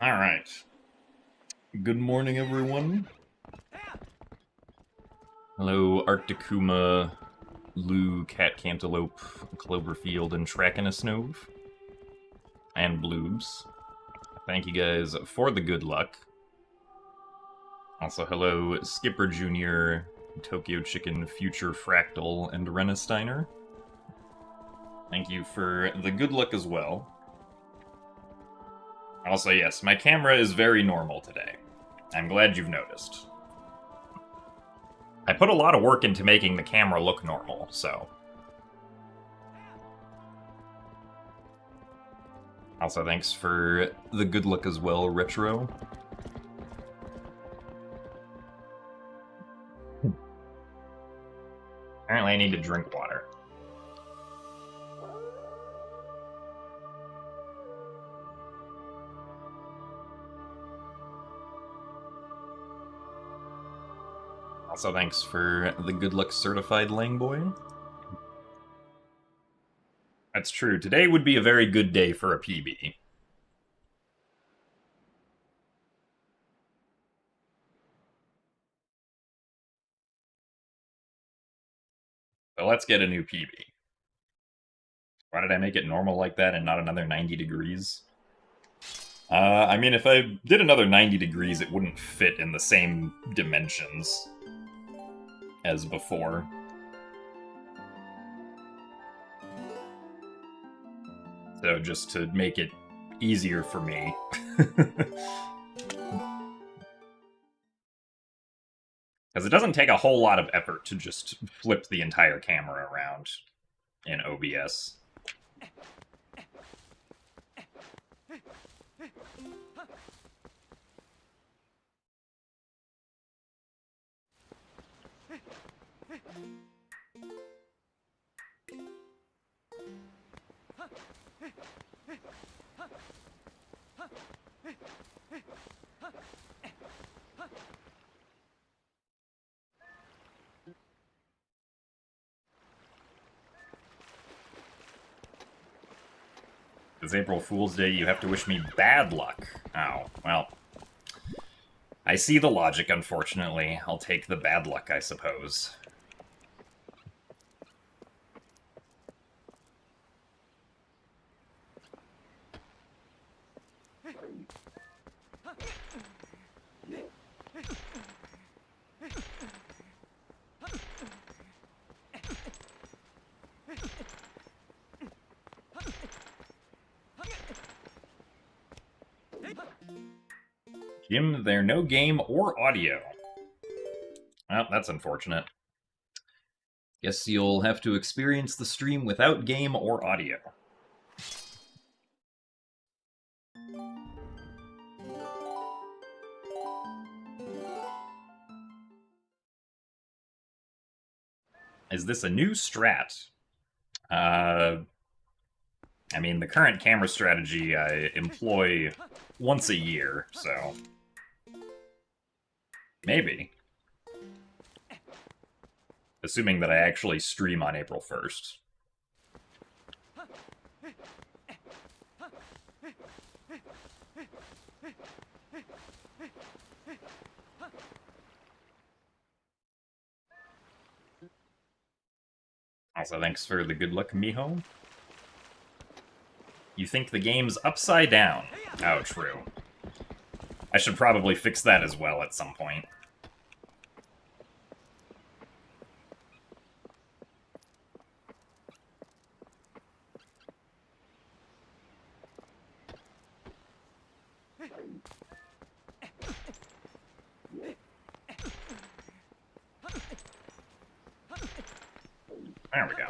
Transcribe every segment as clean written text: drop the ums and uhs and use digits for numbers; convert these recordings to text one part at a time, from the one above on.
Alright. Good morning, everyone. Hello, Arcticuma, Lou, Cat Cantaloupe, Cloverfield, and Trachinusnove. And Bloobs. Thank you guys for the good luck. Also, hello, Skipper Jr., Tokyo Chicken, Future Fractal, and Renesteiner. Thank you for the good luck as well. Also, yes, my camera is very normal today. I'm glad you've noticed. I put a lot of work into making the camera look normal, so... Also, thanks for the good luck as well, Retro. Apparently I need to drink water. Also, thanks for the good luck certified Langboy. That's true. Today would be a very good day for a PB. So let's get a new PB. Why did I make it normal like that and not another 90 degrees? I mean, if I did another 90 degrees, it wouldn't fit in the same dimensions as before. So just to make it easier for me. Because it doesn't take a whole lot of effort to just flip the entire camera around in OBS. It's April Fool's Day, you have to wish me bad luck. Oh, well. I see the logic, unfortunately. I'll take the bad luck, I suppose. Jim, there no game or audio. Well, that's unfortunate. Guess you'll have to experience the stream without game or audio. Is this a new strat? I mean, the current camera strategy I employ once a year, so... Maybe. Assuming that I actually stream on April 1st. Also, thanks for the good luck, Miho. You think the game's upside down? Oh, true. I should probably fix that as well at some point. There we go.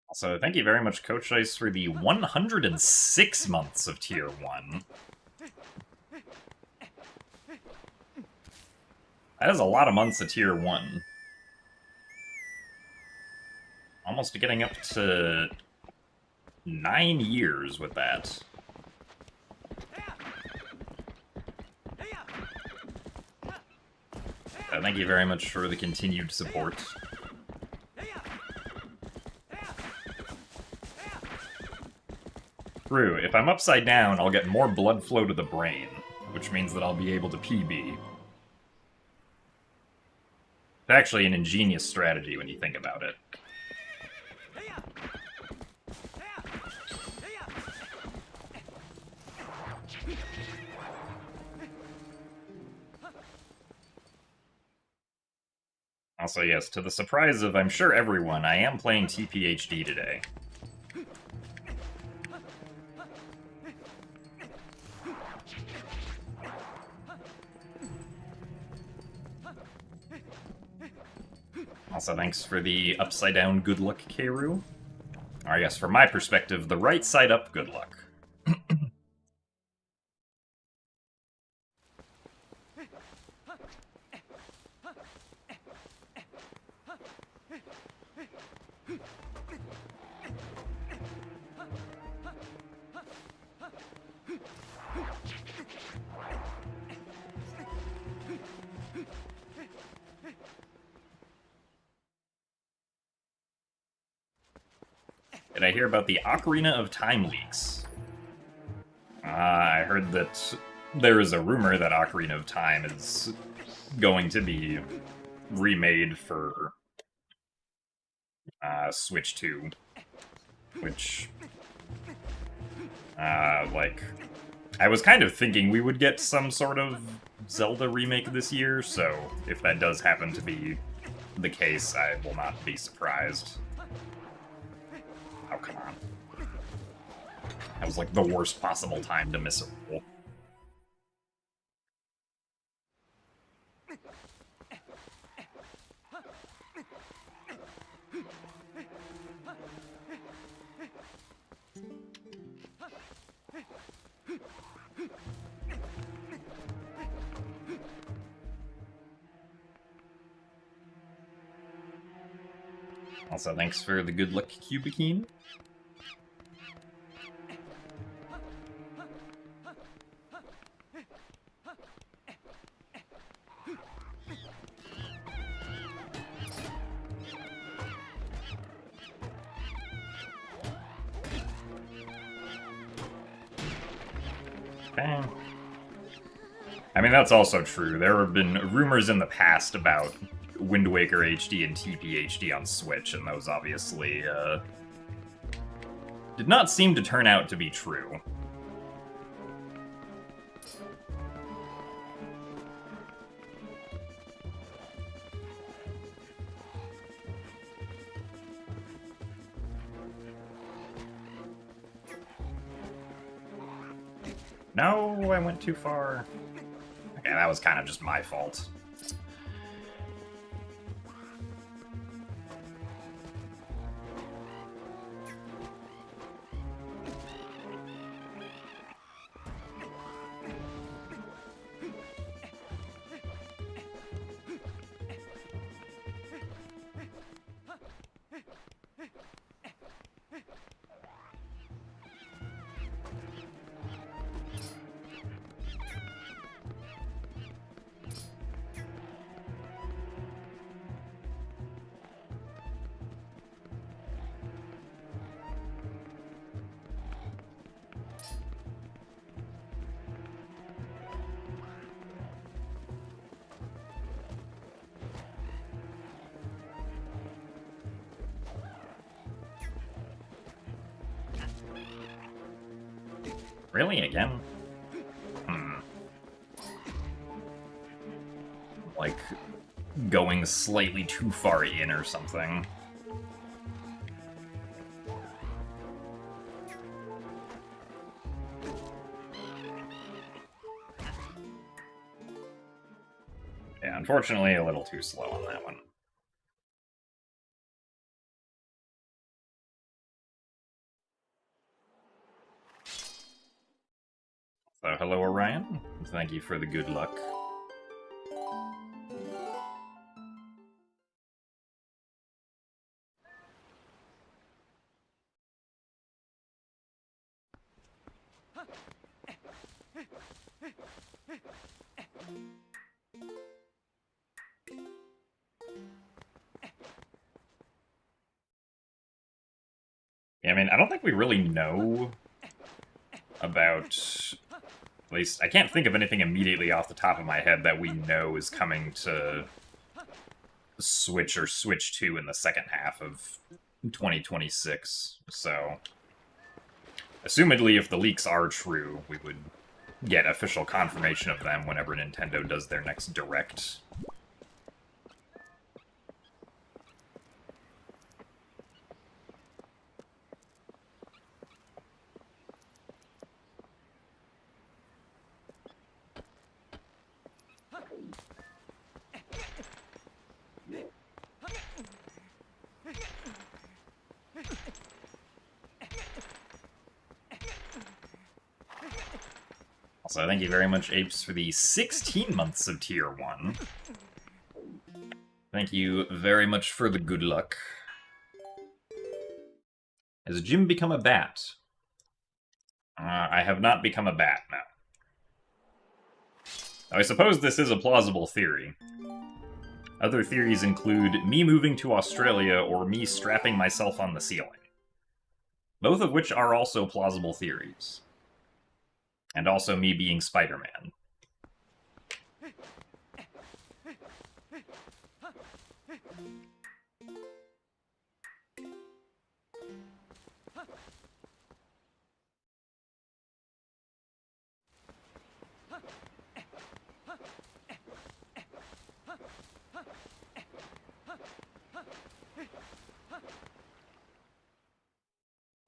Also, thank you very much, Coach Ice, for the 106 months of Tier 1. That is a lot of months of Tier 1. Almost getting up to 9 years with that. So thank you very much for the continued support. True, if I'm upside down, I'll get more blood flow to the brain, which means that I'll be able to PB. It's actually an ingenious strategy when you think about it. Also, yes, to the surprise of, I'm sure, everyone, I am playing TPHD today. Also, thanks for the upside-down good luck, Keiru. Or I guess, from my perspective, the right side up good luck. Did I hear about the Ocarina of Time leaks? I heard that there is a rumor that Ocarina of Time is going to be remade for Switch 2, which, like, I was kind of thinking we would get some sort of Zelda remake this year, so if that does happen to be the case, I will not be surprised. Oh, come on. That was like the worst possible time to miss a roll. Also, thanks for the good luck, Cubikeen. Okay. I mean, that's also true. There have been rumors in the past about Wind Waker HD and TP HD on Switch, and those obviously did not seem to turn out to be true. No, I went too far. Okay, that was kind of just my fault. Really? Again? Like, going slightly too far in or something. Yeah, unfortunately, a little too slow on that one. So, hello, Orion. Thank you for the good luck. Yeah, I mean, I don't think we really know about... At least, I can't think of anything immediately off the top of my head that we know is coming to Switch or Switch 2 in the second half of 2026, so... Assumedly, if the leaks are true, we would get official confirmation of them whenever Nintendo does their next Direct. Also, thank you very much, Apes, for the 16 months of Tier 1. Thank you very much for the good luck. Has Jim become a bat? I have not become a bat, no. I suppose this is a plausible theory. Other theories include me moving to Australia or me strapping myself on the ceiling. Both of which are also plausible theories. And also me being Spider-Man.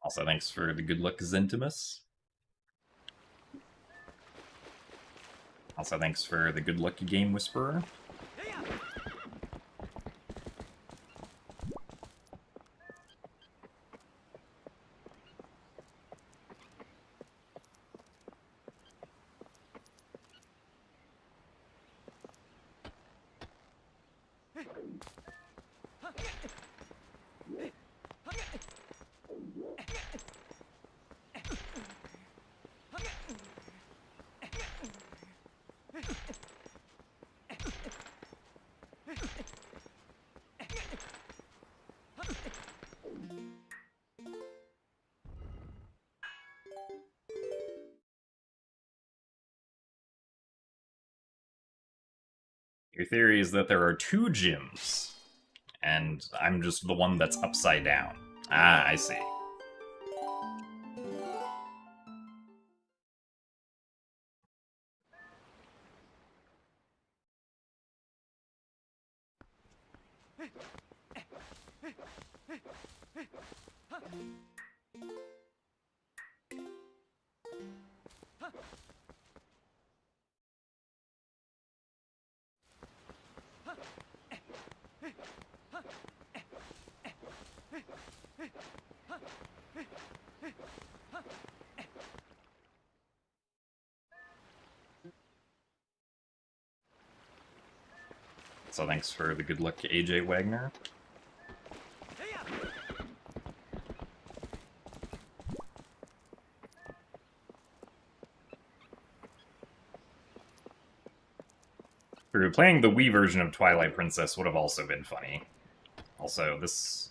Also, thanks for the good luck, Zentimus. Also, thanks for the good luck, Game Whisperer. Your theory is that there are two gyms, and I'm just the one that's upside down. Ah, I see. So thanks for the good luck, AJ Wagner. Playing the Wii version of Twilight Princess would have also been funny. Also, this...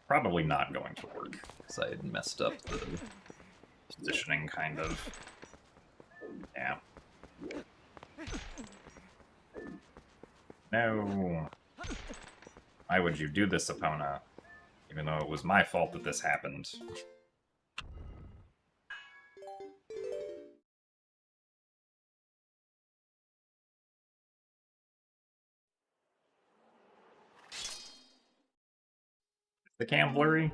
probably not going to work, because I had messed up the positioning, kind of. Yeah. No! Why would you do this, Epona? Even though it was my fault that this happened. The cam blurry?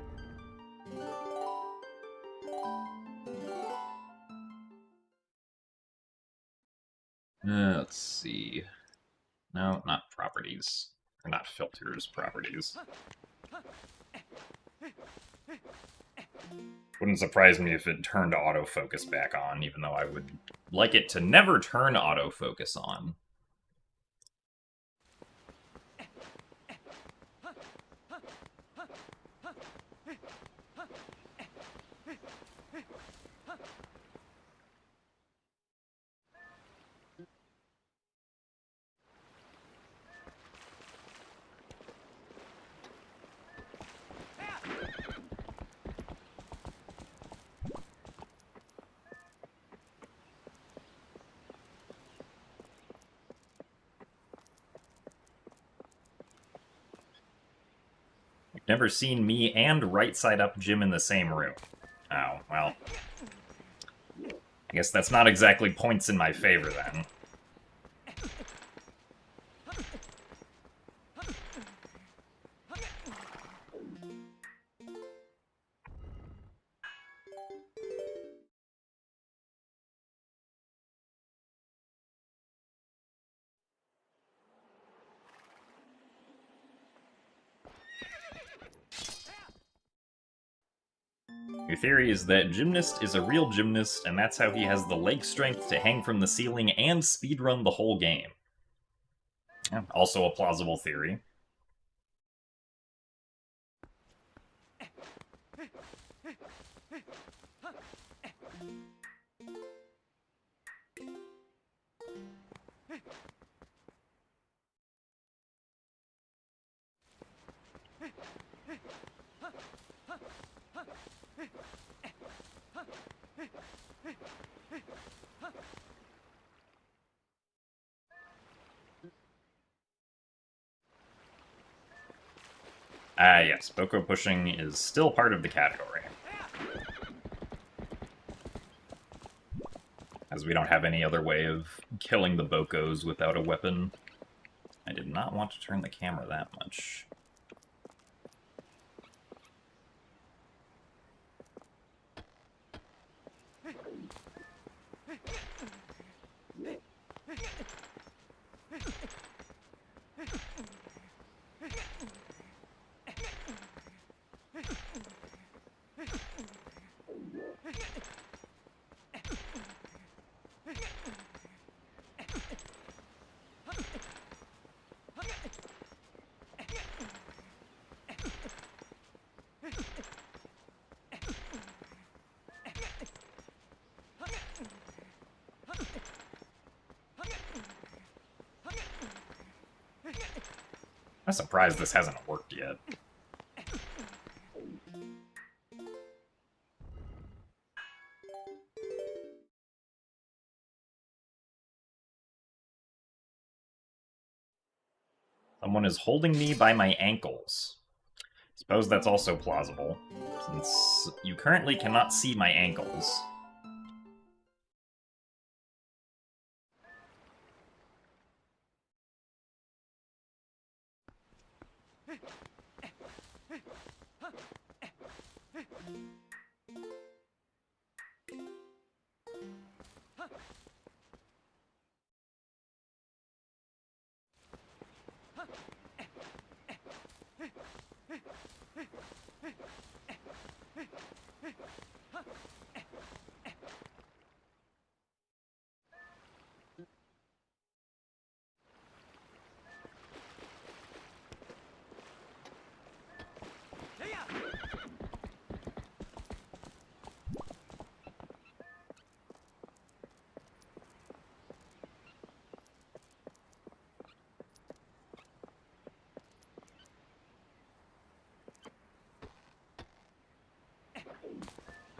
Let's see. No, not properties. Or not filters, properties. Wouldn't surprise me if it turned autofocus back on, even though I would like it to never turn autofocus on. never seen me and Right Side Up Jim in the same room. Oh, well. I guess that's not exactly points in my favor, then. Your theory is that Gymnast is a real gymnast, and that's how he has the leg strength to hang from the ceiling and speedrun the whole game. Yeah, also a plausible theory. Ah, yes, Boko pushing is still part of the category. As we don't have any other way of killing the Bokos without a weapon. I did not want to turn the camera that much. I'm surprised this hasn't worked yet. Someone is holding me by my ankles. Suppose that's also plausible, since you currently cannot see my ankles.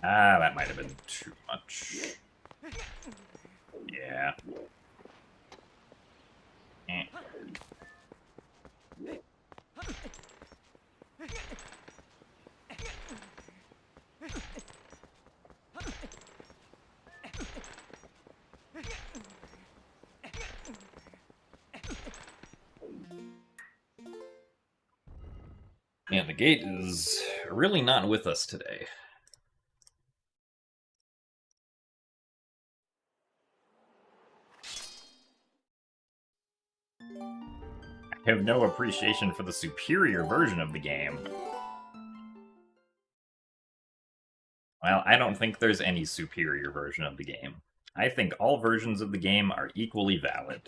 Ah, that might have been too much. Yeah. Eh. Man, the gate is really not with us today. I have no appreciation for the superior version of the game. Well, I don't think there's any superior version of the game. I think all versions of the game are equally valid.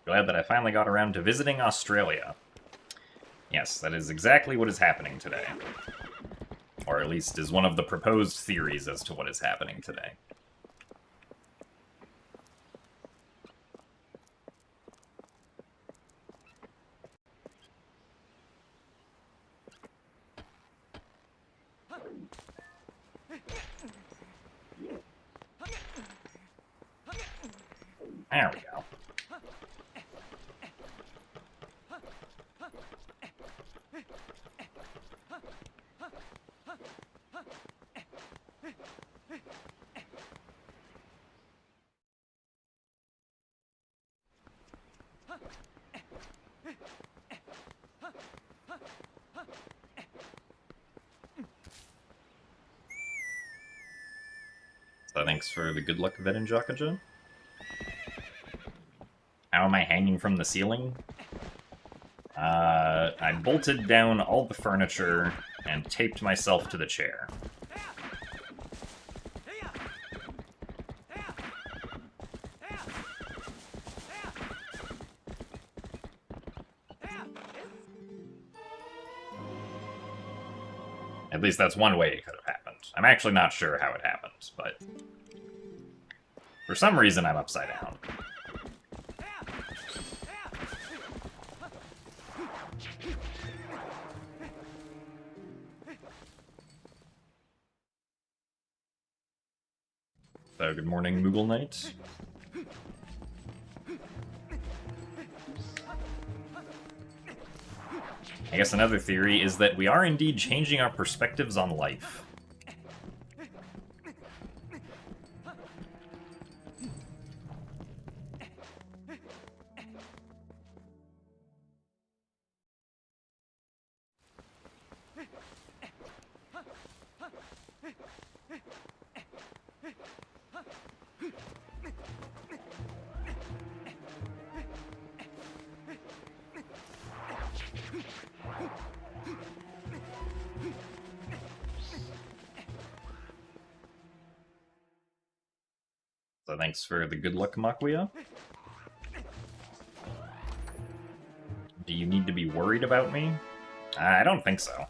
Glad that I finally got around to visiting Australia. Yes, that is exactly what is happening today. Or at least is one of the proposed theories as to what is happening today. There we go. So thanks for the good luck, Vet and Jakaja. How am I hanging from the ceiling? I bolted down all the furniture and taped myself to the chair. At least that's one way it could have happened. I'm actually not sure how it happened, but for some reason I'm upside down. So, good morning, Moogle Knight. I guess another theory is that we are indeed changing our perspectives on life. So thanks for the good luck, Makuya. Do you need to be worried about me? I don't think so.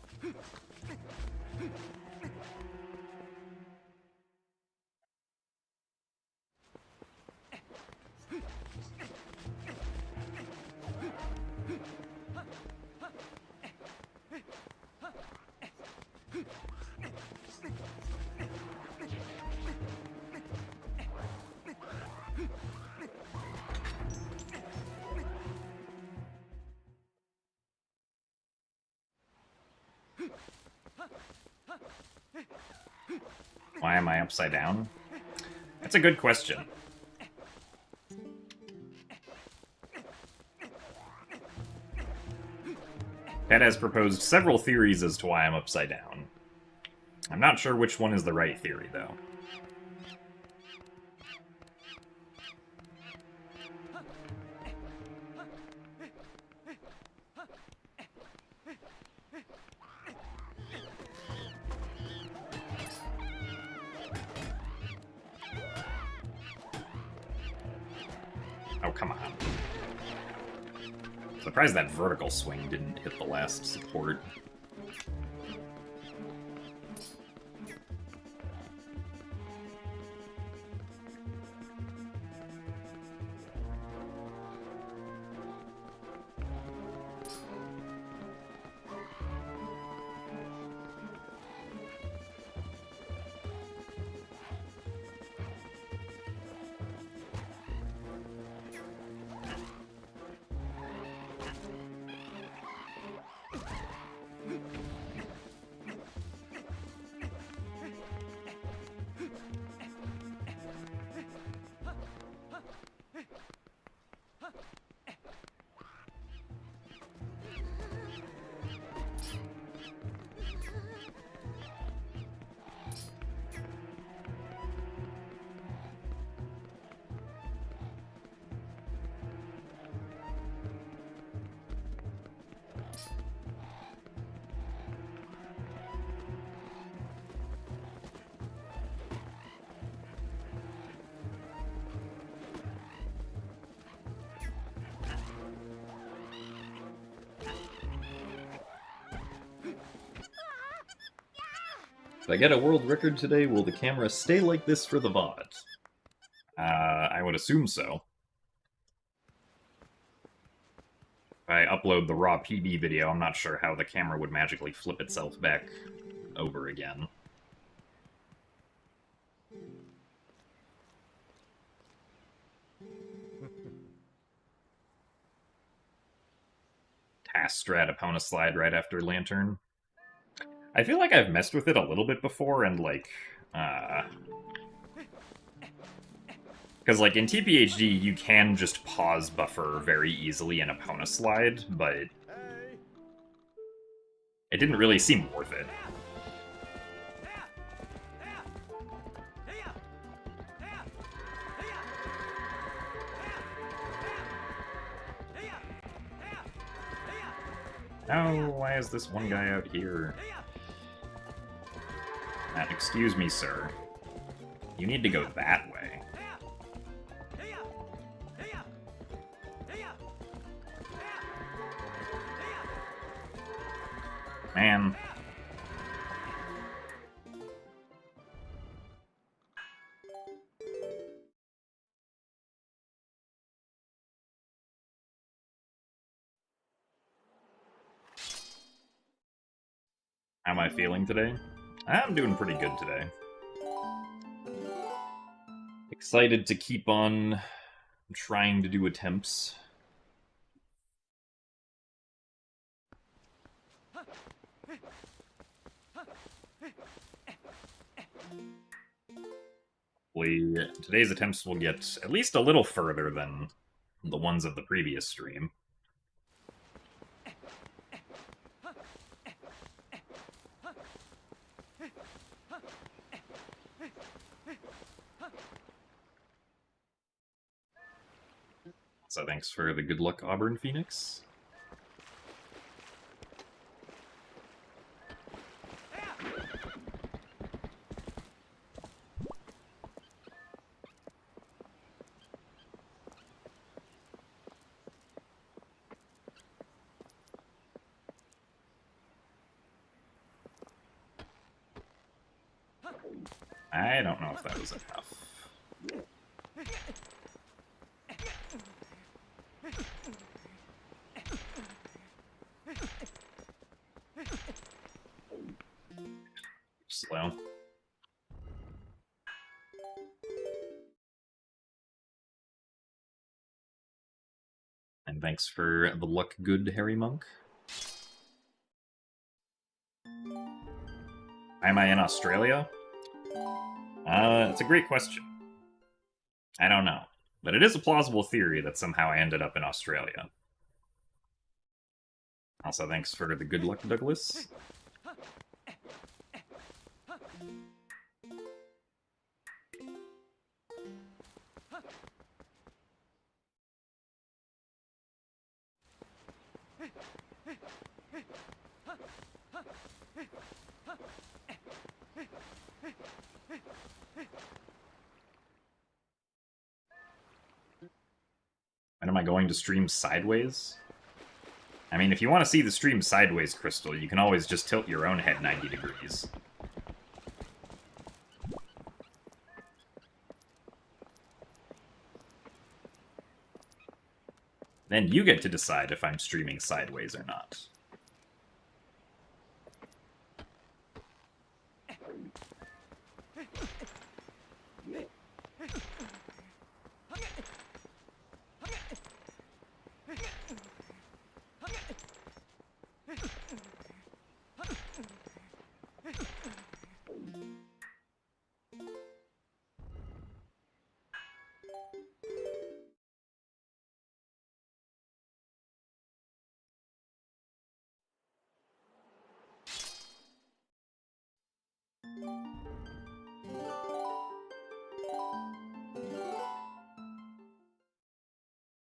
Why am I upside down? That's a good question. Ted has proposed several theories as to why I'm upside down. I'm not sure which one is the right theory, though. Oh, come on. Surprised that vertical swing didn't hit the last support. If I get a world record today, will the camera stay like this for the VOD? I would assume so. If I upload the raw PB video, I'm not sure how the camera would magically flip itself back over again. Task strat Epona slide right after Lantern. I feel like I've messed with it a little bit before, and like, because like in TPHD, you can just pause buffer very easily in Epona slide, but it didn't really seem worth it. Oh, why is this one guy out here? Excuse me, sir. You need to go that way. Man. How am I feeling today? I'm doing pretty good today. Excited to keep on trying to do attempts. Hopefully, today's attempts will get at least a little further than the ones of the previous stream. So thanks for the good luck, Auburn Phoenix. I don't know if that was enough. Slow. And thanks for the luck, good Harry Monk. Am I in Australia? It's a great question. I don't know. But it is a plausible theory that somehow I ended up in Australia. Also, thanks for the good luck, Douglas. When am I going to stream sideways? I mean, if you want to see the stream sideways, Crystal, you can always just tilt your own head 90 degrees. Then you get to decide if I'm streaming sideways or not.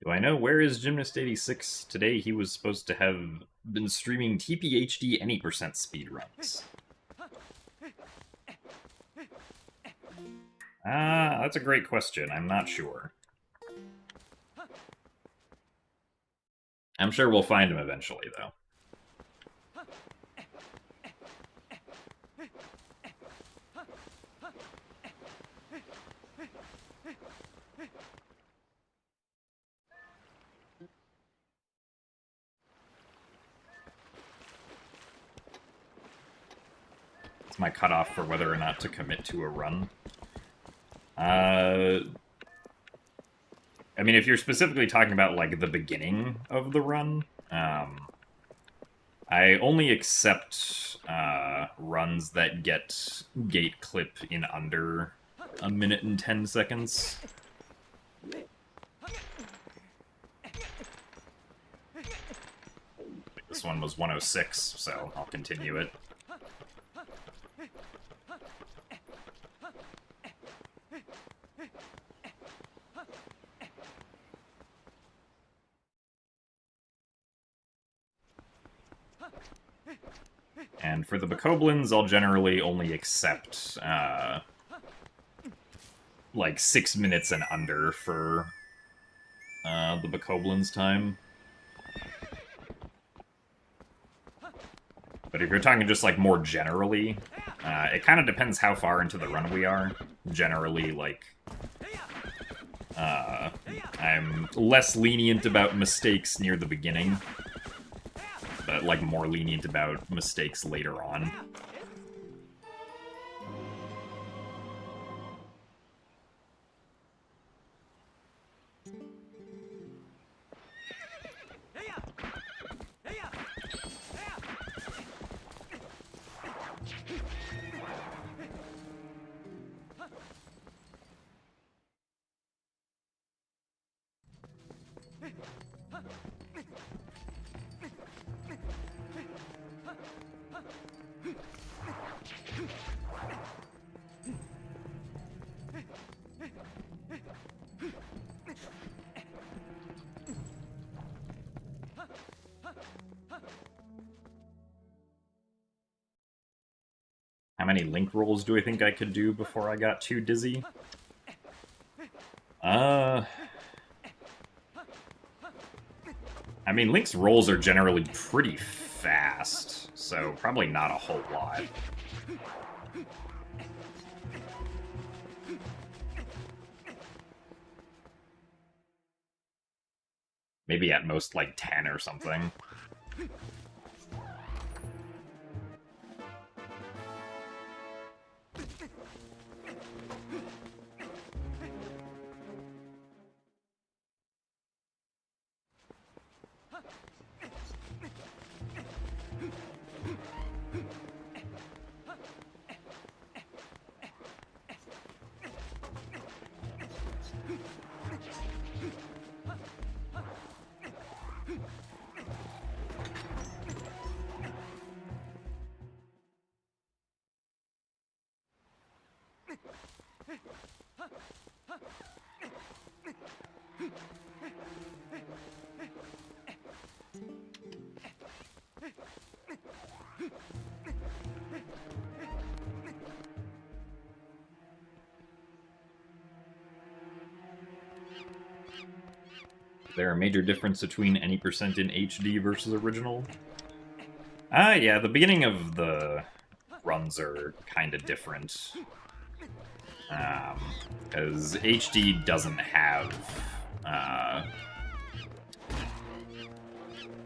Do I know where is Gymnast86? Today he was supposed to have been streaming TPHD any percent speedruns. That's a great question. I'm not sure. I'm sure we'll find him eventually, though. What's my cutoff for whether or not to commit to a run? I mean, if you're specifically talking about, like, the beginning of the run, I only accept runs that get gate clip in under a minute and 10 seconds. This one was 106, so I'll continue it. And for the Bokoblins, I'll generally only accept, like, 6 minutes and under for the Bokoblins time. But if you're talking just, like, more generally, it kind of depends how far into the run we are. Generally, like, I'm less lenient about mistakes near the beginning, but, like, more lenient about mistakes later on. How many link rolls do I think I could do before I got too dizzy? I mean, Link's rolls are generally pretty fast, so probably not a whole lot. Maybe at most, like, 10 or something. Is there a major difference between any percent in HD versus original? Yeah, the beginning of the runs are kind of different. Because HD doesn't have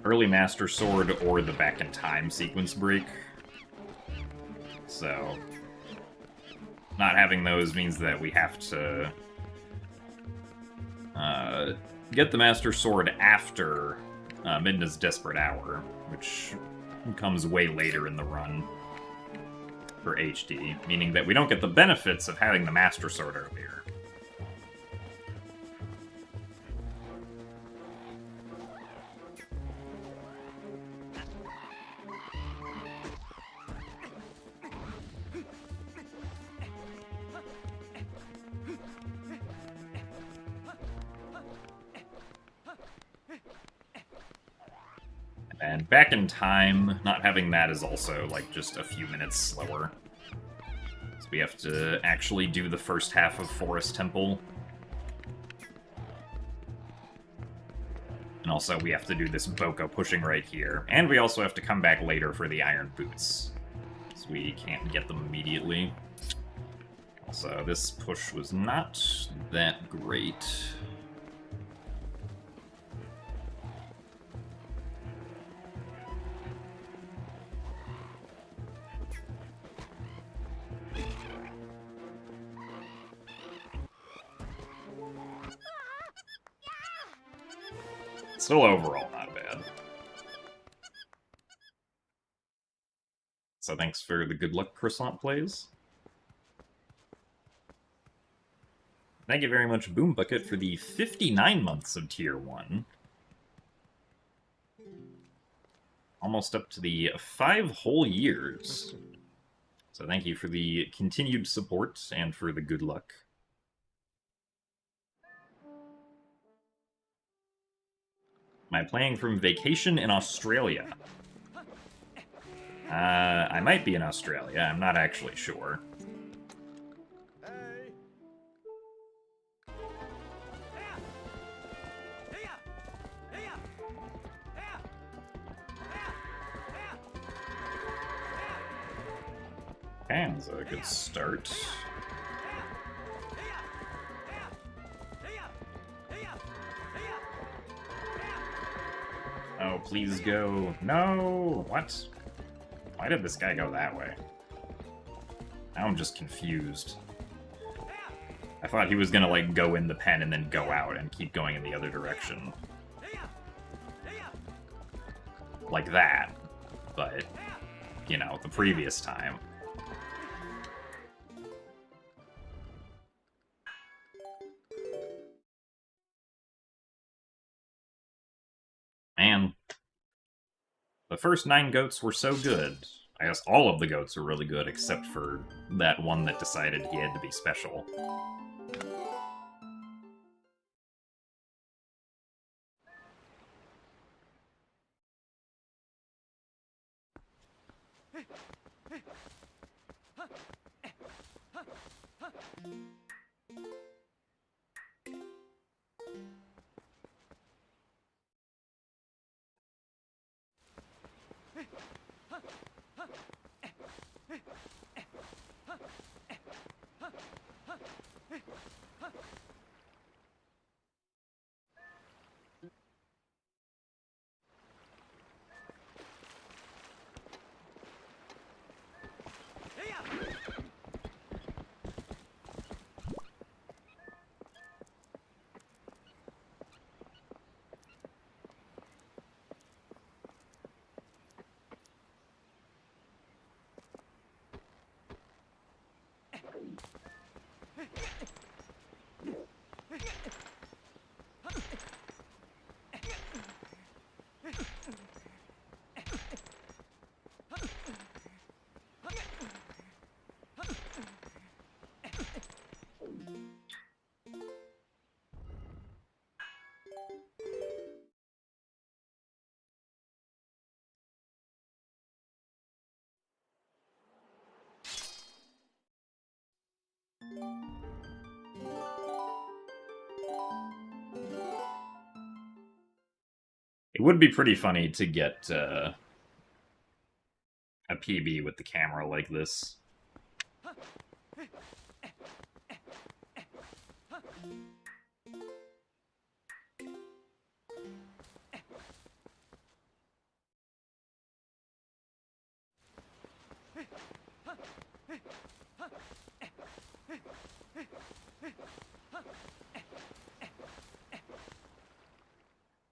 early Master Sword or the back in time sequence break. So, not having those means that we have to get the Master Sword after Midna's Desperate Hour, which comes way later in the run for HD, meaning that we don't get the benefits of having the Master Sword earlier. And back in time, not having that is also, like, just a few minutes slower. So we have to actually do the first half of Forest Temple. And also, we have to do this Boko pushing right here. And we also have to come back later for the Iron Boots. So we can't get them immediately. Also, this push was not that great. Still overall not bad. So thanks for the good luck croissant plays. Thank you very much, Boom Bucket, for the 59 months of Tier 1. Almost up to the 5 whole years. So thank you for the continued support and for the good luck. Am I playing from vacation in Australia? I might be in Australia. I'm not actually sure. Okay, that's a good start. Oh, please go. No! What? Why did this guy go that way? Now I'm just confused. I thought he was gonna, like, go in the pen and then go out and keep going in the other direction. Like that. But, you know, the previous time. Man. The first 9 goats were so good. I guess all of the goats were really good, except for that one that decided he had to be special. It would be pretty funny to get a PB with the camera like this.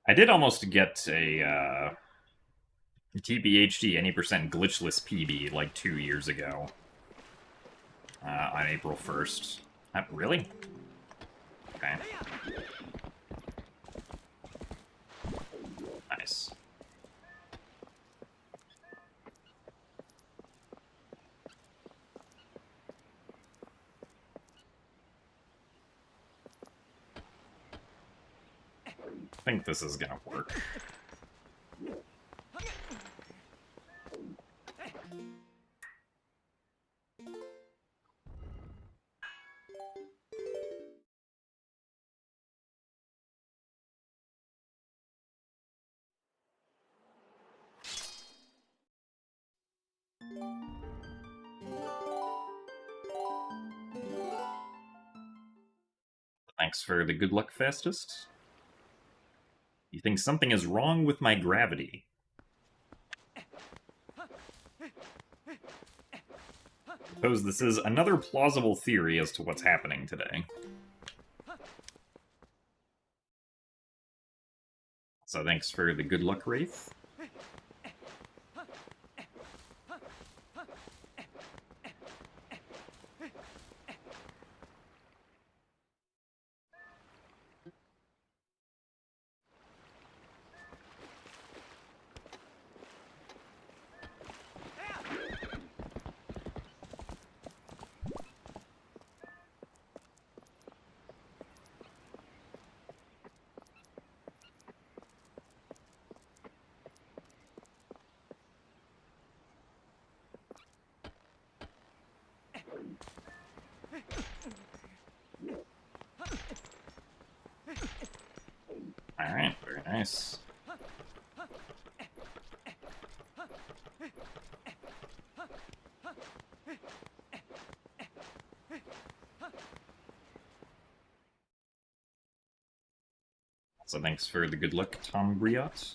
I did almost get a TBHD any percent glitchless PB like 2 years ago. On April 1st. Really? Okay. Nice. I think this is gonna work. Thanks for the good luck, fastest. You think something is wrong with my gravity? Suppose this is another plausible theory as to what's happening today. So thanks for the good luck, Wraith. Alright, very nice. So thanks for the good luck, Tom Briot.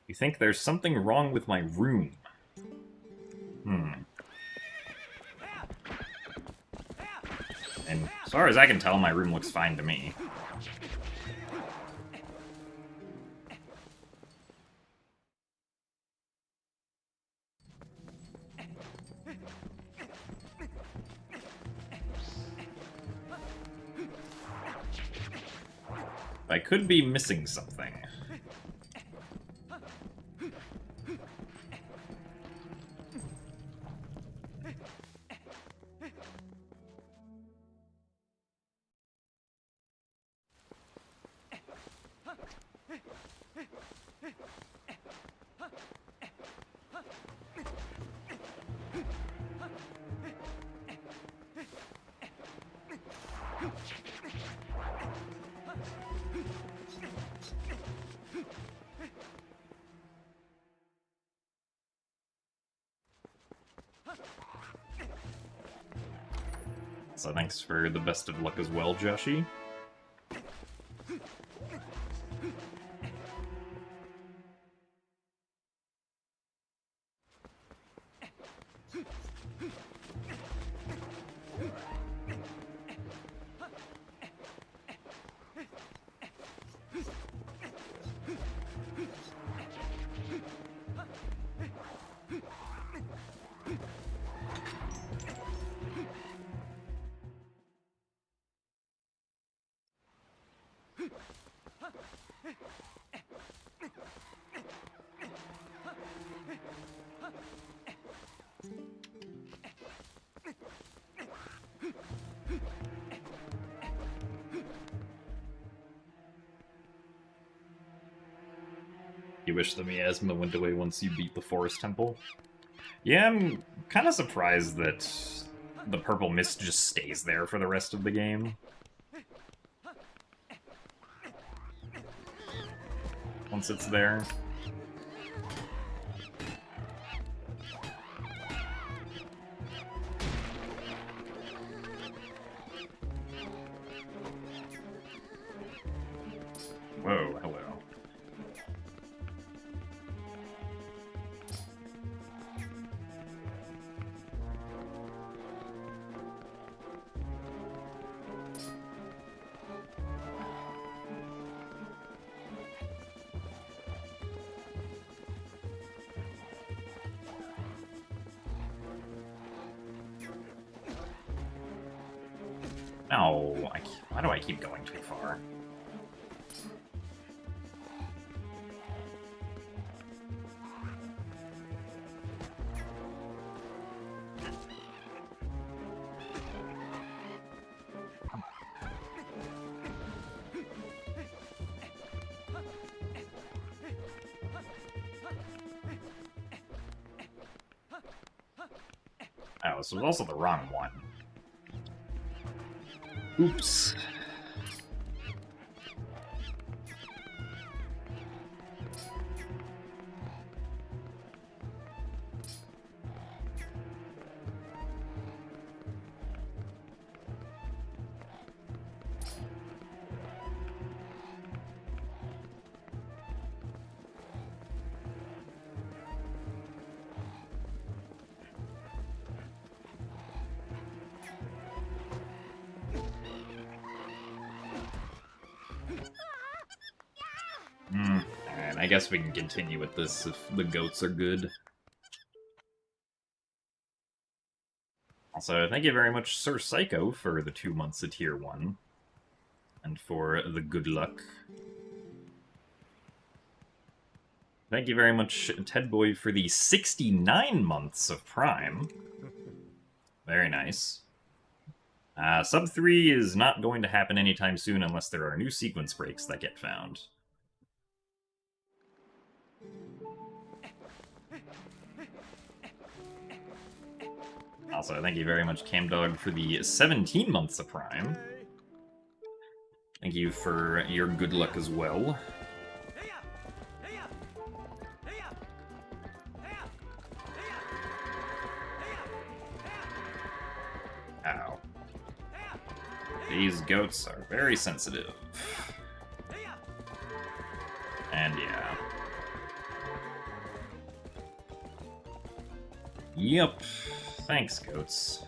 You think there's something wrong with my room? And as far as I can tell, my room looks fine to me. I could be missing something. So thanks for the best of luck as well, Joshy. You wish the miasma went away once you beat the Forest Temple? Yeah, I'm kind of surprised that the purple mist just stays there for the rest of the game. Once it's there. Whoa, hello. No, why do I keep going too far? Oh, this was also the wrong one. Oops. Alright, I guess we can continue with this if the goats are good. Also, thank you very much, Sir Psycho, for the 2 months of Tier 1. And for the good luck. Thank you very much, Ted Boy, for the 69 months of Prime. Very nice. Sub 3 is not going to happen anytime soon unless there are new sequence breaks that get found. Also, thank you very much, Camdog, for the 17 months of Prime. Thank you for your good luck as well. Ow. These goats are very sensitive. And yeah. Yep. Thanks, goats.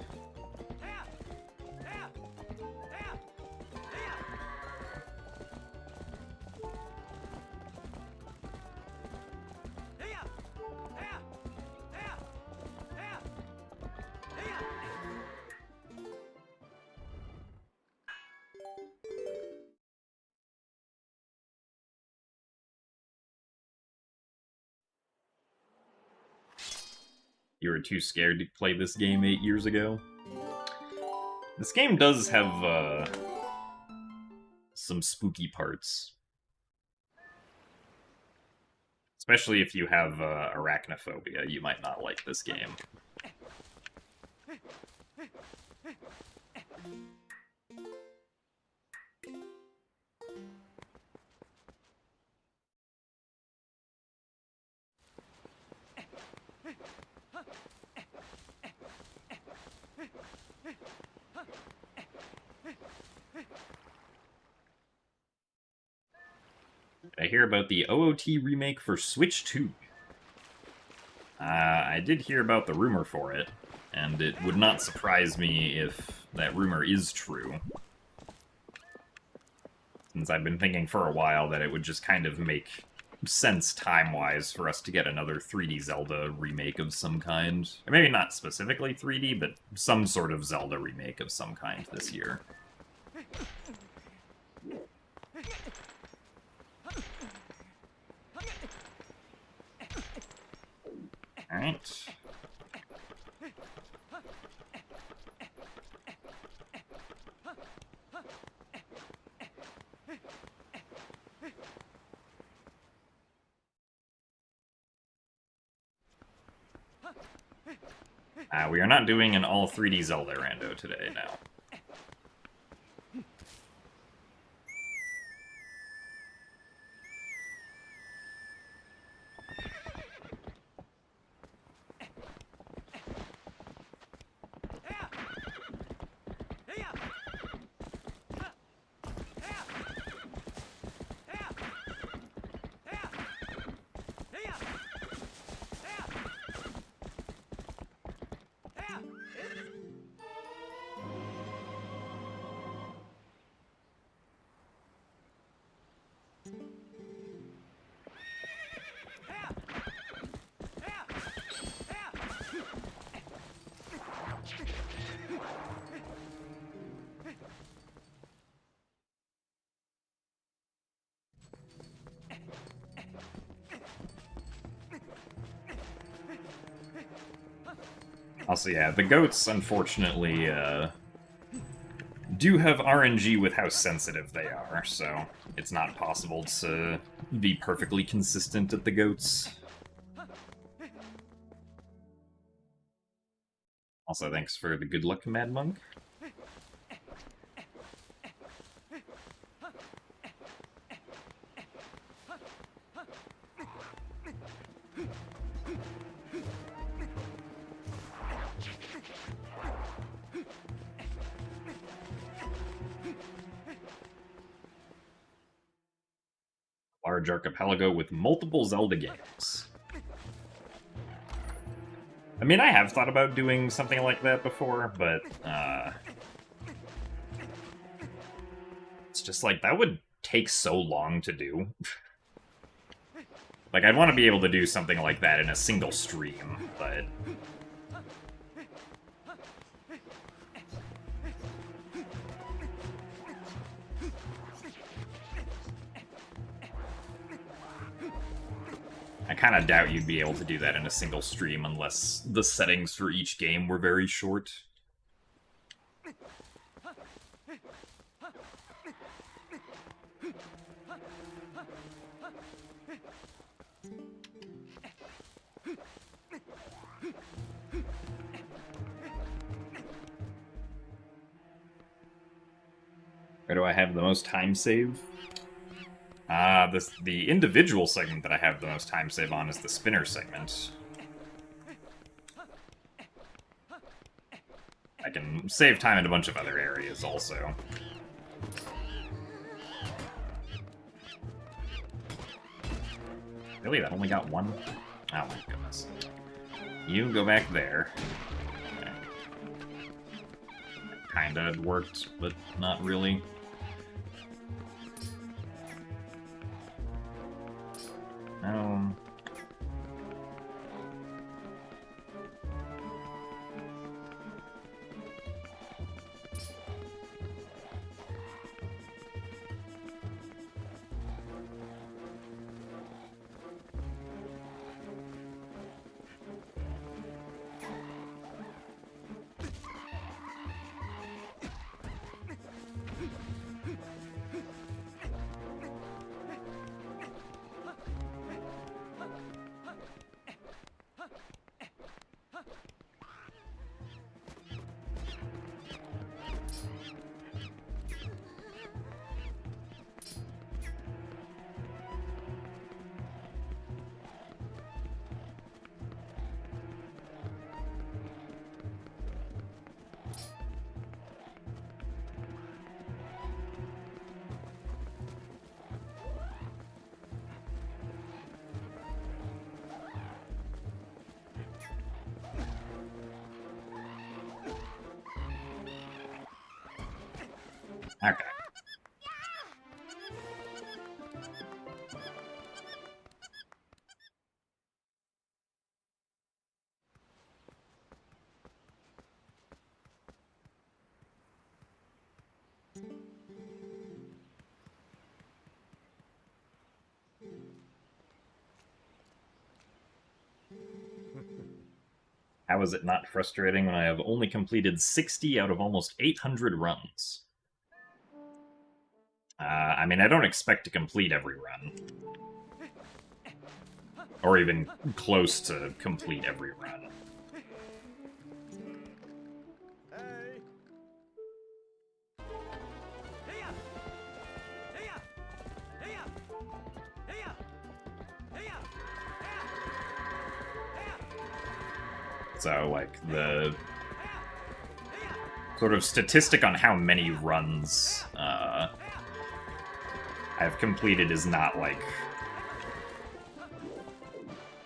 You were too scared to play this game 8 years ago? This game does have, some spooky parts. Especially if you have, arachnophobia, you might not like this game. I hear about the OOT remake for Switch 2. I did hear about the rumor for it, and it would not surprise me if that rumor is true. Since I've been thinking for a while that it would just kind of make sense time-wise for us to get another 3D Zelda remake of some kind. Or maybe not specifically 3D, but some sort of Zelda remake of some kind this year. Alright. We are not doing an all 3D Zelda rando today, now. Also, yeah, the goats, unfortunately, do have RNG with how sensitive they are, so it's not possible to be perfectly consistent at the goats. Also, thanks for the good luck, Mad Monk. large archipelago with multiple Zelda games. I mean, I have thought about doing something like that before, but it's just like, that would take so long to do. Like, I'd want to be able to do something like that in a single stream, but... I kind of doubt you'd be able to do that in a single stream unless the settings for each game were very short. Where do I have the most time save? The individual segment that I have the most time save on is the spinner segment. I can save time in a bunch of other areas also. Really? That only got one? Oh my goodness. You go back there. Okay. Kinda worked, but not really. No. Okay. How is it not frustrating when I have only completed 60 out of almost 800 runs? I mean, I don't expect to complete every run. Or even close to complete every run. So, like, the sort of statistic on how many runs I've completed is not, like,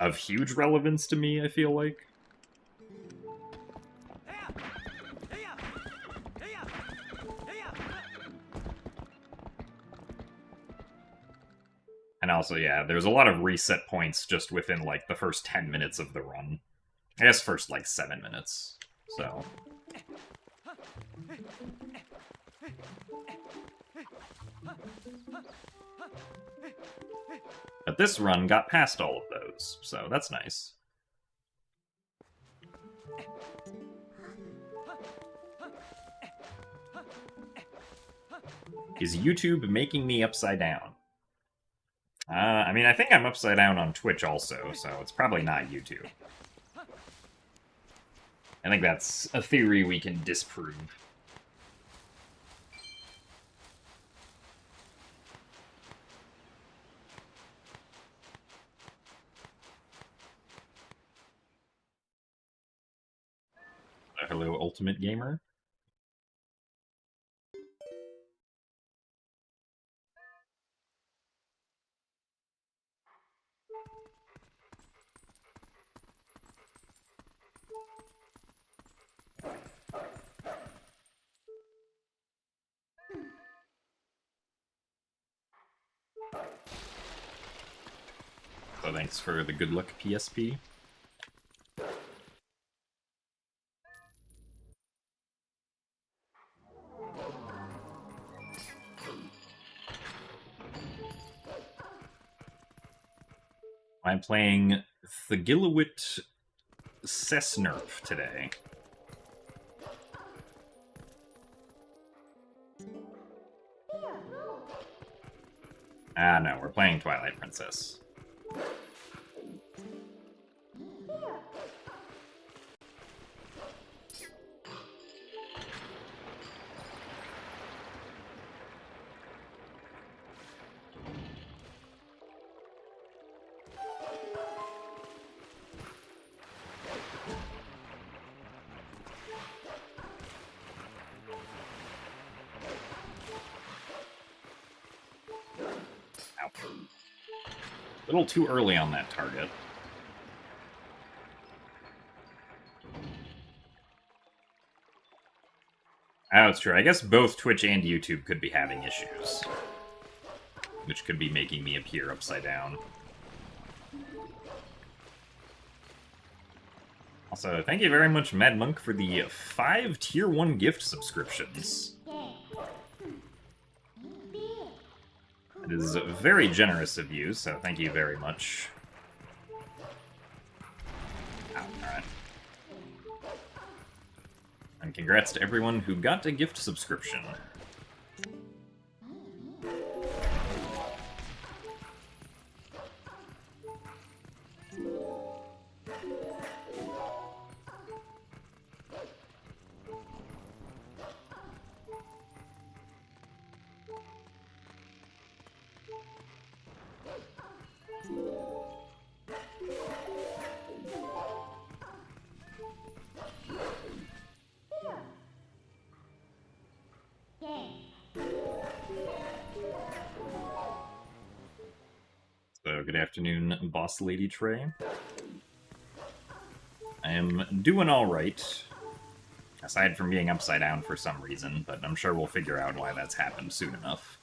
of huge relevance to me, I feel like. And also, yeah, there's a lot of reset points just within, like, the first 10 minutes of the run. I guess first, like, 7 minutes, so... But this run got past all of those, so that's nice. Is YouTube making me upside down? I mean, I think I'm upside down on Twitch also, so it's probably not YouTube. I think that's a theory we can disprove. Hello, Ultimate Gamer. So thanks for the good luck, PSP. I'm playing Thagilowit Sesnerp today. Ah, no, we're playing Twilight Princess. A little too early on that target. Oh, it's true. I guess both Twitch and YouTube could be having issues, which could be making me appear upside down. Also, thank you very much, Mad Monk, for the 5 Tier 1 gift subscriptions. It is very generous of you, so thank you very much. Alright. And congrats to everyone who got a gift subscription. So, good afternoon, Boss Lady Trey. I am doing alright, aside from being upside down for some reason, but I'm sure we'll figure out why that's happened soon enough.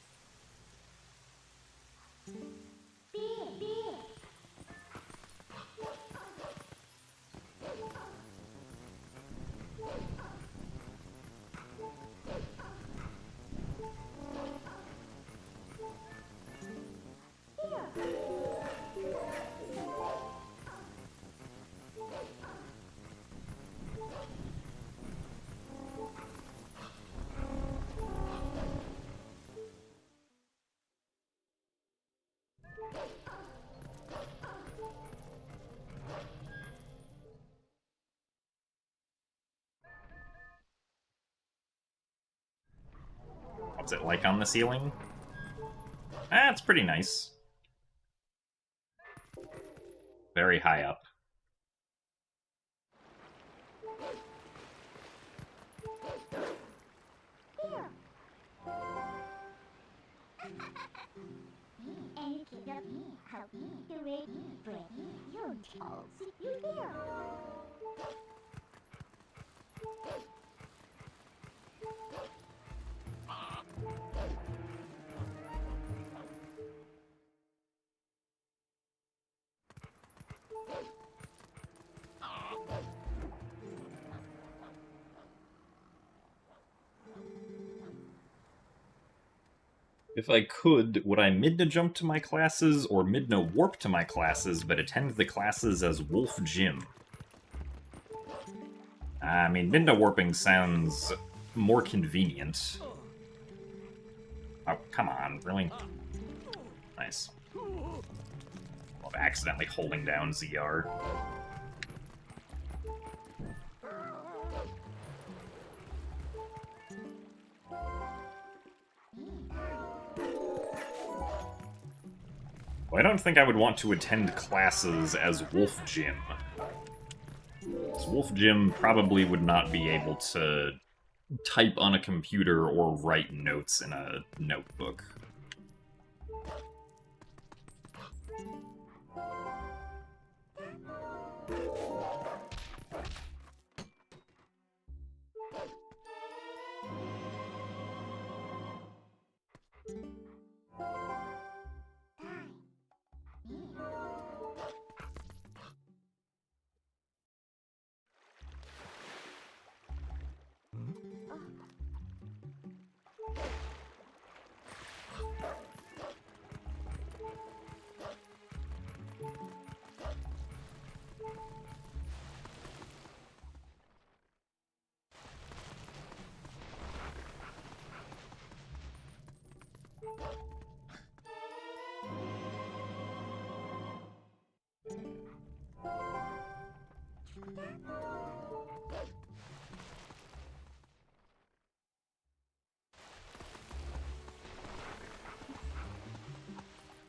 What's it like on the ceiling? Ah, it's pretty nice. Very high up. If I could, would I Midna jump to my classes or Midna warp to my classes, but attend the classes as Wolf Jim? I mean, Midna warping sounds more convenient. Oh, come on, really? Nice. Love accidentally holding down ZR. Well, I don't think I would want to attend classes as Wolf Jim. Wolf Jim probably would not be able to type on a computer or write notes in a notebook.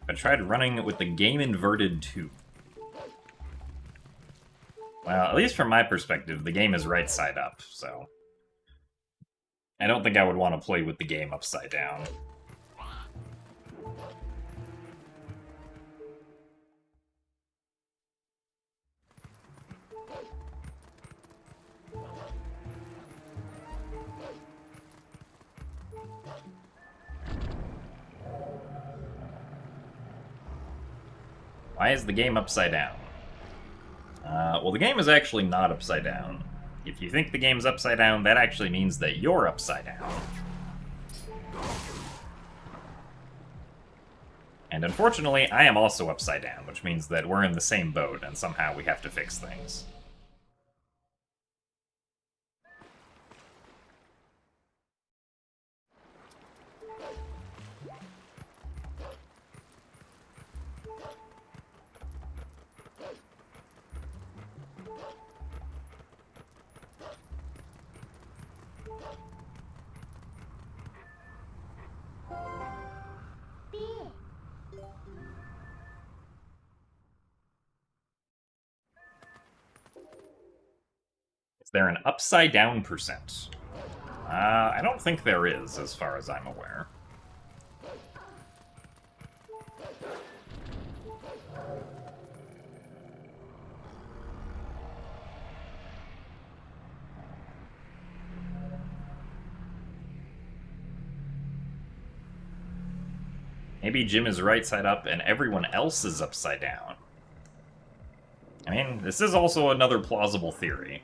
I tried running with the game inverted too. Well, at least from my perspective, the game is right side up, so I don't think I would want to play with the game upside down. Why is the game upside down? Well, the game is actually not upside down. If you think the game's upside down, that actually means that you're upside down. And unfortunately, I am also upside down, which means that we're in the same boat, and somehow we have to fix things. Is there an upside down percent? I don't think there is, as far as I'm aware. Maybe Jim is right side up and everyone else is upside down. I mean, this is also another plausible theory.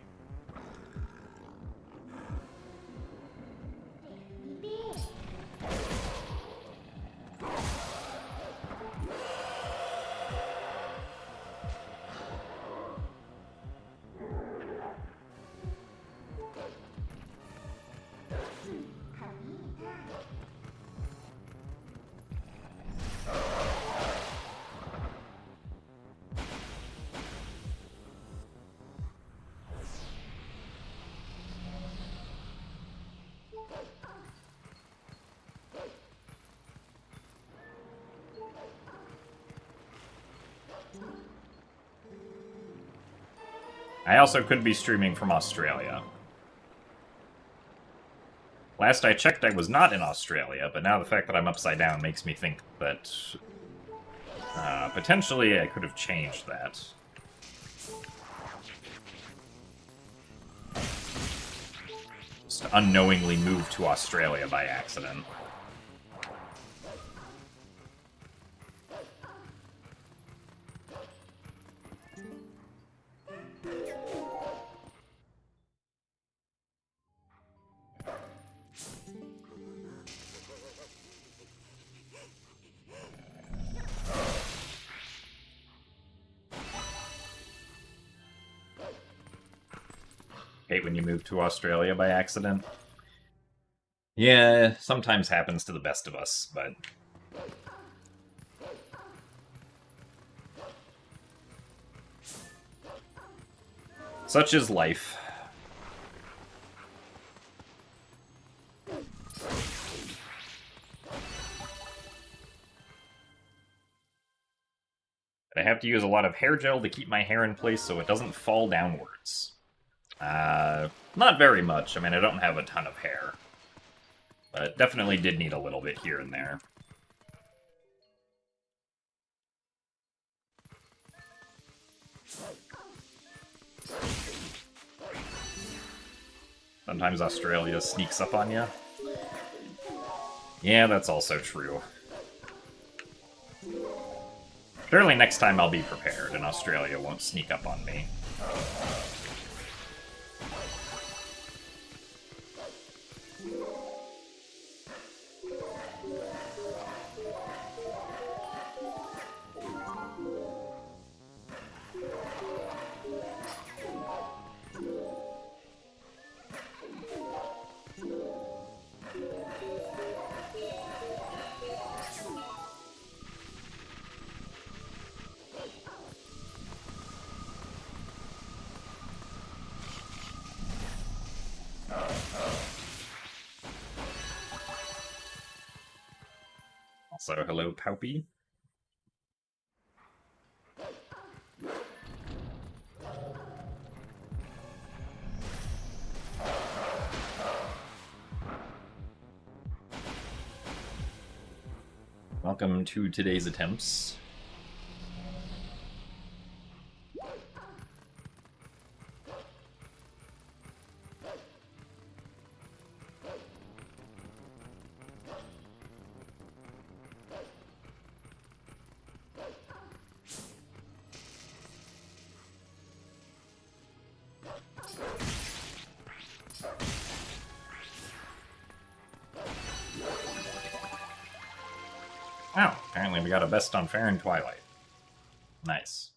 I also could be streaming from Australia. Last I checked, I was not in Australia, but now the fact that I'm upside down makes me think that potentially I could have changed that. Just unknowingly moved to Australia by accident. Hate when you move to Australia by accident. Yeah, sometimes happens to the best of us, but... such is life. I have to use a lot of hair gel to keep my hair in place so it doesn't fall downwards. Not very much. I mean, I don't have a ton of hair. But definitely did need a little bit here and there. Sometimes Australia sneaks up on you. Yeah, that's also true. Surely next time I'll be prepared, and Australia won't sneak up on me. Also, hello, Poupy. Welcome to today's attempts. Wow, apparently we got a best on Faron Twilight. Nice.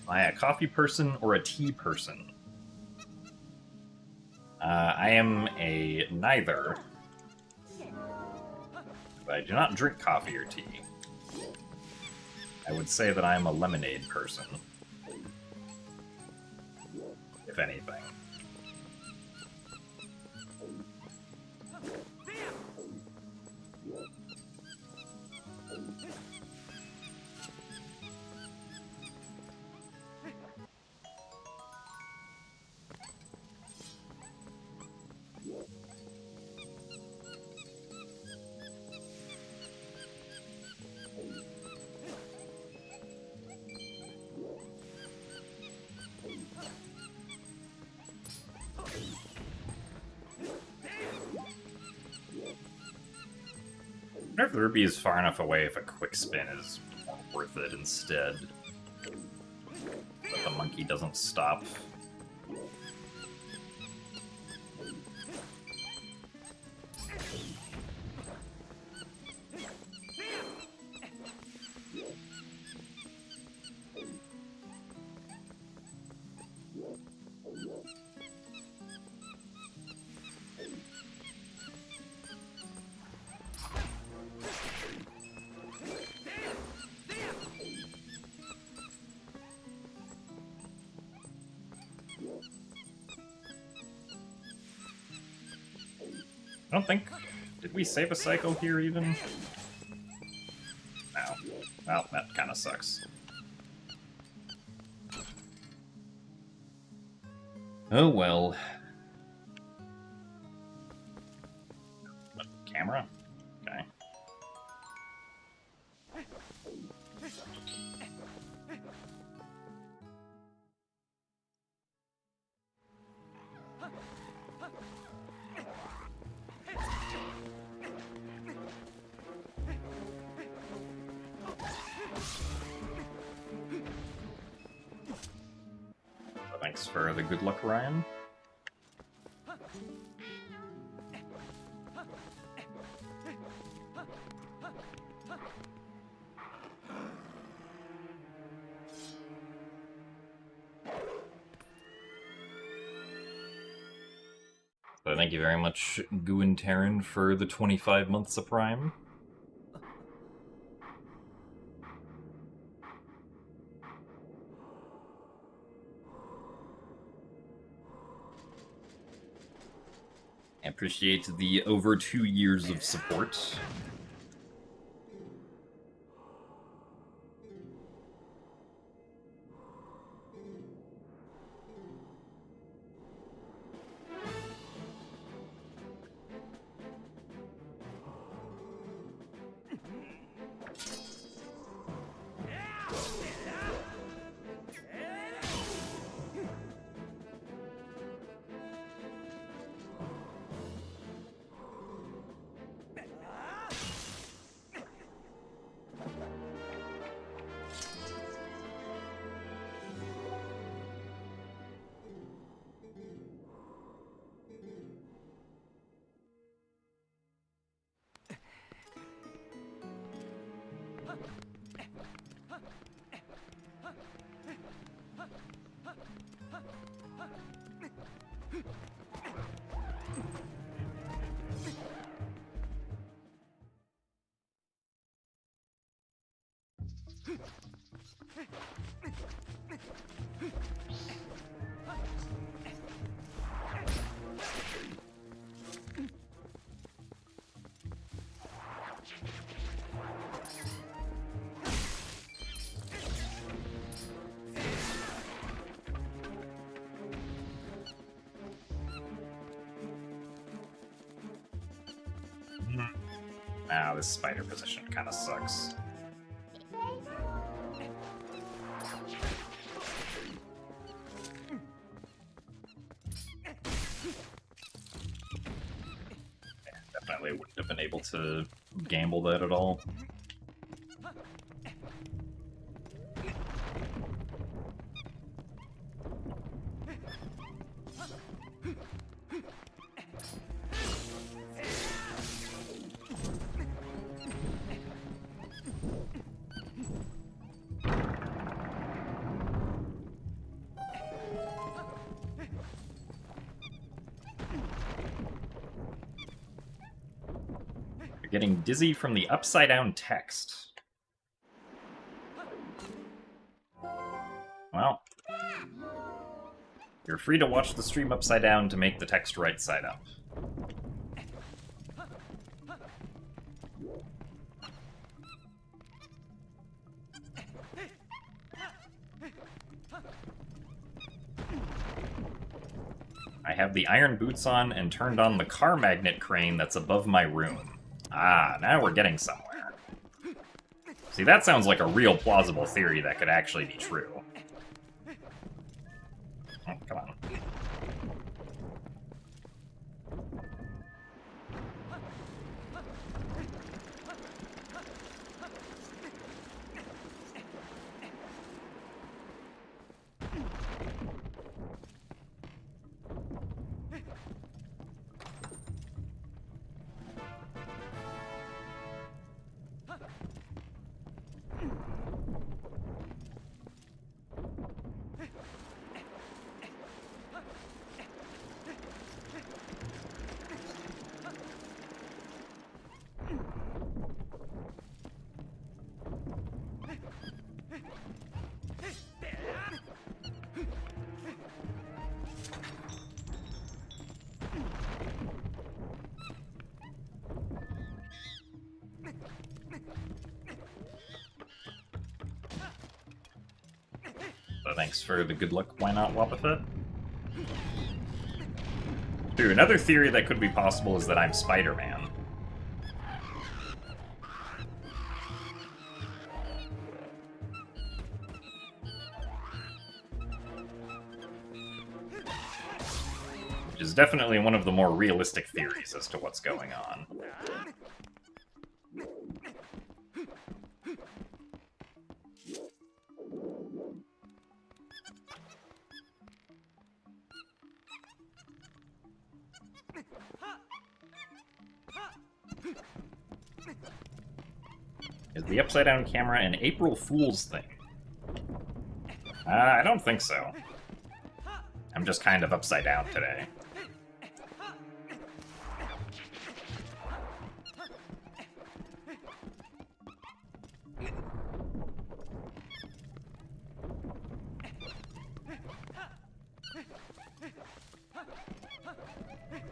Am I a coffee person or a tea person? I am a neither. But I do not drink coffee or tea. I would say that I am a lemonade person. If anything. I wonder if the ruby is far enough away if a quick spin is more worth it instead. But the monkey doesn't stop. I don't think... Did we save a cycle here, even? No. Well, that kind of sucks. Oh, well. Camera? Okay. Thanks for the good luck, Ryan. So thank you very much, Geldin and Faron, for the 25 months of Prime. I appreciate the over 2 years of support. Ah, this spider position kind of sucks. Definitely wouldn't have been able to gamble that at all. Getting dizzy from the upside-down text. Well, you're free to watch the stream upside down to make the text right side up. I have the iron boots on and turned on the car magnet crane that's above my room. Ah, now we're getting somewhere. See, that sounds like a real plausible theory that could actually be true. Oh, come on. So thanks for the good luck, why not, Wobbuffet? Dude, another theory that could be possible is that I'm Spider-Man. Which is definitely one of the more realistic theories as to what's going on. Is the upside-down camera an April Fool's thing? I don't think so. I'm just kind of upside down today.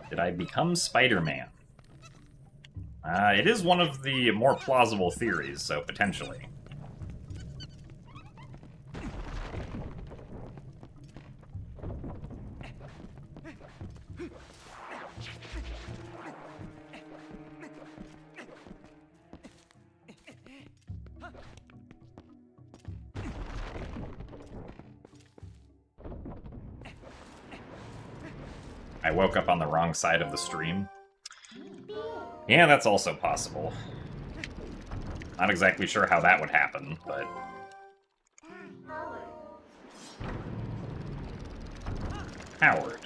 Did I become Spider-Man? It is one of the more plausible theories, so potentially. I woke up on the wrong side of the stream. Yeah, that's also possible. Not exactly sure how that would happen, but... Howard.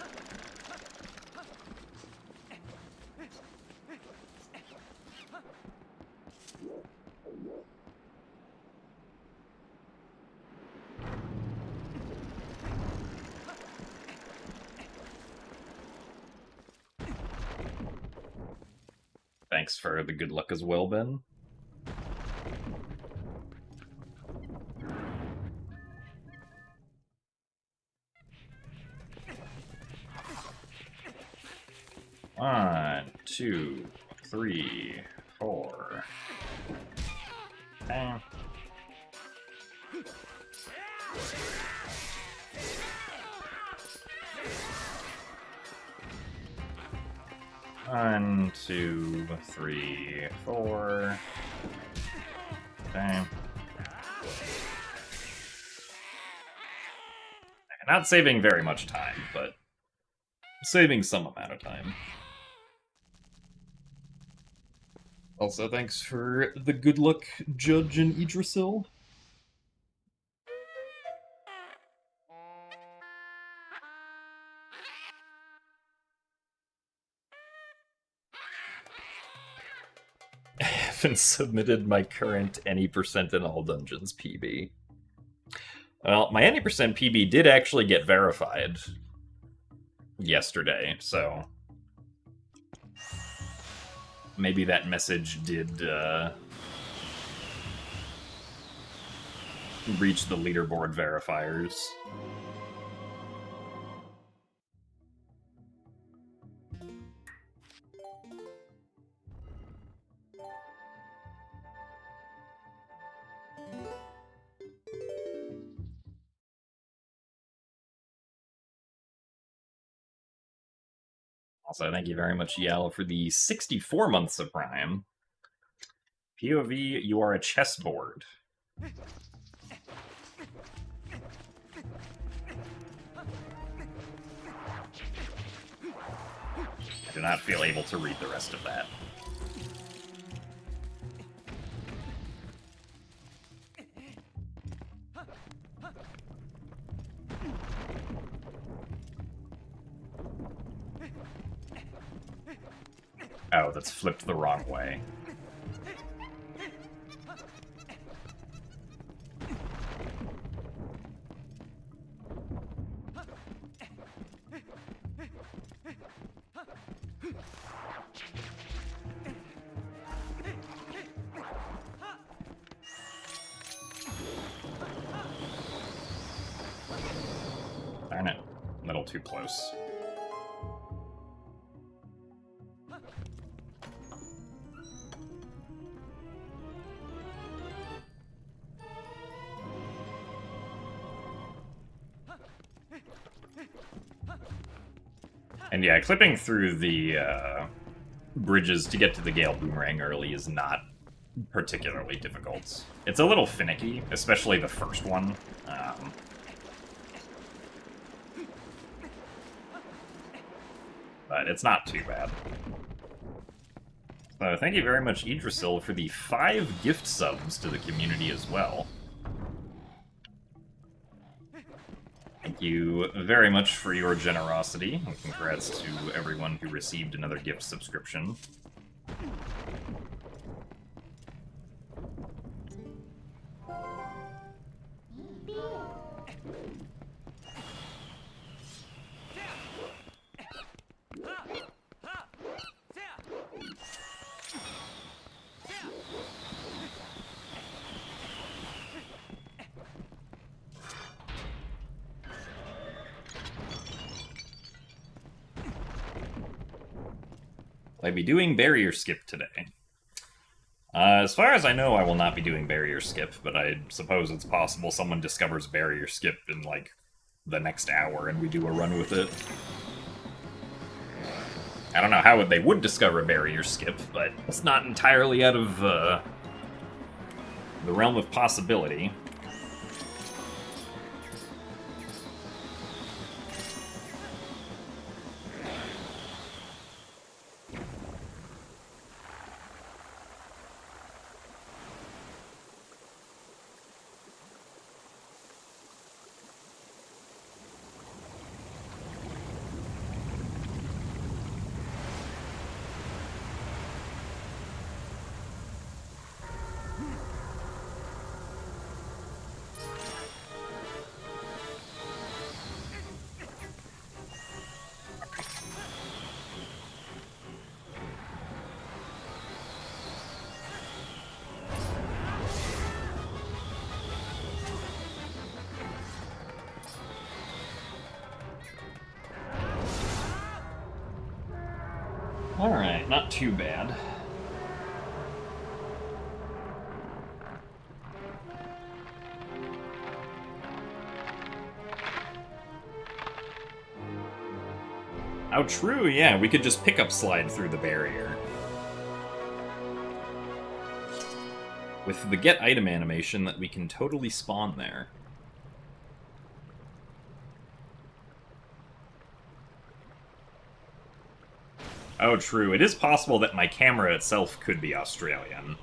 Thanks for the good luck as well, Ben. One, 2, 3, 4. Okay. One, 2, 3, 4. Okay. Not saving very much time, but saving some amount of time. Also, thanks for the good luck, Judge and Idrisil. I haven't submitted my current any percent in all dungeons PB. Well, my any percent PB did actually get verified yesterday, so maybe that message did reach the leaderboard verifiers. Also, thank you very much, Yell, for the 64 months of Prime. POV, you are a chessboard. I do not feel able to read the rest of that. Oh, that's flipped the wrong way. Darn it. A little too close. And yeah, clipping through the bridges to get to the Gale Boomerang early is not particularly difficult. It's a little finicky, especially the first one. But it's not too bad. So thank you very much, Idrisil, for the 5 gift subs to the community as well. Thank you very much for your generosity, and congrats to everyone who received another gift subscription. Will I be doing barrier skip today? As far as I know, I will not be doing barrier skip, but I suppose it's possible someone discovers barrier skip in, like, the next hour and we do a run with it. I don't know how they would discover barrier skip, but it's not entirely out of the realm of possibility. Alright, not too bad. Oh, true, yeah, we could just pick-up slide through the barrier. With the get item animation that we can totally spawn there. Oh, true. It is possible that my camera itself could be Australian.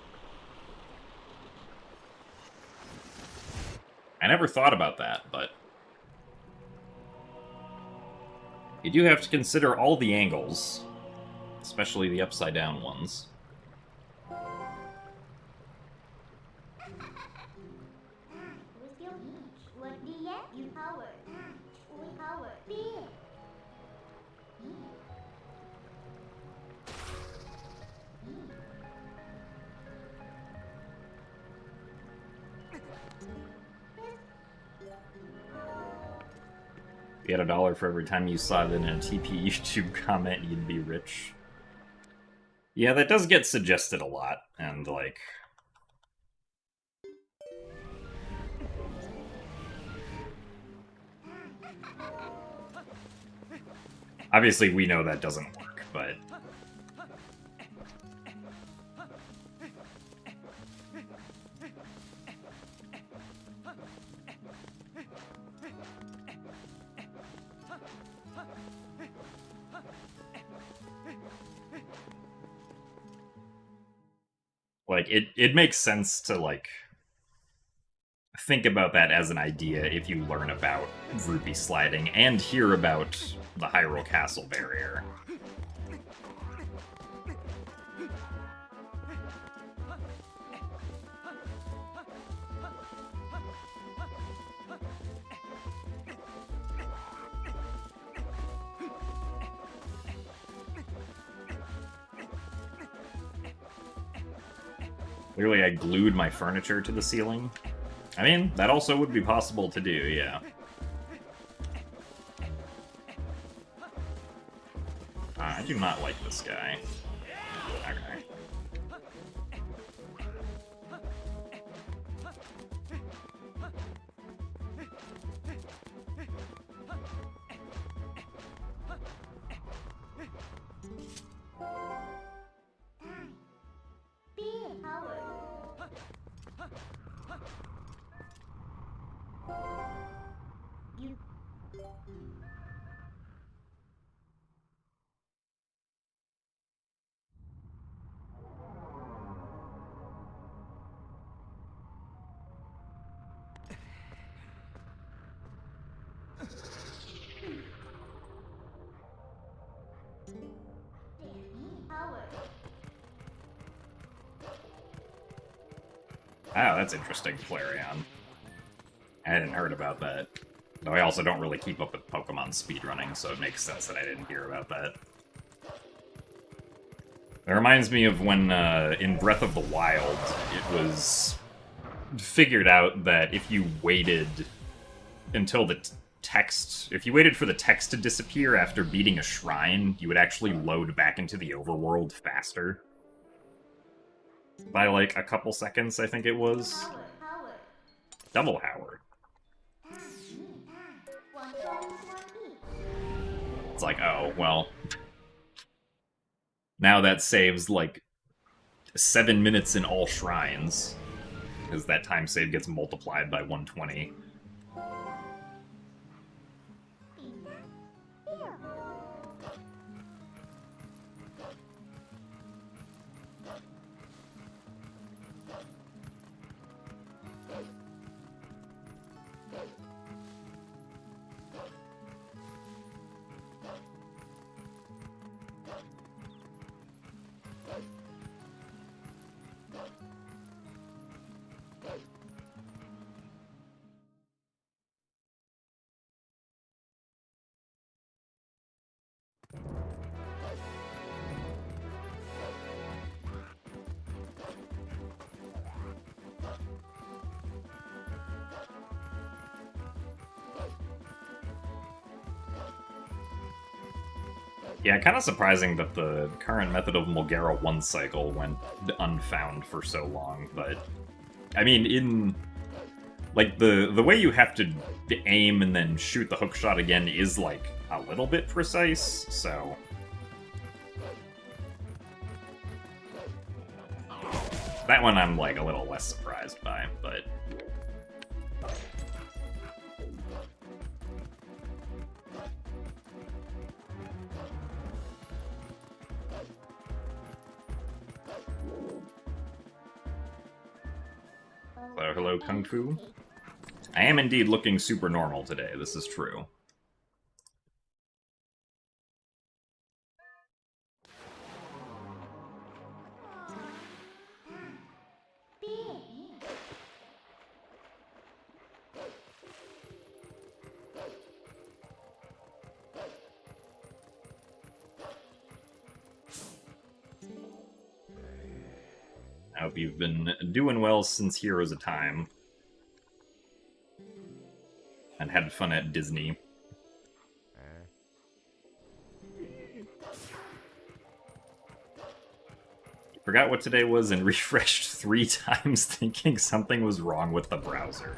I never thought about that, but... you do have to consider all the angles, especially the upside-down ones. If you had $1 for every time you saw it in a TP YouTube comment, you'd be rich. Yeah, that does get suggested a lot, and, like... obviously, we know that doesn't work, but... like, it makes sense to, like, think about that as an idea if you learn about rupee sliding and hear about the Hyrule Castle barrier. Clearly, I glued my furniture to the ceiling. I mean, that also would be possible to do, yeah. I do not like this guy. Okay. Wow, that's interesting, Flareon. I hadn't heard about that. Though I also don't really keep up with Pokemon speedrunning, so it makes sense that I didn't hear about that. It reminds me of when, in Breath of the Wild, it was figured out that if you waited until the text, if you waited for the text to disappear after beating a shrine, you would actually load back into the overworld faster. By like a couple seconds, I think it was. Double Howard. It's like, oh, well. Now that saves like 7 minutes in all shrines, because that time save gets multiplied by 120. Yeah, kind of surprising that the current method of Mulgara 1 cycle went unfound for so long, but... I mean, in... Like, the way you have to aim and then shoot the hookshot again is, like, a little bit precise, so... That one I'm, like, a little less surprised by, but... Hello, Kung Fu. I am indeed looking super normal today, this is true. I hope you've been doing well since Heroes of Time. And had fun at Disney. Forgot what today was and refreshed 3 times thinking something was wrong with the browser.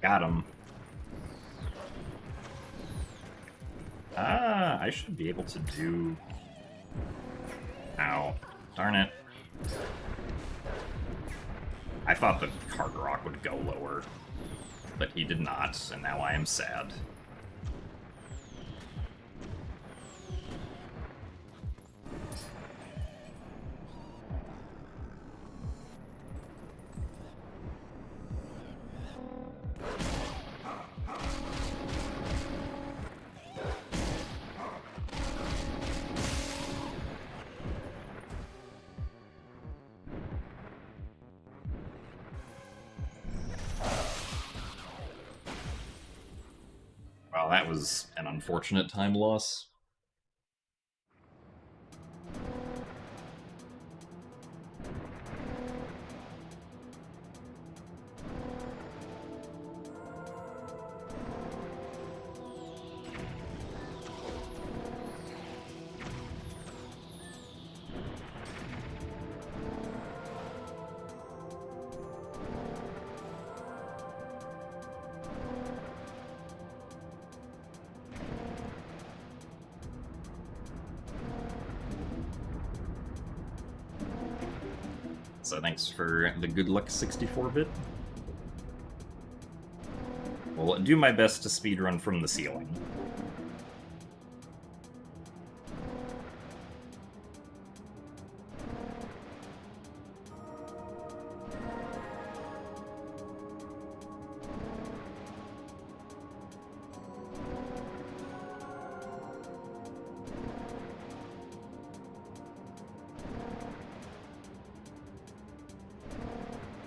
Got him. I should be able to do... Ow. Darn it. I thought the Cargarok would go lower, but he did not, and now I am sad. Well, that was an unfortunate time loss. So thanks for the good luck 64-bit. Will do my best to speedrun from the ceiling.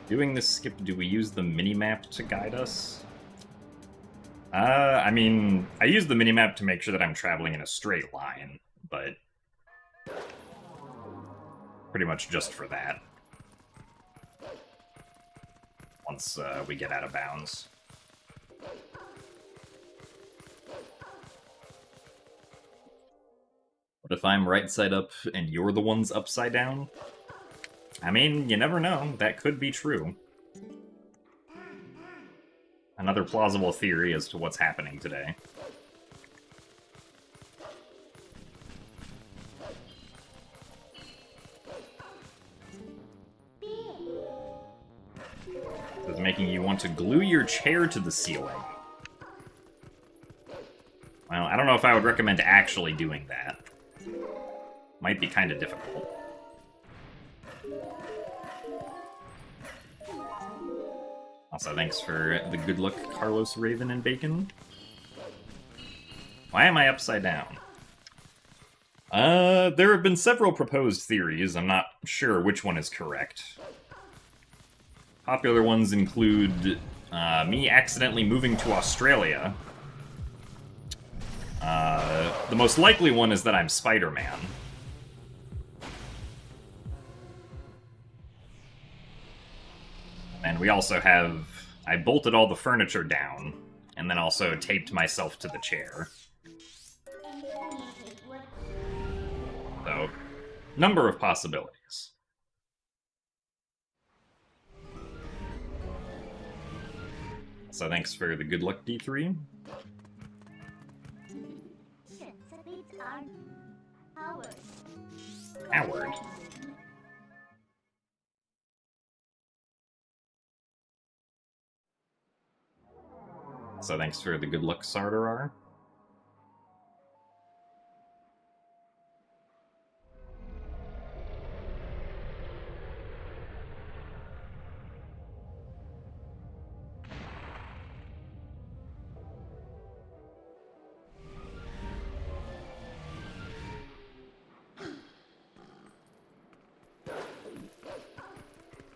Doing this skip, do we use the minimap to guide us? I mean, I use the minimap to make sure that I'm traveling in a straight line, but pretty much just for that. once we get out of bounds. What if I'm right side up and you're the ones upside down? I mean, you never know. That could be true. Another plausible theory as to what's happening today. It's making you want to glue your chair to the ceiling. Well, I don't know if I would recommend actually doing that. Might be kind of difficult. Also, thanks for the good luck, Carlos, Raven, and Bacon. Why am I upside down? There have been several proposed theories. I'm not sure which one is correct. Popular ones include me accidentally moving to Australia. The most likely one is that I'm Spider-Man. And we also have... I bolted all the furniture down, and then also taped myself to the chair. So, number of possibilities. So thanks for the good luck, D3. Howard. So thanks for the good luck, Sardarar.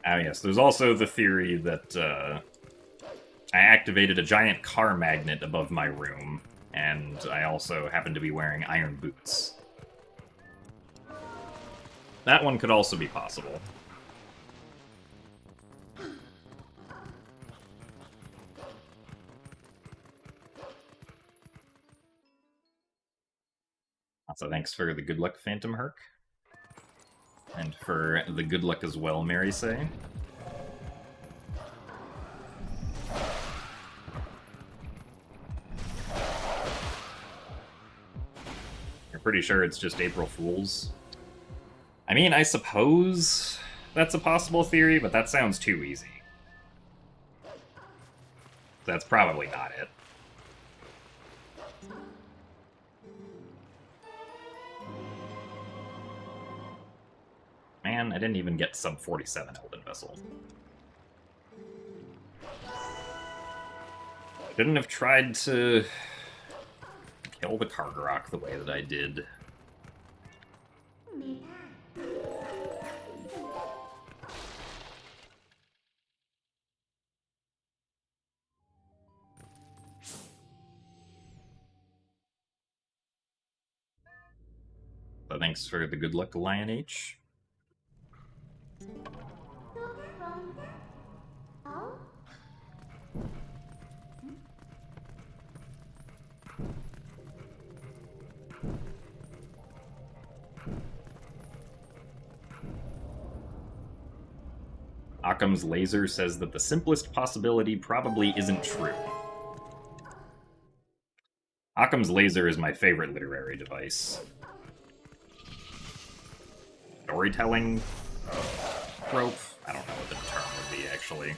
Oh yes, there's also the theory that I activated a giant car magnet above my room, and I also happen to be wearing iron boots. That one could also be possible. Also, thanks for the good luck, Phantom Herc. And for the good luck as well, Mary Say. You're pretty sure it's just April Fools? I mean, I suppose that's a possible theory, but that sounds too easy. That's probably not it. Man, I didn't even get sub 47 Elden Vessel. Shouldn't have tried to kill the Kargarok the way that I did. So thanks for the good luck, Lion H. Occam's laser says that the simplest possibility probably isn't true. Occam's laser is my favorite literary device. Storytelling trope? I don't know what the term would be, actually.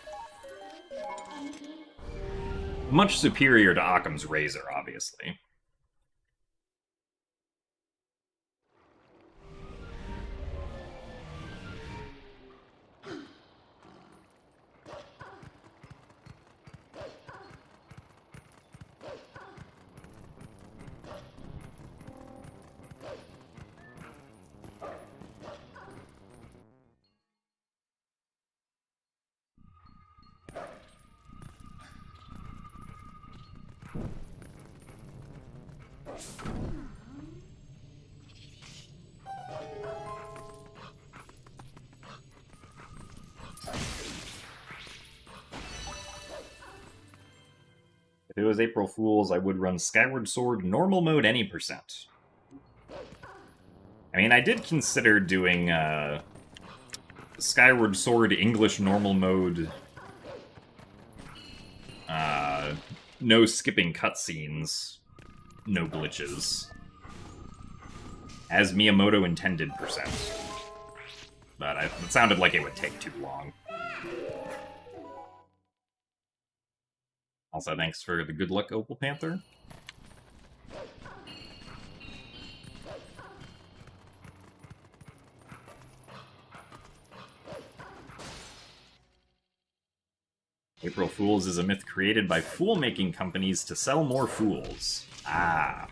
Much superior to Occam's razor, obviously. If it was April Fool's, I would run Skyward Sword normal mode any percent. I mean, I did consider doing Skyward Sword English normal mode, no skipping cutscenes, no glitches, as Miyamoto intended percent. But it sounded like it would take too long. Also, thanks for the good luck, Opal Panther. April Fool's is a myth created by fool-making companies to sell more fools. Ah.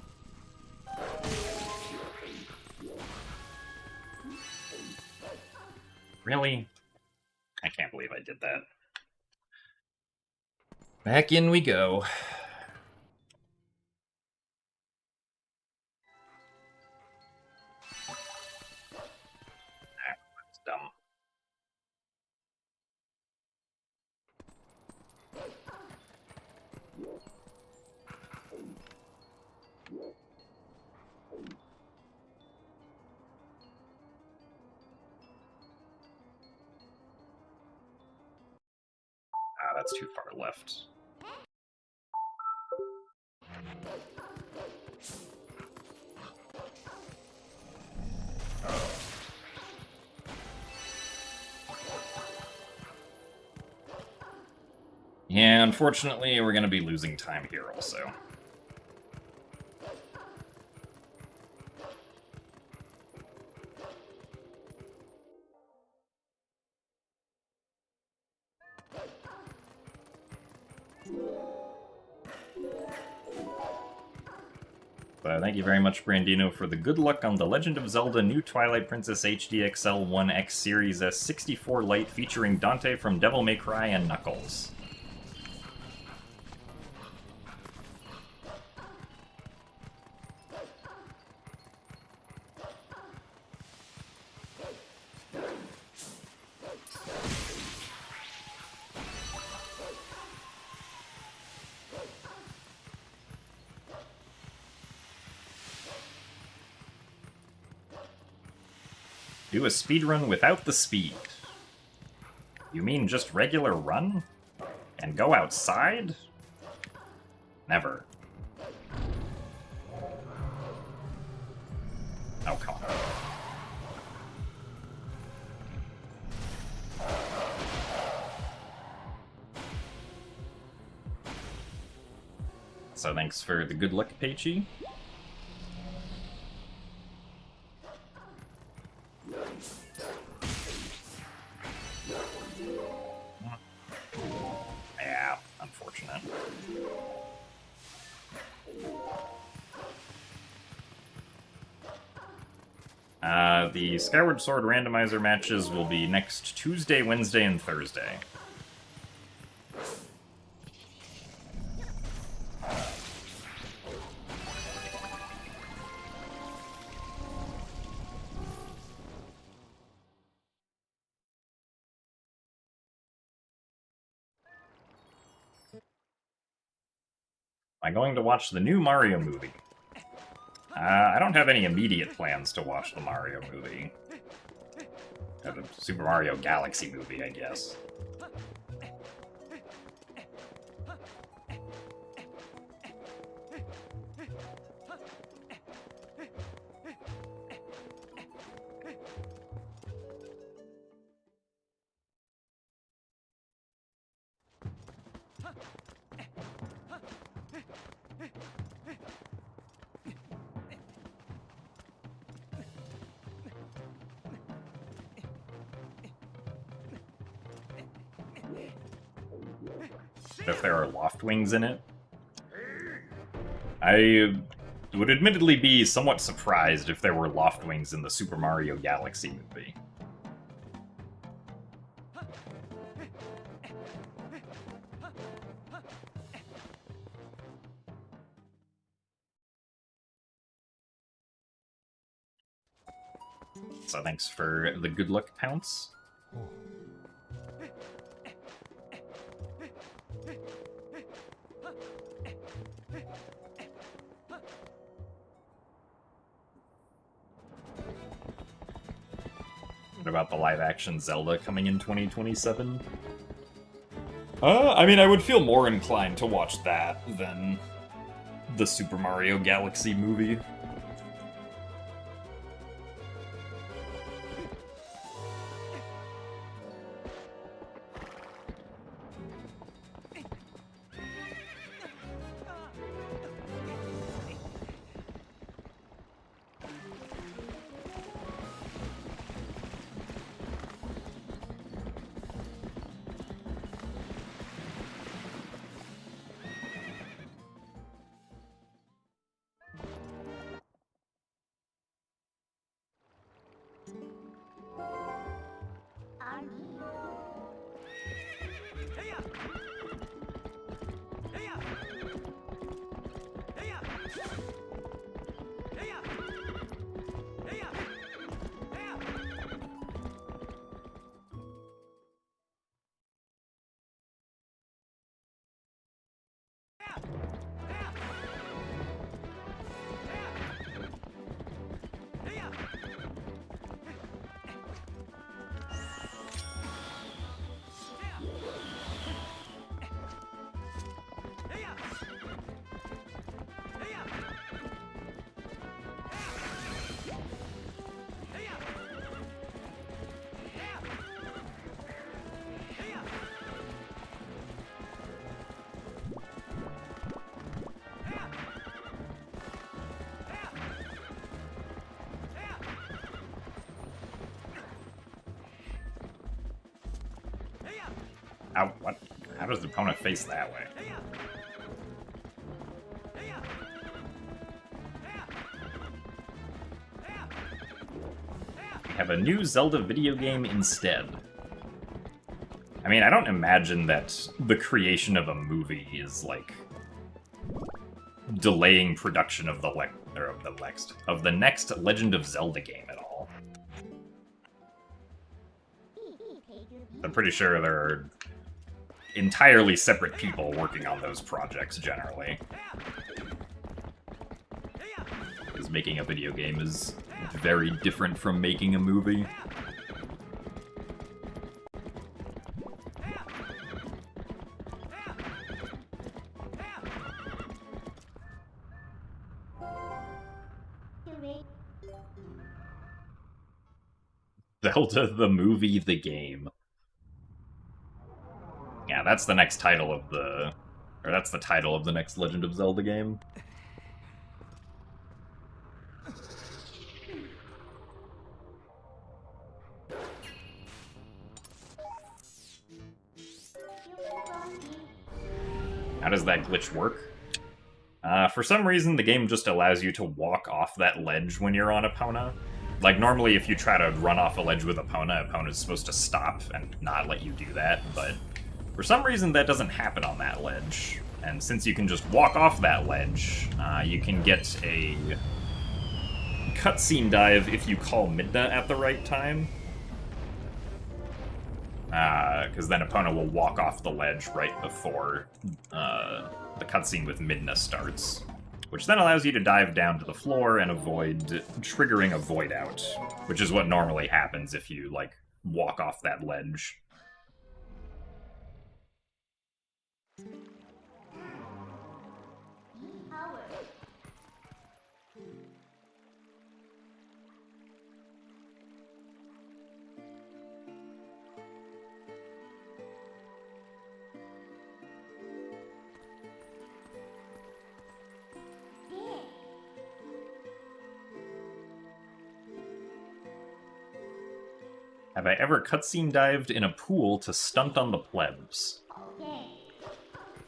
Really? I can't believe I did that. Back in we go. That's dumb. Ah, that's too far left. Yeah, unfortunately, we're going to be losing time here also. Thank you very much, Brandino, for the good luck on The Legend of Zelda New Twilight Princess HD XL 1X Series S64 Lite featuring Dante from Devil May Cry and Knuckles. Do a speedrun without the speed. You mean just regular run? And go outside? Never. Oh, come on. So thanks for the good luck, Peichi. Yeah, unfortunate. The Skyward Sword randomizer matches will be next Tuesday, Wednesday, and Thursday. Am I going to watch the new Mario movie? I don't have any immediate plans to watch the Mario movie. The Super Mario Galaxy movie, I guess. If there are loft wings in it. I would admittedly be somewhat surprised if there were loft wings in the Super Mario Galaxy movie. So thanks for the good luck, Pounce. What about the live-action Zelda coming in 2027? I mean, I would feel more inclined to watch that than the Super Mario Galaxy movie. Ow, what? How does the opponent face that way? We have a new Zelda video game instead. I mean, I don't imagine that the creation of a movie is, like, delaying production of the next Legend of Zelda game at all. I'm pretty sure there are entirely separate people working on those projects, generally. Because making a video game is very different from making a movie. Zelda the movie, the game. Yeah, that's the next title of the... Or that's the title of the next Legend of Zelda game. How does that glitch work? For some reason, the game just allows you to walk off that ledge when you're on Epona. Like, normally if you try to run off a ledge with Epona's supposed to stop and not let you do that, but for some reason that doesn't happen on that ledge. And since you can just walk off that ledge, you can get a cutscene dive if you call Midna at the right time. Because then Epona will walk off the ledge right before the cutscene with Midna starts. Which then allows you to dive down to the floor and avoid triggering a void out. Which is what normally happens if you, like, walk off that ledge. Have I ever cutscene dived in a pool to stunt on the plebs?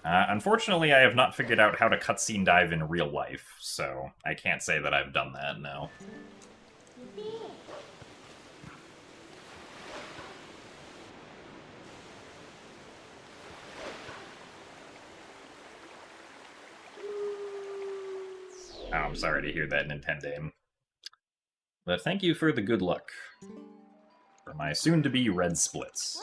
Unfortunately, I have not figured out how to cutscene dive in real life, so I can't say that I've done that, no. Oh, I'm sorry to hear that, Nintendo. But thank you for the good luck. For my soon-to-be red splits.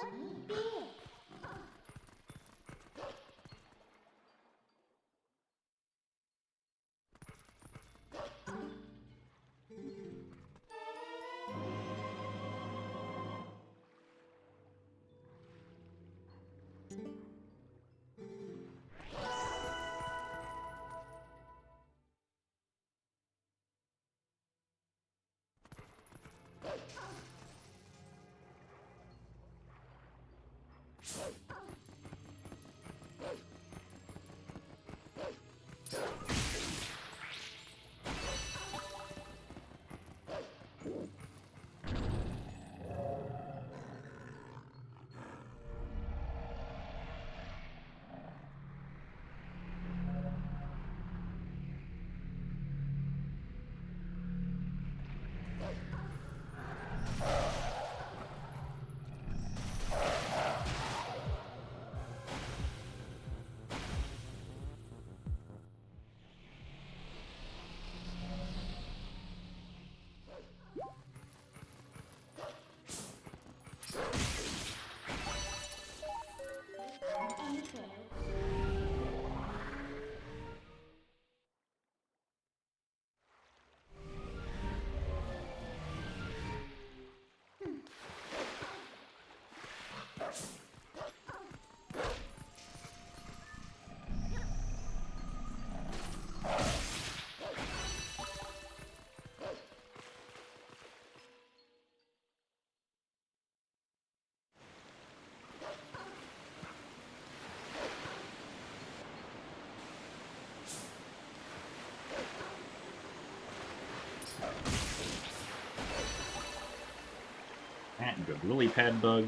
Good lily pad bug.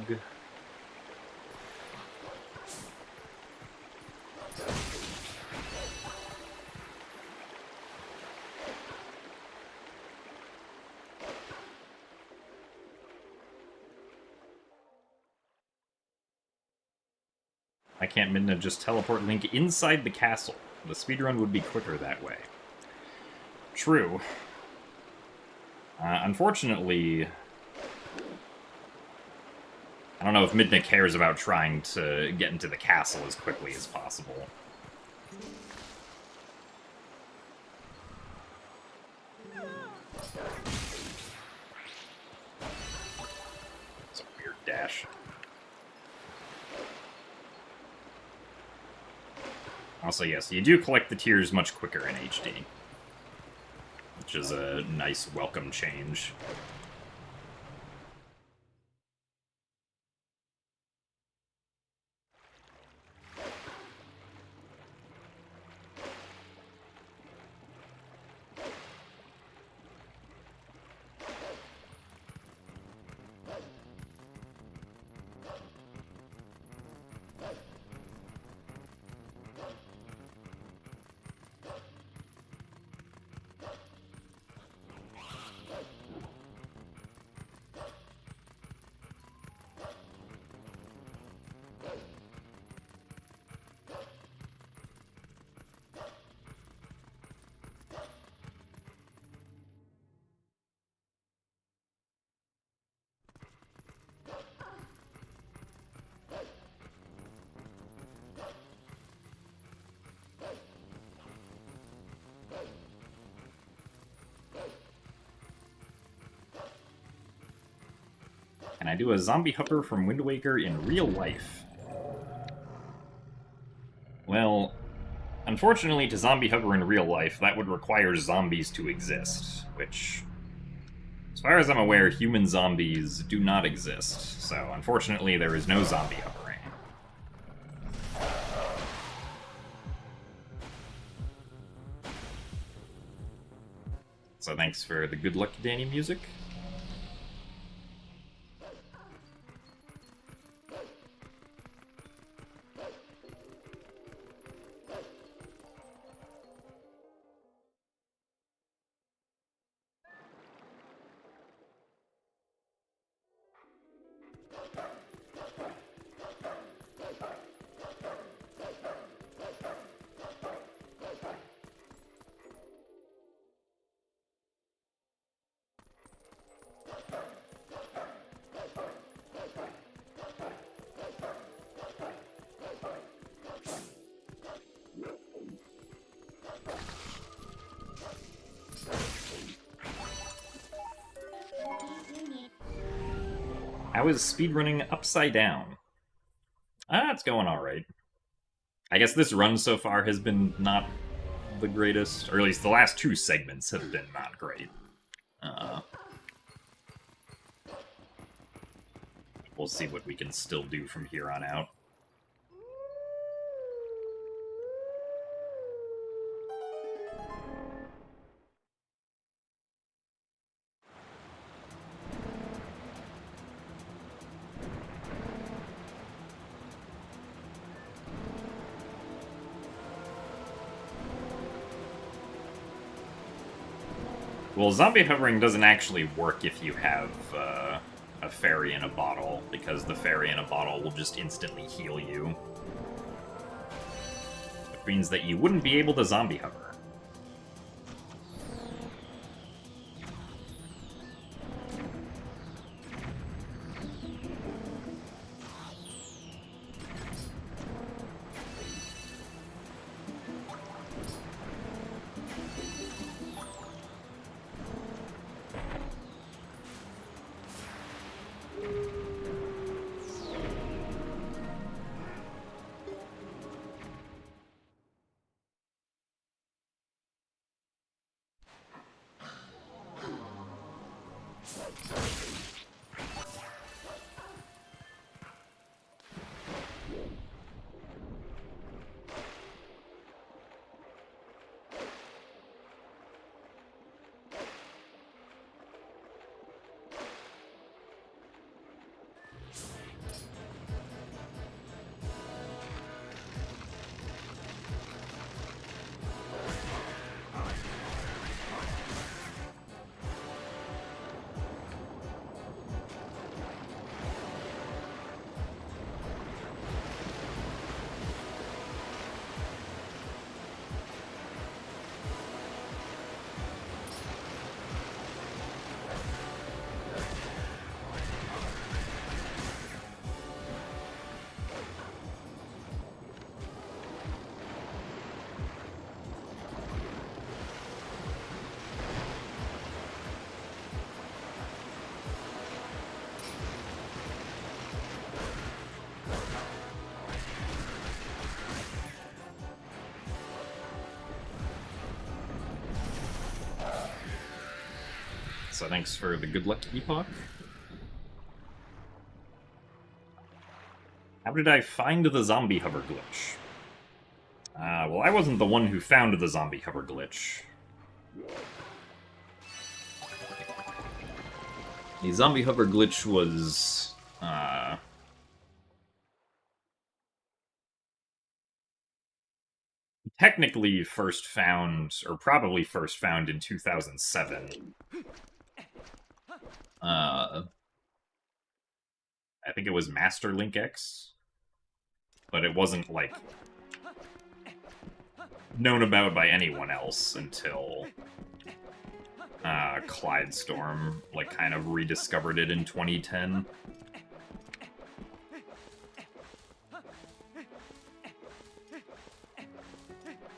I can't Midna just teleport Link inside the castle. The speedrun would be quicker that way. True. Unfortunately, I don't know if Midna cares about trying to get into the castle as quickly as possible. It's a weird dash. Also, yes, you do collect the tears much quicker in HD, which is a nice welcome change. Can I do a zombie hopper from Wind Waker in real life? Well, unfortunately to zombie hopper in real life, that would require zombies to exist, which, as far as I'm aware, human zombies do not exist, so unfortunately there is no zombie hovering. So thanks for the Good Luck Danny music. How is speedrunning upside down? It's going alright. I guess this run so far has been not the greatest, or at least the last two segments have been not great. we'll see what we can still do from here on out. Well, zombie hovering doesn't actually work if you have a fairy in a bottle, because the fairy in a bottle will just instantly heal you. Which means that you wouldn't be able to zombie hover. So thanks for the good luck epoch. How did I find the zombie hover glitch? Well, I wasn't the one who found the zombie hover glitch. The zombie hover glitch was, technically first found, or probably first found in 2007. I think it was Master Link X, but it wasn't, like, known about by anyone else until Clyde Storm, like, kind of rediscovered it in 2010.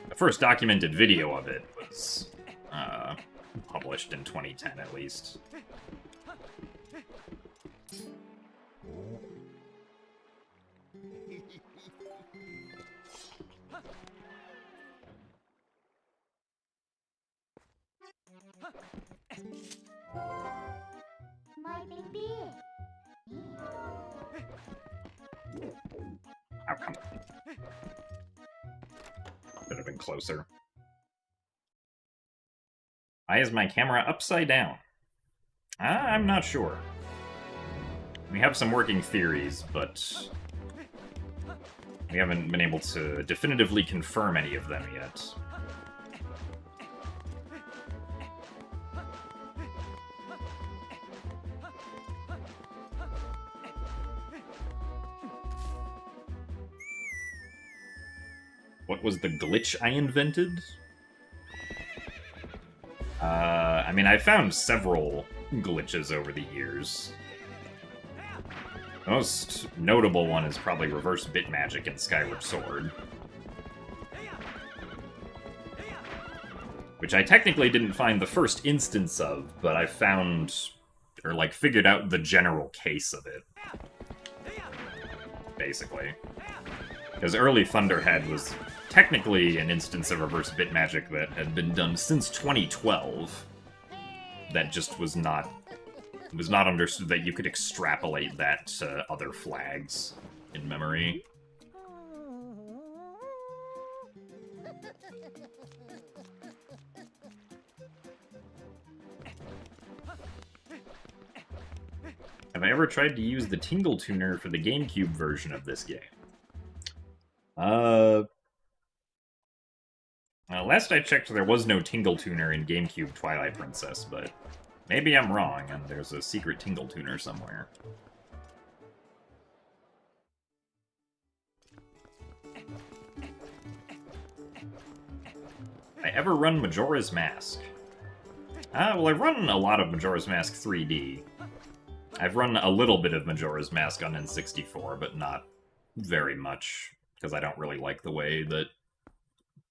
The first documented video of it was published in 2010, at least. My baby. Oh, come on. Could have been closer. Why is my camera upside down? I'm not sure. We have some working theories, but we haven't been able to definitively confirm any of them yet. What was the glitch I invented? I mean, I've found several glitches over the years. The most notable one is probably reverse bit magic in Skyward Sword. Which I technically didn't find the first instance of, but I found, or like, figured out the general case of it. Basically. Because early Thunderhead was technically an instance of reverse bit magic that had been done since 2012. That just was not It was not understood that you could extrapolate that to other flags in memory. Have I ever tried to use the Tingle Tuner for the GameCube version of this game? Last I checked, there was no Tingle Tuner in GameCube Twilight Princess, but maybe I'm wrong, and there's a secret Tingle Tuner somewhere. I ever run Majora's Mask? Well, I've run a lot of Majora's Mask 3D. I've run a little bit of Majora's Mask on N64, but not very much, because I don't really like the way that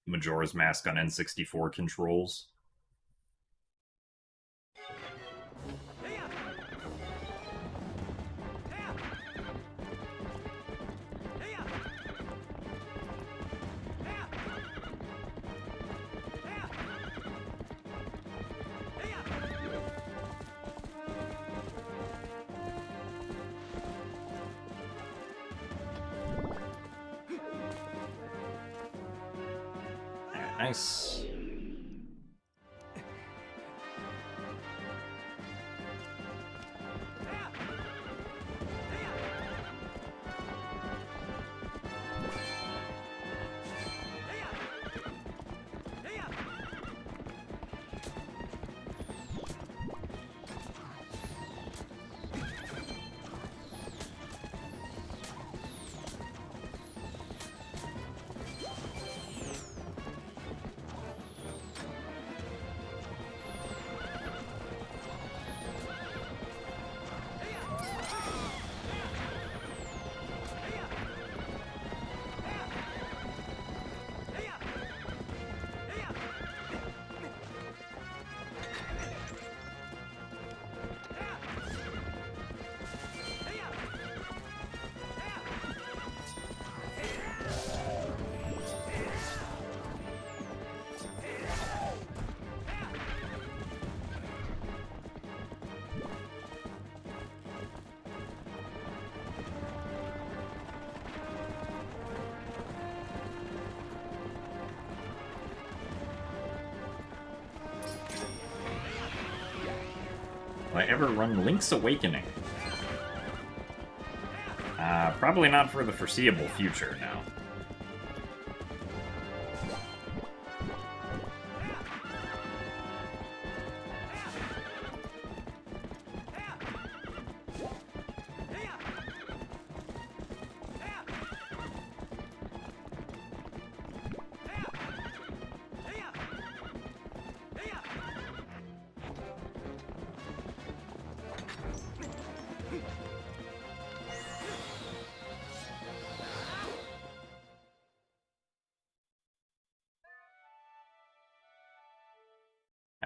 Majora's Mask on N64 controls. Nice. Will I ever run Link's Awakening? Probably not for the foreseeable future, now.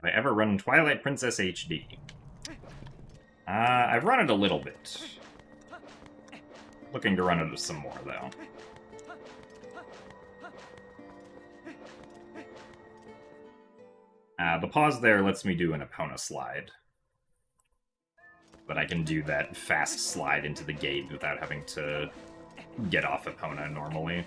Have I ever run Twilight Princess HD? I've run it a little bit. Looking to run it some more, though. The pause there lets me do an Epona slide. But I can do that fast slide into the gate without having to get off Epona normally.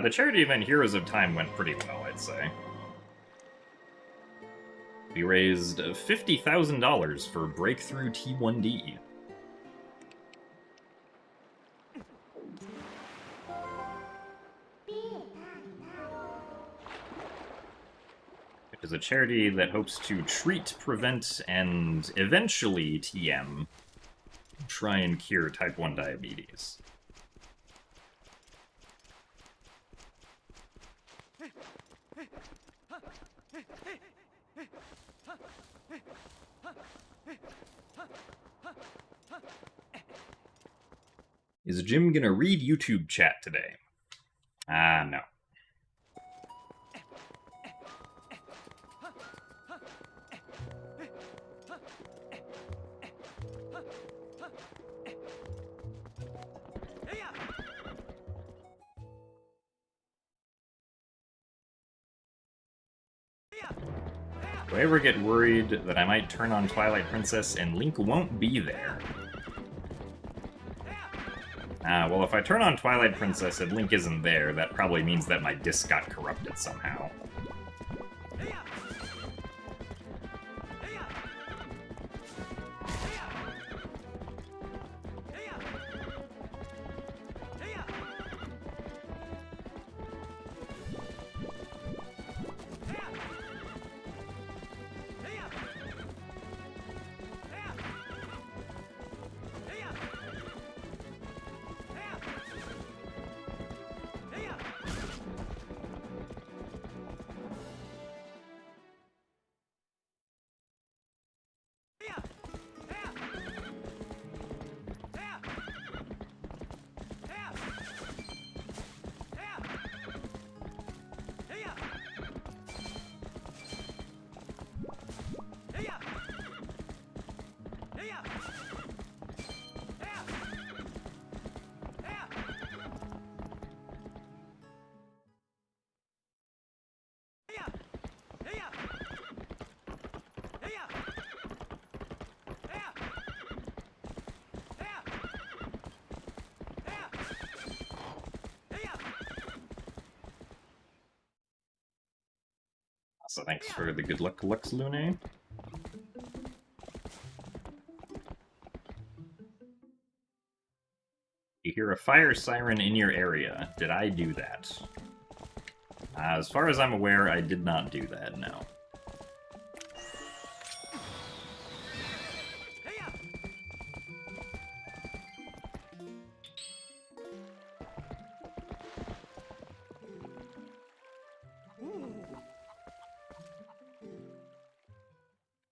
The charity event Heroes of Time went pretty well, I'd say. We raised $50,000 for Breakthrough T1D. It is a charity that hopes to treat, prevent, and eventually try and cure type 1 diabetes. Is Jim gonna read YouTube chat today? No. Do I ever get worried that I might turn on Twilight Princess and Link won't be there? Well, if I turn on Twilight Princess and Link isn't there, that probably means that my disc got corrupted somehow. So thanks for the good luck, Lux Lune. You hear a fire siren in your area. Did I do that? As far as I'm aware, I did not do that, no.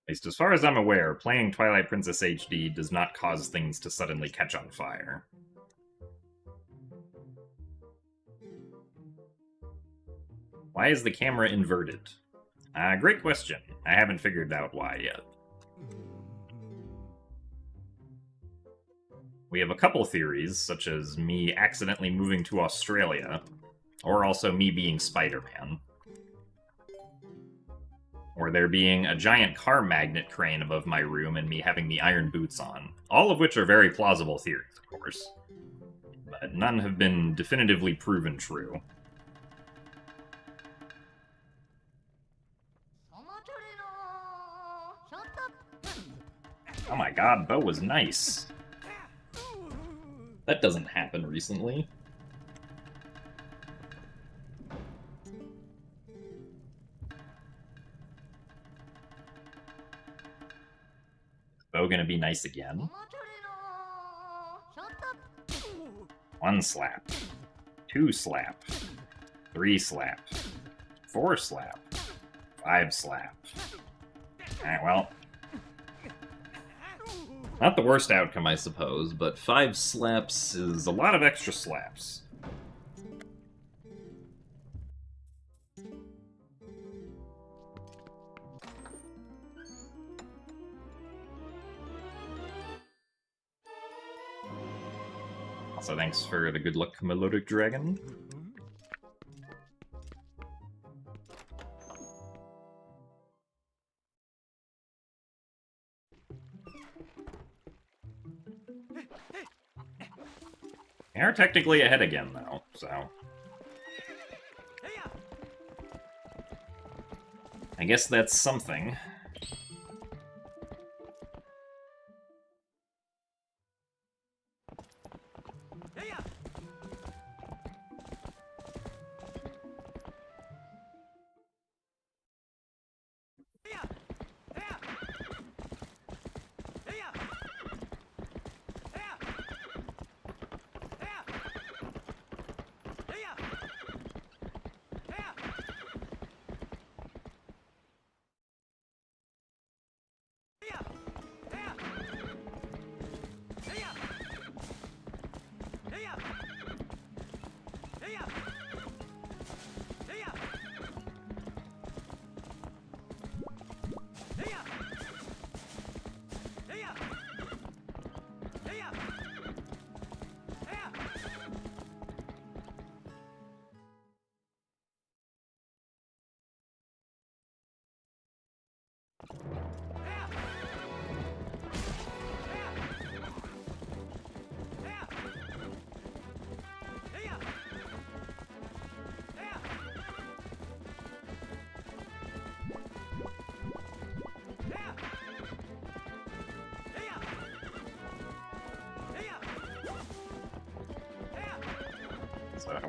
At least as far as I'm aware, playing Twilight Princess HD does not cause things to suddenly catch on fire. Why is the camera inverted? Great question. I haven't figured out why yet. We have a couple theories, such as me accidentally moving to Australia, or also me being Spider-Man. Or there being a giant car magnet crane above my room and me having the iron boots on. All of which are very plausible theories, of course. But none have been definitively proven true. Oh my god, Bo was nice. That doesn't happen recently. Bo gonna be nice again? 1 slap. 2 slap. 3 slap. 4 slap. 5 slap. Alright, well. Not the worst outcome, I suppose, but 5 slaps is a lot of extra slaps. Also, thanks for the good luck, Melodic Dragon. They are technically ahead again, though, so... I guess that's something.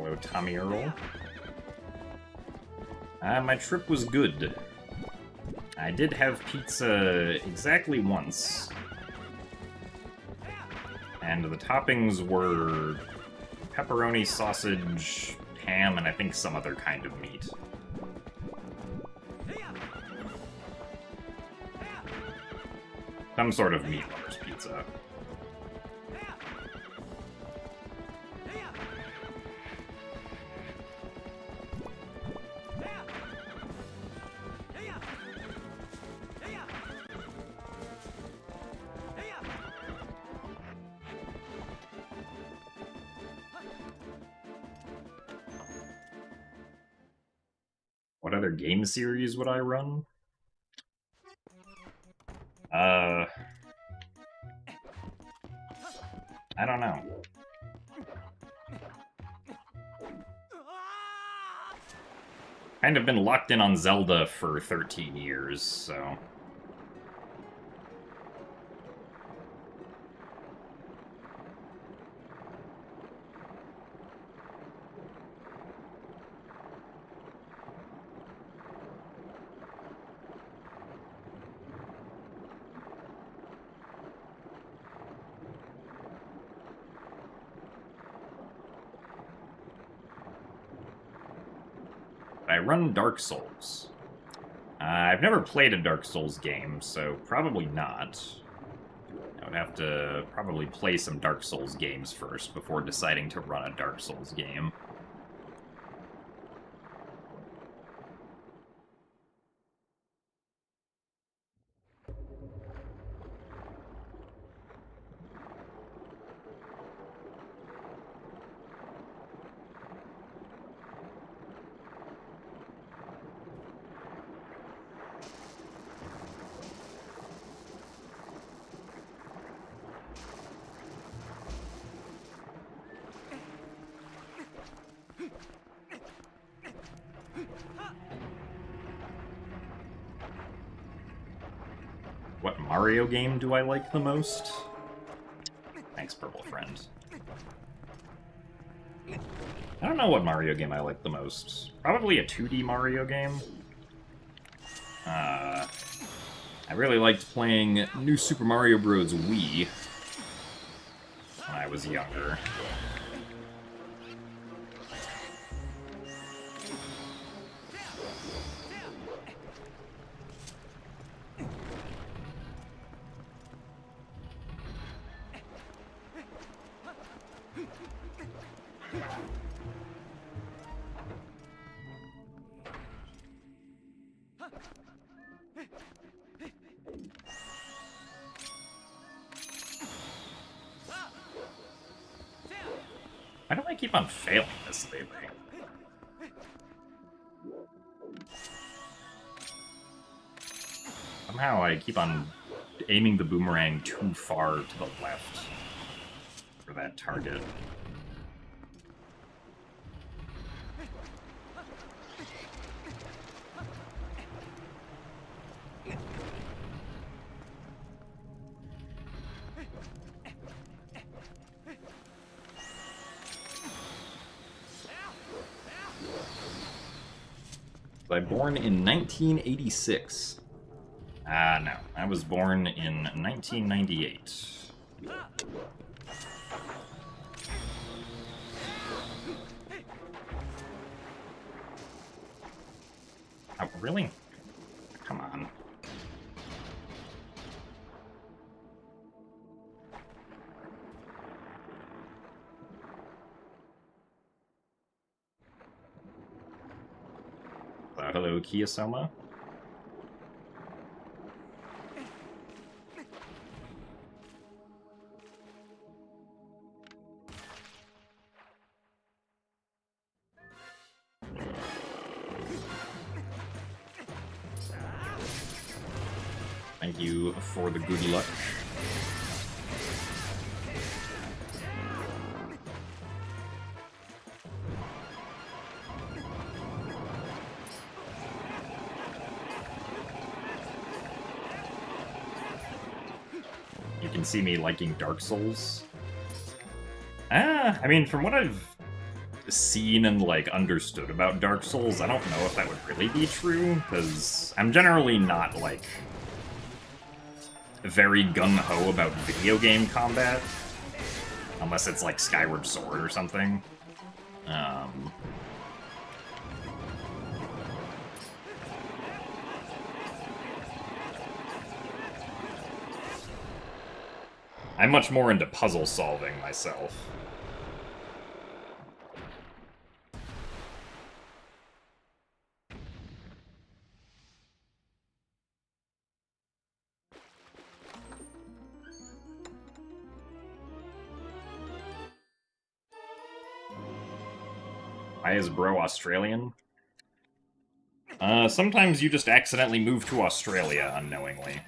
Hello, Tommy Earl. My trip was good. I did have pizza exactly once. And the toppings were pepperoni, sausage, ham, and I think some other kind of meat. Some sort of meat lover's pizza. What other game series would I run? I don't know. Kind of been locked in on Zelda for 13 years, so... I run Dark Souls. I've never played a Dark Souls game, so probably not. I would have to probably play some Dark Souls games first before deciding to run a Dark Souls game. What Mario game do I like the most? Thanks, Purple Friend. I don't know what Mario game I like the most. Probably a 2D Mario game. I really liked playing New Super Mario Bros. Wii when I was younger. Why do I keep on failing this lately? Somehow I keep on aiming the boomerang too far to the left for that target. Was I born in 1986? No. I was born in 1998. Oh, really? Come on. Hello, Kiyosama. Thank you for the good luck. You can see me liking Dark Souls. I mean, from what I've seen and, like, understood about Dark Souls, I don't know if that would really be true, because I'm generally not, like, very gung-ho about video game combat. Unless it's, like, Skyward Sword or something. I'm much more into puzzle solving myself. Why is bro Australian? Sometimes you just accidentally move to Australia unknowingly.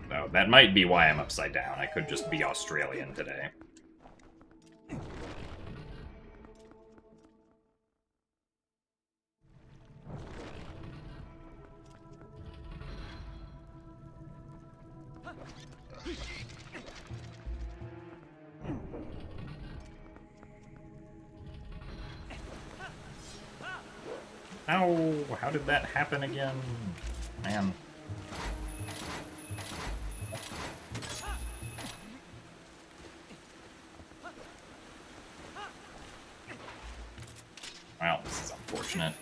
So that might be why I'm upside down. I could just be Australian today. How did that happen again? Man. Wow, this is unfortunate.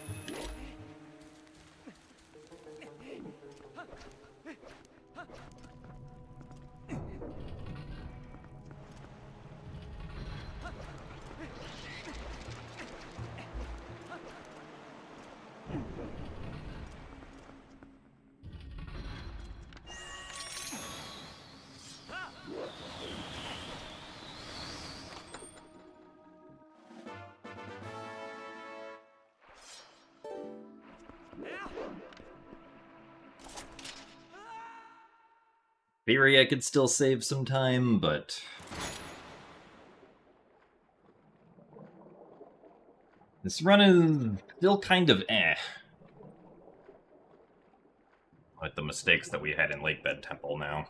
Theory, I could still save some time, but this run is still kind of eh. Like the mistakes that we had in Lakebed Temple now.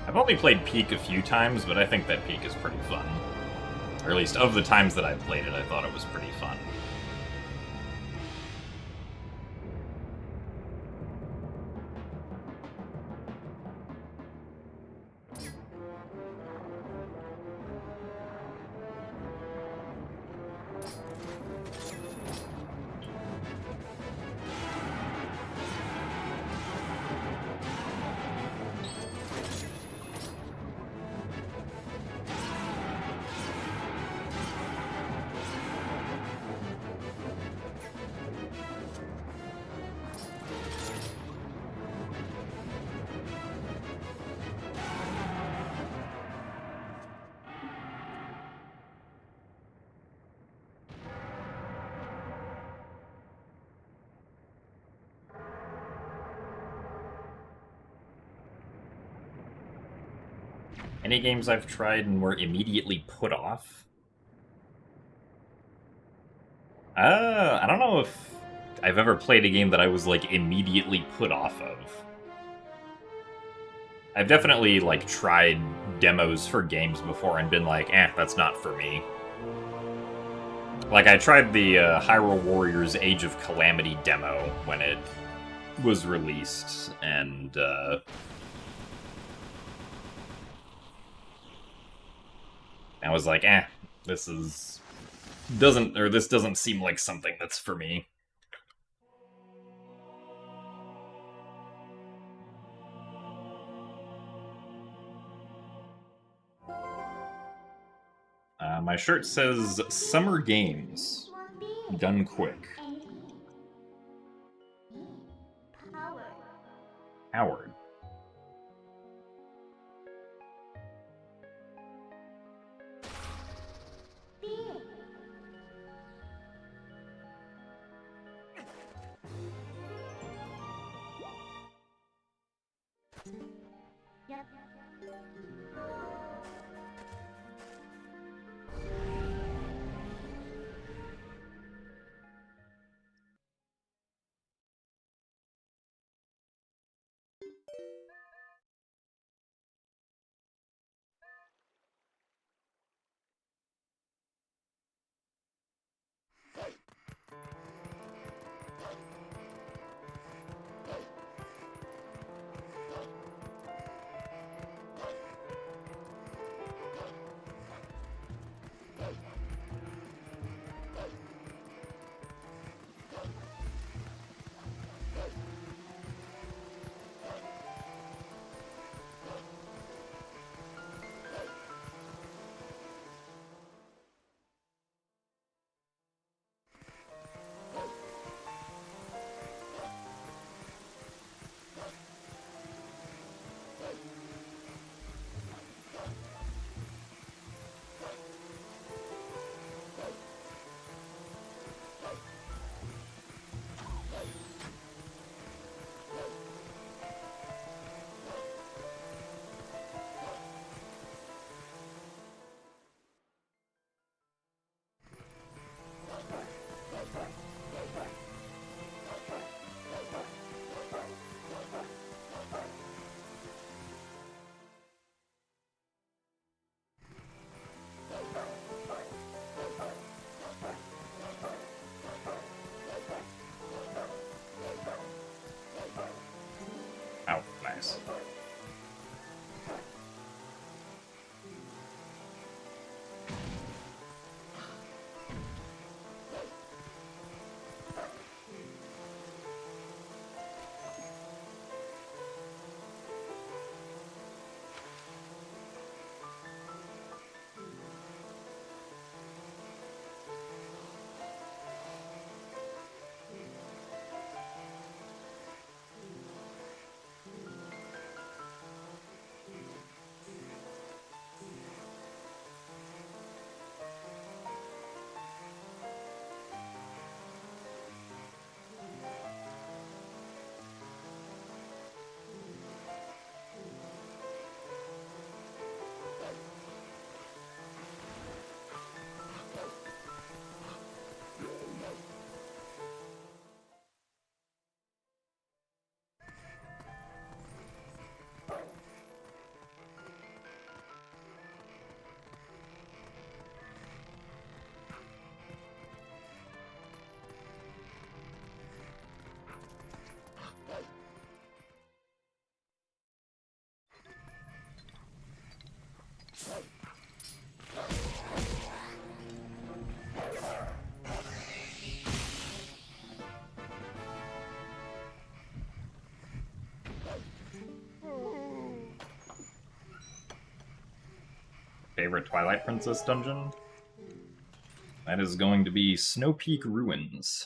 I've only played Peak a few times, but I think that Peak is pretty fun. Or at least, of the times that I've played it, I thought it was pretty fun. Any games I've tried and were immediately put off? I don't know if I've ever played a game that I was, like, immediately put off of. I've definitely, like, tried demos for games before and been like, that's not for me. Like, I tried the Hyrule Warriors Age of Calamity demo when it was released, and, I was like, this doesn't seem like something that's for me. My shirt says Summer Games. Done quick. Howard. Oh, nice. Favorite Twilight Princess dungeon? That is going to be Snow Peak Ruins.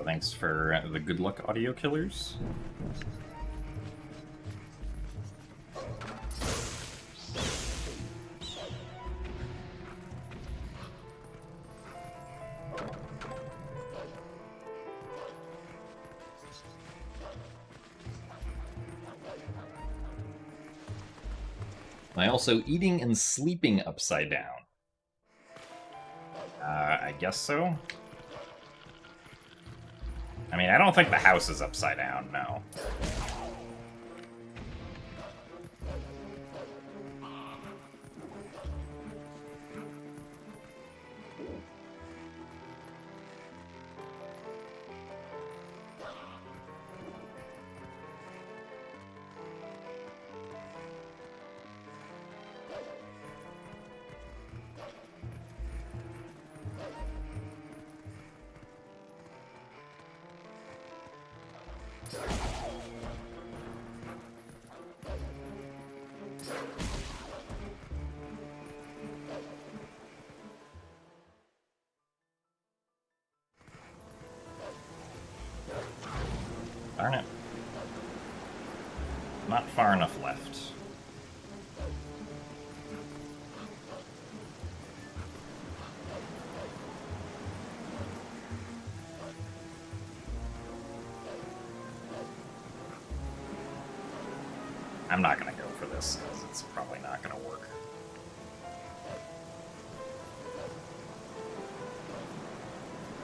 Thanks for the good luck audio killers. I also eating and sleeping upside down. I guess so. I mean, I don't think the house is upside down, no. far enough left. I'm not going to go for this, because it's probably not going to work.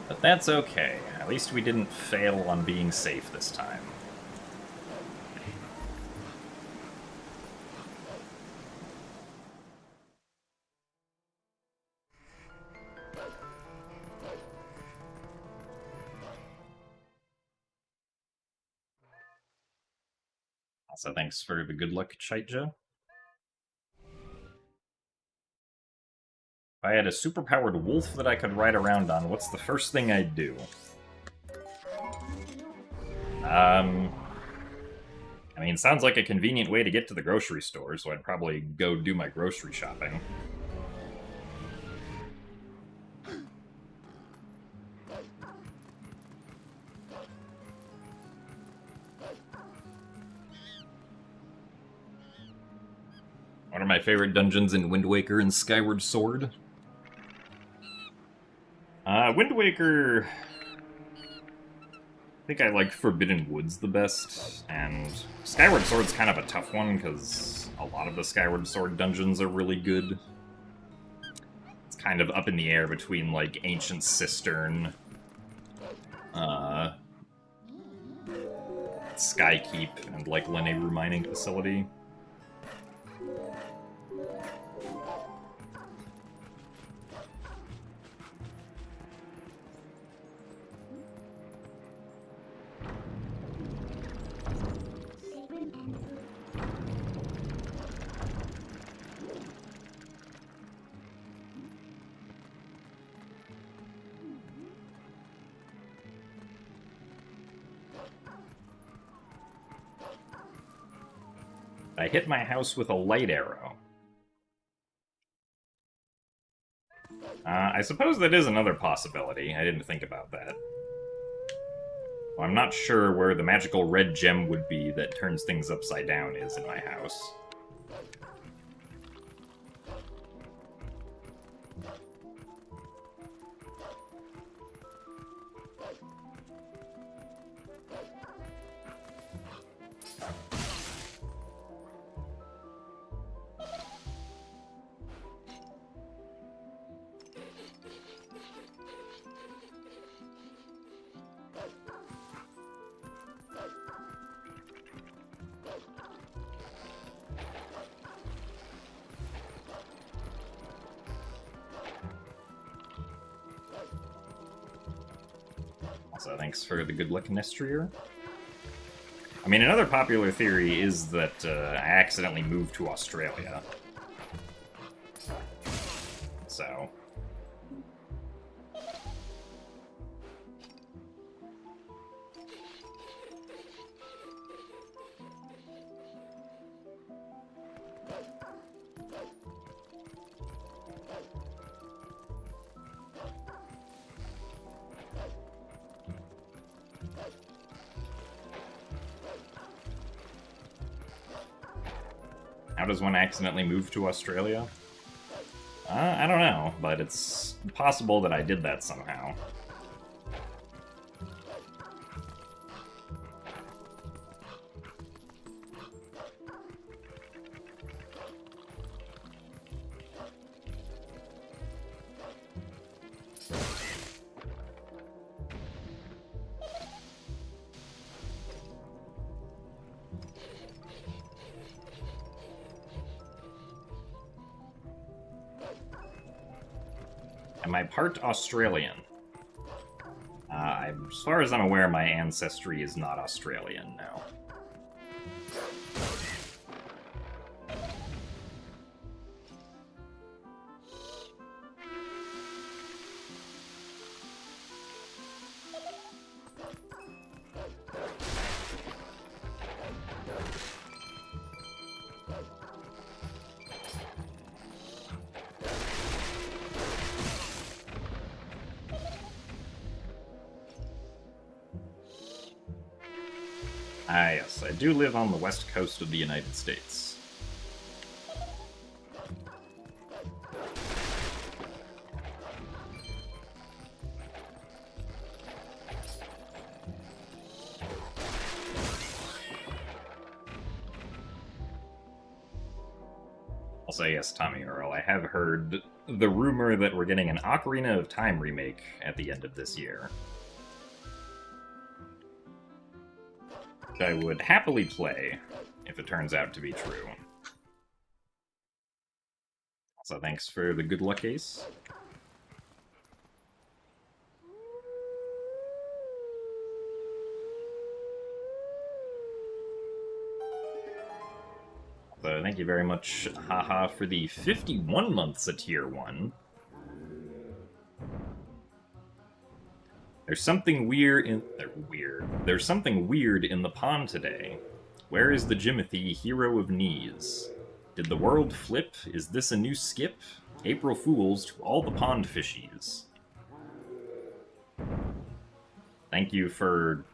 But that's okay. At least we didn't fail on being safe this time. Also, thanks for the good luck, Chaitja. If I had a superpowered wolf that I could ride around on, what's the first thing I'd do? I mean, it sounds like a convenient way to get to the grocery store, so I'd probably go do my grocery shopping. One of my favorite dungeons in Wind Waker and Skyward Sword. Wind Waker... I think I like Forbidden Woods the best, and Skyward Sword's kind of a tough one, because a lot of the Skyward Sword dungeons are really good. It's kind of up in the air between, like, Ancient Cistern, Skykeep, and, like, Leneru Mining Facility. I hit my house with a light arrow. I suppose that is another possibility. I didn't think about that. Well, I'm not sure where the magical red gem would be that turns things upside down is in my house. So thanks for the good luck, Nestrier. I mean, another popular theory is that I accidentally moved to Australia. So... How does one accidentally move to Australia? I don't know, but it's possible that I did that somehow. Am I part Australian? As far as I'm aware, my ancestry is not Australian, no. Ah, yes, I do live on the west coast of the United States. Also, yes, Tommy Earl, I have heard the rumor that we're getting an Ocarina of Time remake at the end of this year. Which I would happily play if it turns out to be true. So thanks for the good luck case. So thank you very much, haha, for the 51 months at Tier 1. There's something weird in... There's something weird in the pond today. Where is the Jimothy, hero of knees? Did the world flip? Is this a new skip? April Fools to all the pond fishies. Thank you for...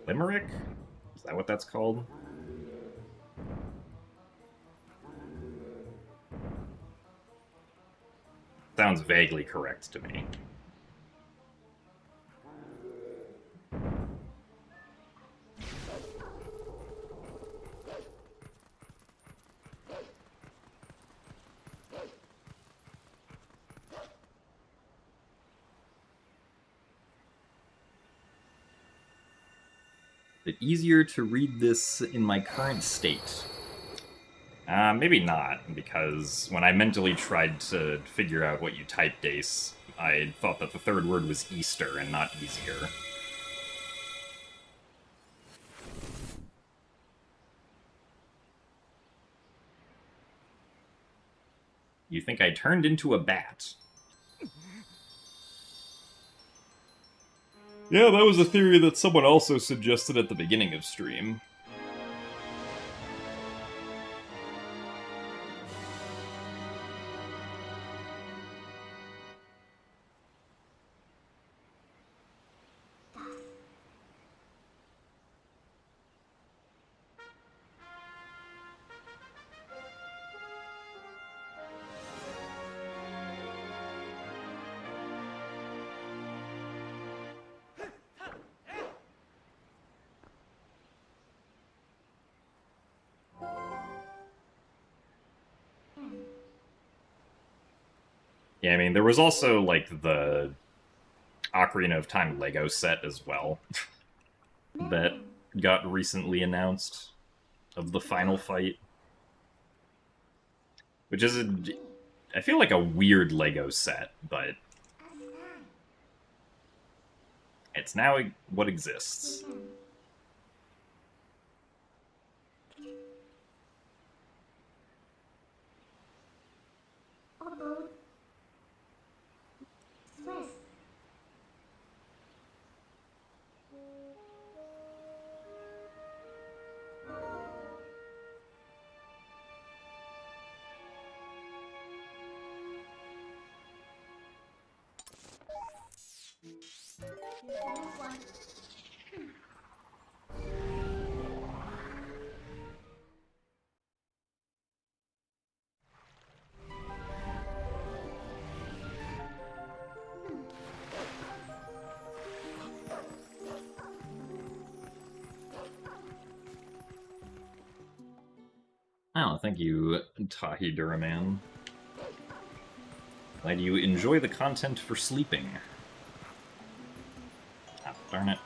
Limerick? Is that what that's called? Sounds vaguely correct to me. Is it easier to read this in my current state? Maybe not, because when I mentally tried to figure out what you typed, Dace, I thought that the third word was Easter and not easier. You think I turned into a bat? Yeah, that was a theory that someone also suggested at the beginning of stream. Yeah, I mean, there was also, like, the Ocarina of Time Lego set as well that got recently announced of the final fight. Which is, I feel like a weird Lego set, but it's now what exists. Oh, thank you, Tahi Duraman. Glad you enjoy the content for sleeping. Ah, darn it.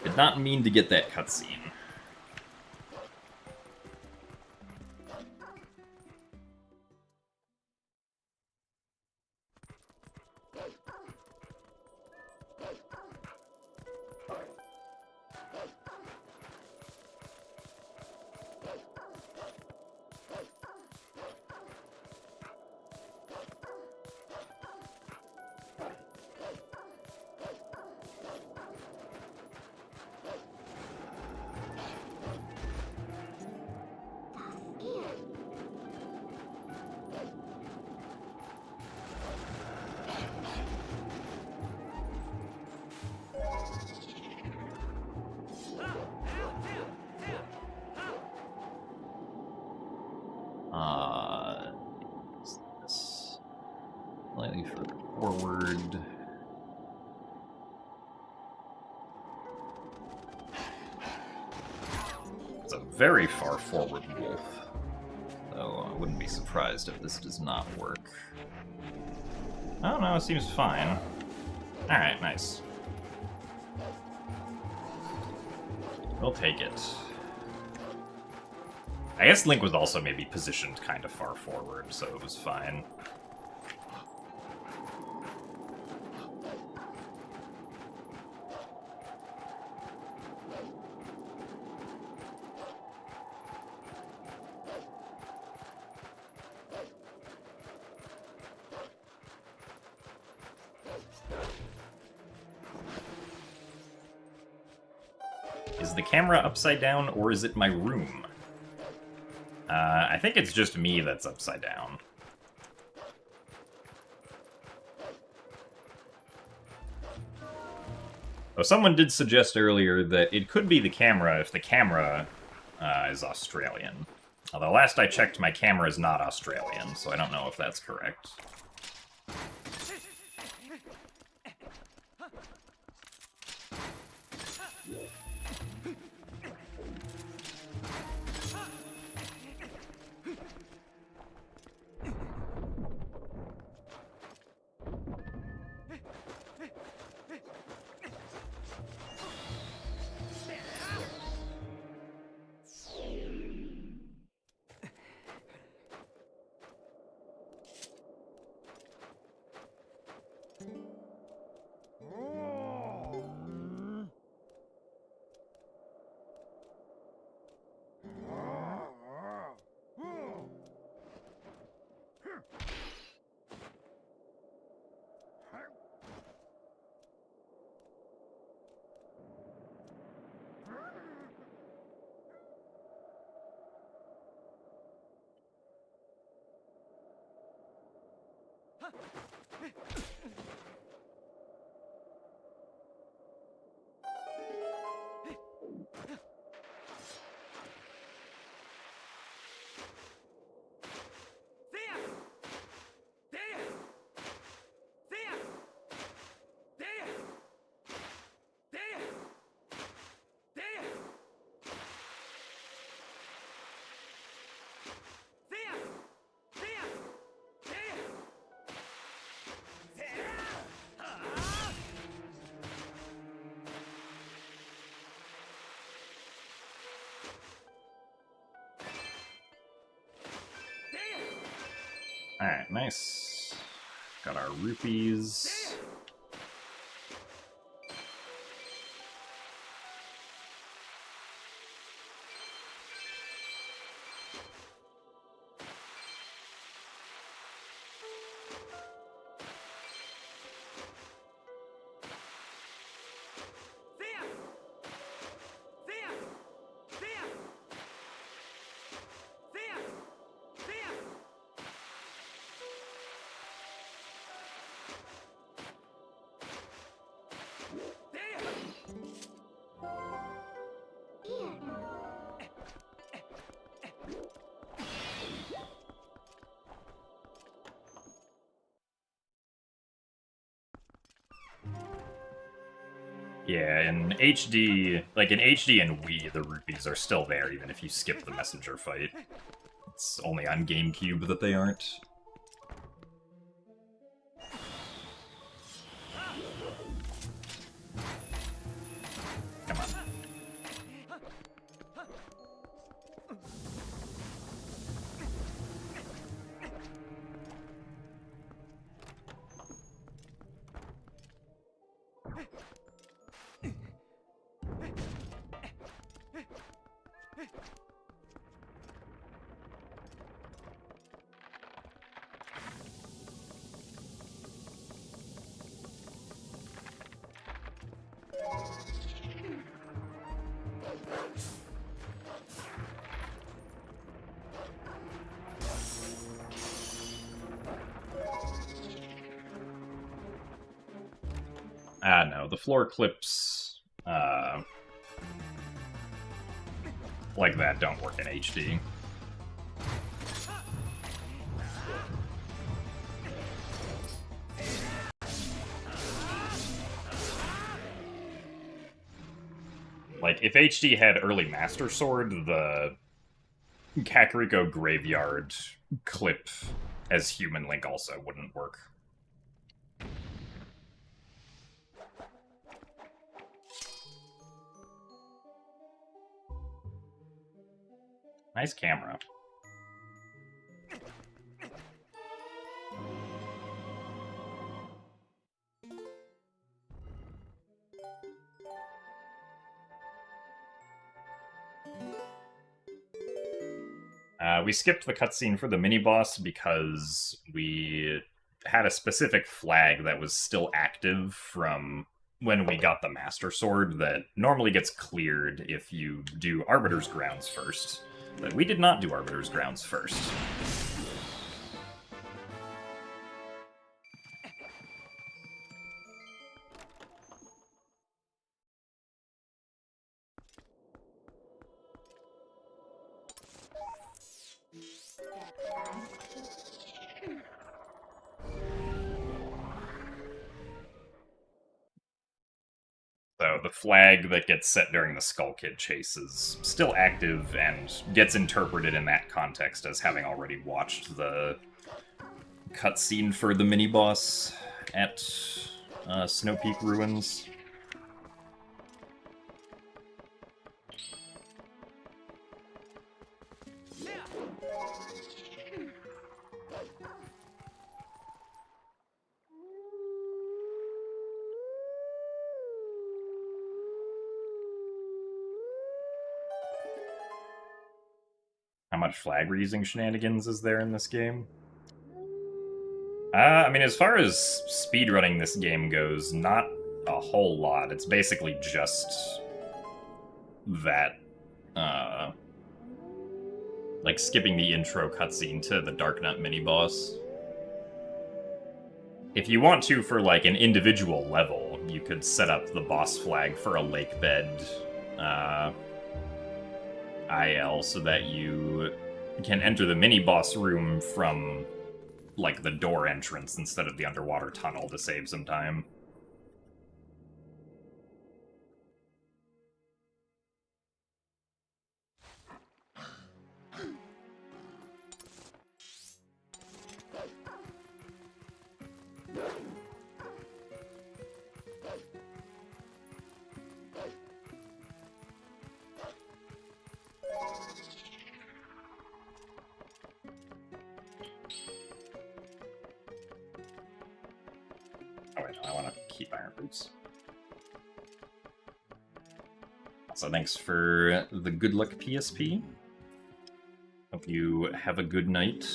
Did not mean to get that cutscene. forward. It's a very far forward wolf. Though I wouldn't be surprised if this does not work. Oh no, it seems fine. Alright, nice. We'll take it. I guess Link was also maybe positioned kind of far forward, so it was fine. Is the camera upside down, or is it my room? I think it's just me that's upside down. Oh, someone did suggest earlier that it could be the camera if the camera is Australian. Although last I checked, my camera is not Australian, so I don't know if that's correct. Alright, nice. Got our rupees. Yeah, in HD, like in HD and Wii, the rupees are still there, even if you skip the messenger fight. It's only on GameCube that they aren't. Come on. Ah, no, the floor clips, like that don't work in HD. Like, if HD had early Master Sword, the Kakariko Graveyard clip as Human Link also wouldn't work. Nice camera. We skipped the cutscene for the mini-boss because we had a specific flag that was still active from when we got the Master Sword that normally gets cleared if you do Arbiter's Grounds first. But we did not do Arbiter's Grounds first. So the flag that gets set during the Skull Kid chase is still active and gets interpreted in that context as having already watched the cutscene for the mini-boss at Snow Peak Ruins. How much flag reusing shenanigans is there in this game? I mean, as far as speedrunning this game goes, not a whole lot. It's basically just that, like skipping the intro cutscene to the Darknut mini-boss. If you want to, for like an individual level, you could set up the boss flag for a lake bed, IL so that you can enter the mini-boss room from, like, the door entrance instead of the underwater tunnel to save some time. Oh wait, no, I want to keep Iron Boots. So thanks for the good luck PSP. Hope you have a good night.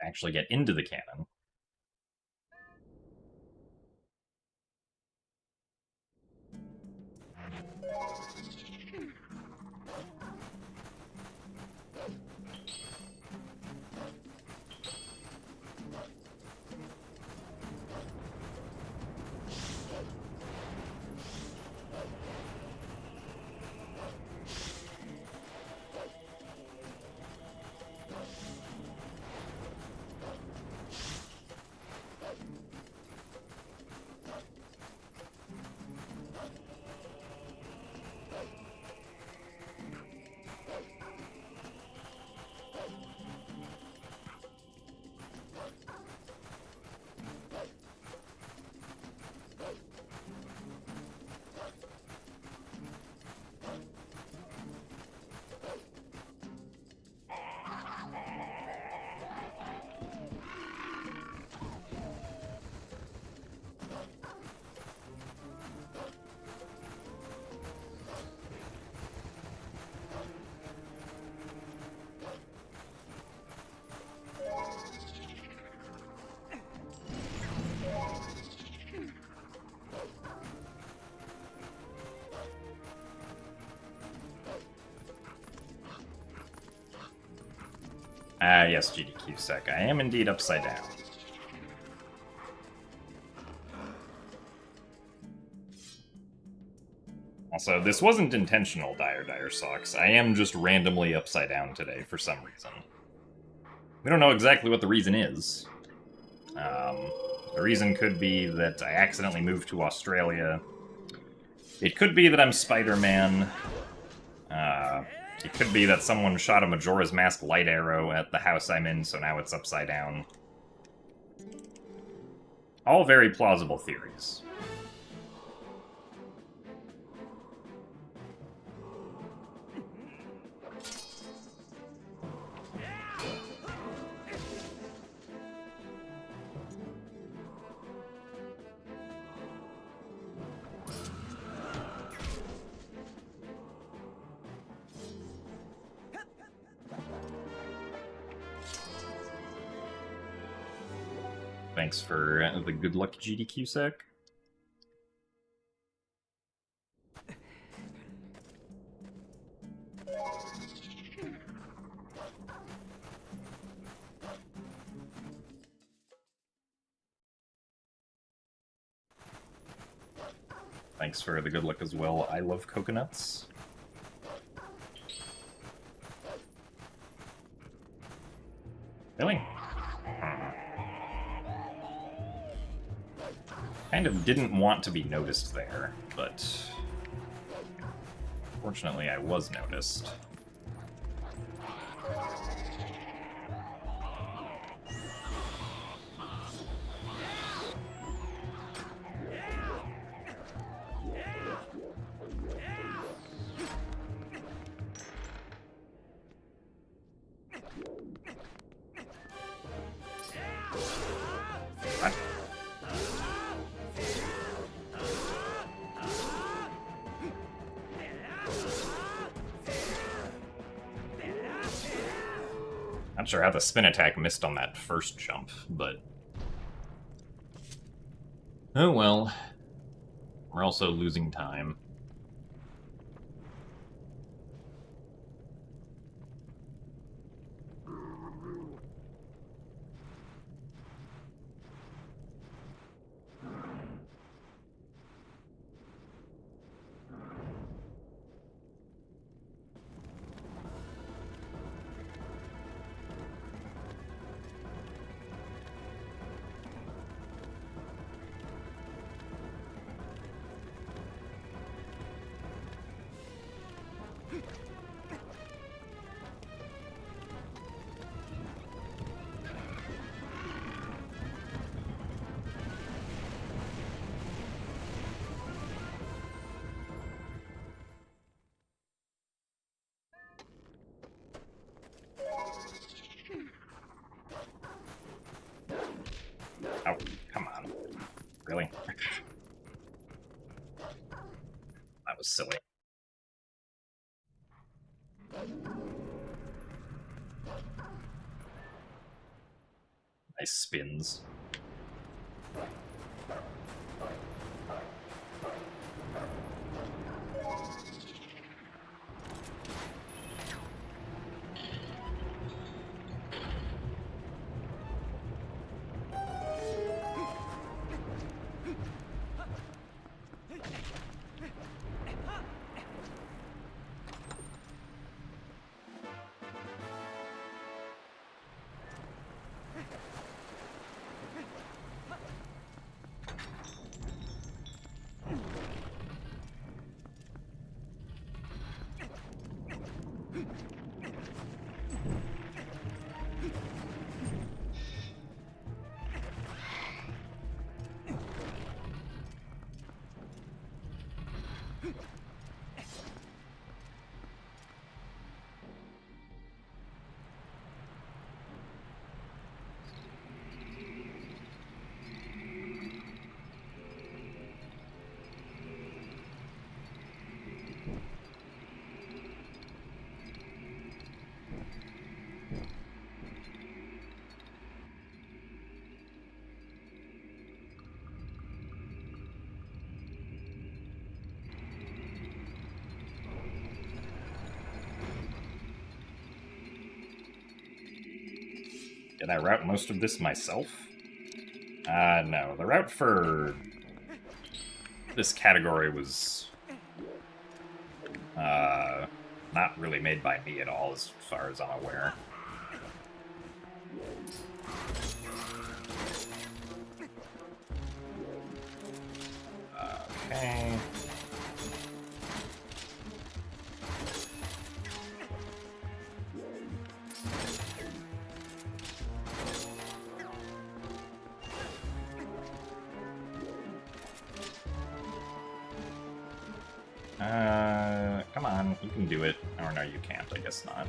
Actually get into the cannon. Ah, yes, GDQ sec. I am indeed upside down. Also, this wasn't intentional, Dire Socks. I am just randomly upside down today for some reason. We don't know exactly what the reason is. The reason could be that I accidentally moved to Australia. It could be that I'm Spider-Man. It could be that someone shot a Majora's Mask light arrow at the house I'm in, so now it's upside down. All very plausible theories. Thanks for the good luck, GDQ sec. Thanks for the good luck as well. I love coconuts. Really? Kind of didn't want to be noticed there, but fortunately I was noticed. What? Not sure how the spin attack missed on that first jump, but... oh well. We're also losing time. Oh, come on. Really? That was silly. Nice spins. Did I route most of this myself? No. The route for this category was not really made by me at all, as far as I'm aware. Okay. Come on, you can do it. Or no, you can't, I guess not.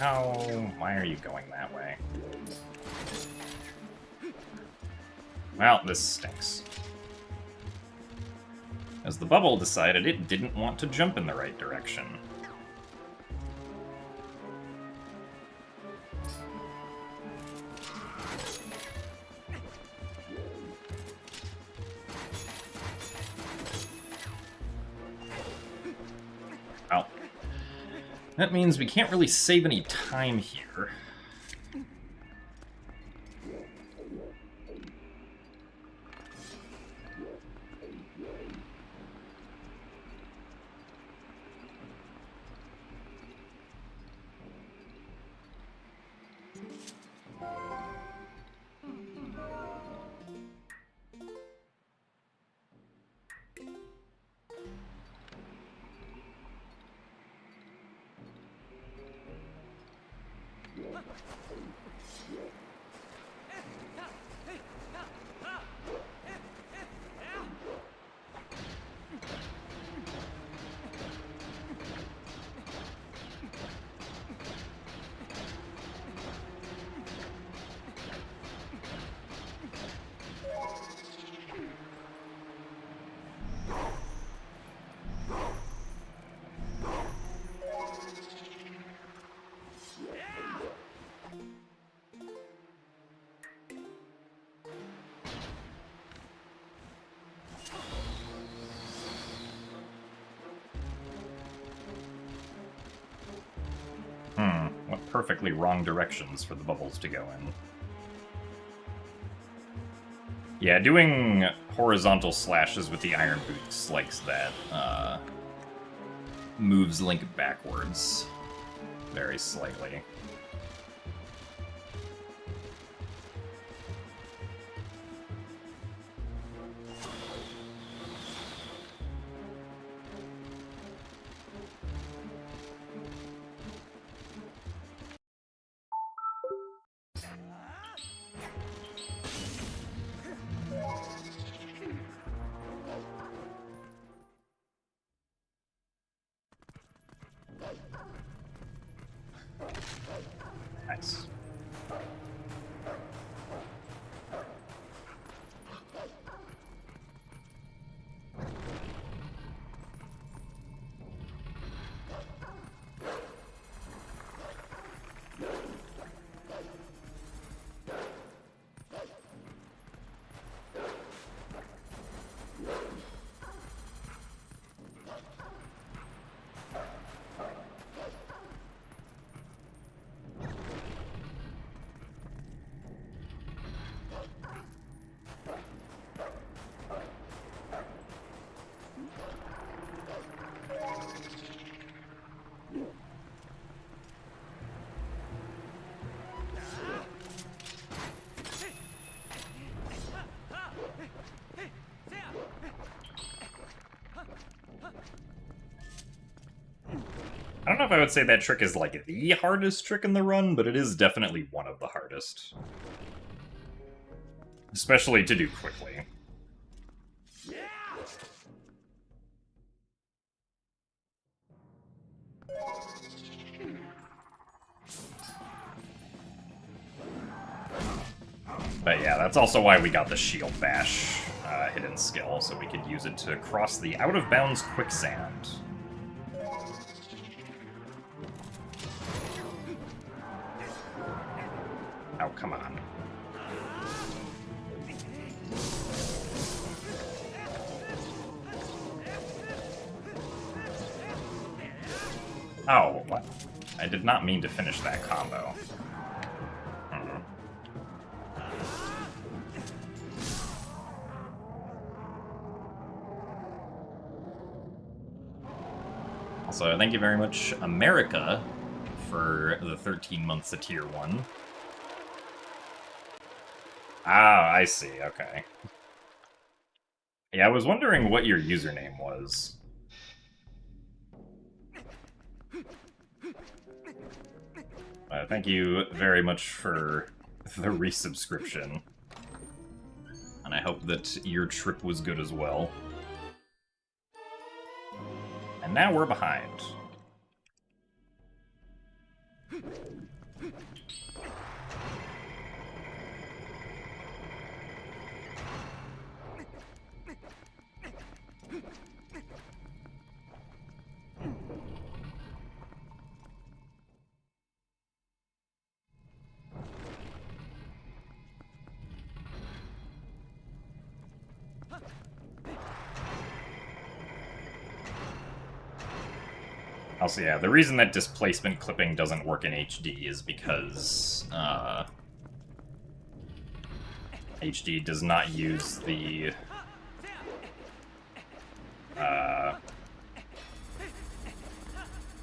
Oh, why are you going that way? Well, this stinks. As the bubble decided it didn't want to jump in the right direction. Well, that means we can't really save any time here. What perfectly wrong directions for the bubbles to go in. Yeah, doing horizontal slashes with the iron boots likes that. Moves Link backwards very slightly. Nice. I don't know if I would say that trick is like the hardest trick in the run, but it is definitely one of the hardest. Especially to do quickly. But yeah, that's also why we got the Shield Bash hidden skill, so we could use it to cross the out-of-bounds quicksand. Oh, come on. Oh, what? I did not mean to finish that combo. Hmm. Also, thank you very much, America, for the 13 months of Tier 1. Ah, I see, okay. Yeah, I was wondering what your username was. Thank you very much for the resubscription. And I hope that your trip was good as well. And now we're behind. Also, yeah, the reason that displacement clipping doesn't work in HD is because HD does not use the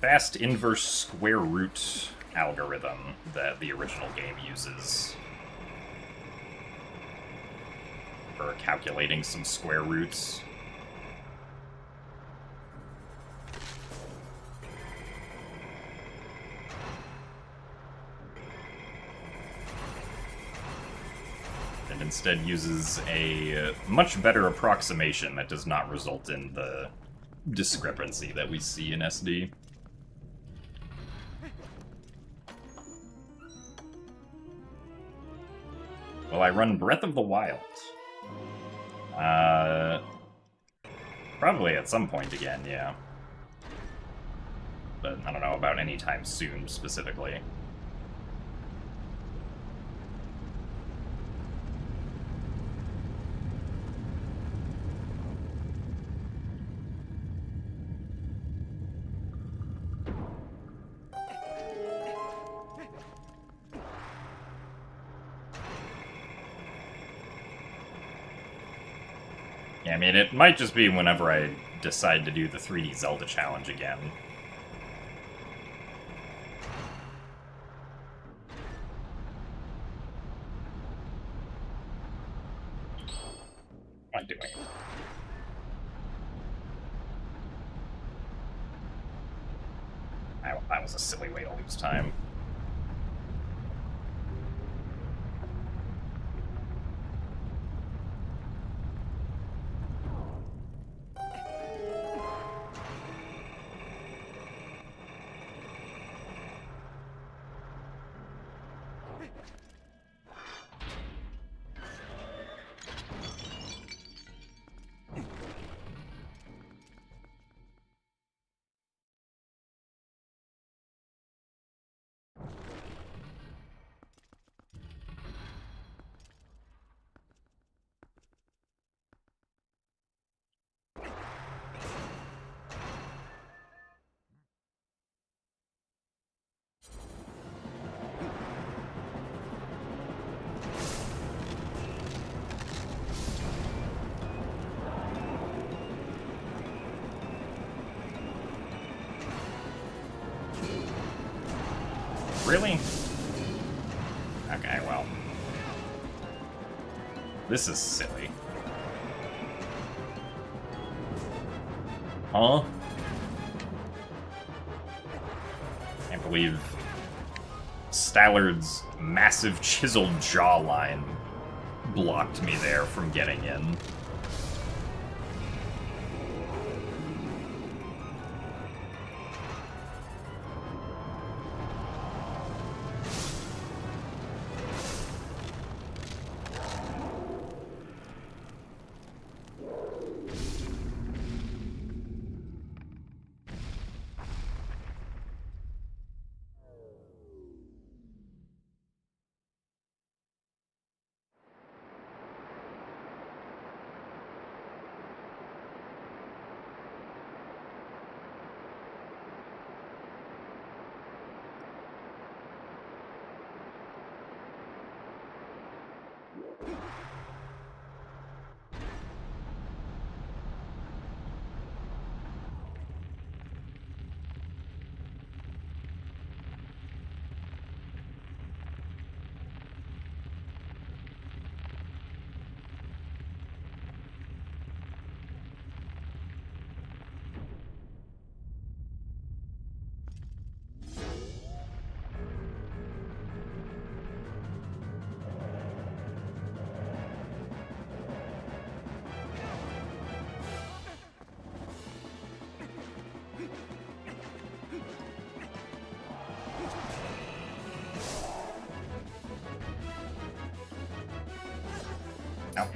fast inverse square root algorithm that the original game uses for calculating some square roots. And instead uses a much better approximation that does not result in the discrepancy that we see in SD. Well, I run Breath of the Wild. Probably at some point again, yeah. But I don't know about any time soon, specifically. Yeah, I mean, it might just be whenever I decide to do the 3D Zelda challenge again. What am I doing? That was a silly way to lose time. Really? Okay, well. This is silly. Huh? Can't believe Stallard's massive chiseled jawline blocked me there from getting in. Ow.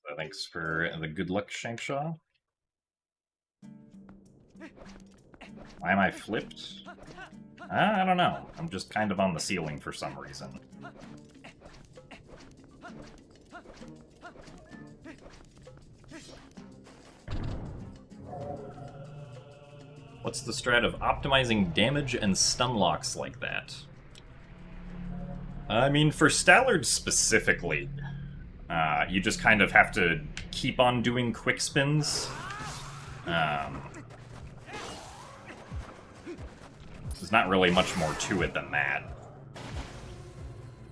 So thanks for the good luck, Shankshaw. Why am I flipped? I don't know. I'm just kind of on the ceiling for some reason. What's the strat of optimizing damage and stun locks like that? I mean, for Stallard specifically, you just kind of have to keep on doing quick spins. There's not really much more to it than that.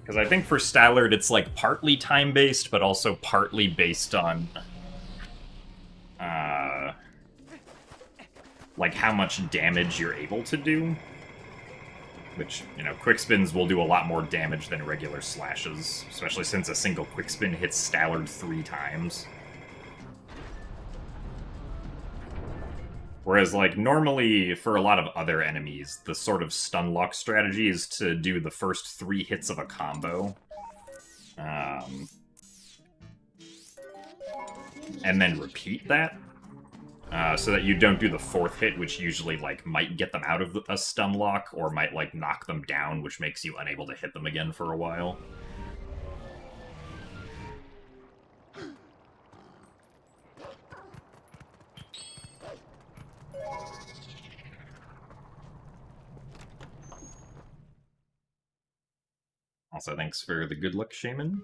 Because I think for Stallard, it's like partly time-based, but also partly based on like how much damage you're able to do. Which, you know, quick spins will do a lot more damage than regular slashes, especially since a single quick spin hits Stallard 3 times. Whereas, like, normally, for a lot of other enemies, the sort of stun lock strategy is to do the first 3 hits of a combo. And then repeat that. So that you don't do the 4th hit, which usually, like, might get them out of a stun lock, or might, like, knock them down, which makes you unable to hit them again for a while. Also, thanks for the good luck, Shaman.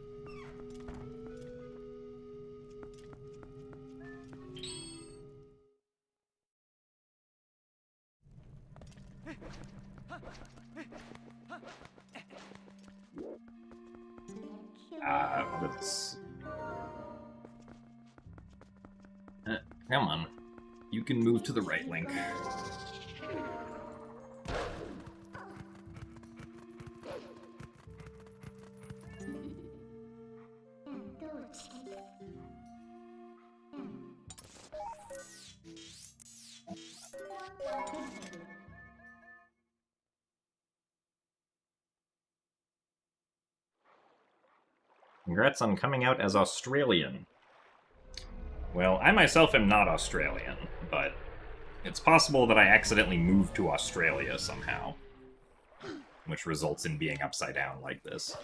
Let's... come on. You can move to the right, Link. Congrats on coming out as Australian. Well, I myself am not Australian, but it's possible that I accidentally moved to Australia somehow, which results in being upside down like this.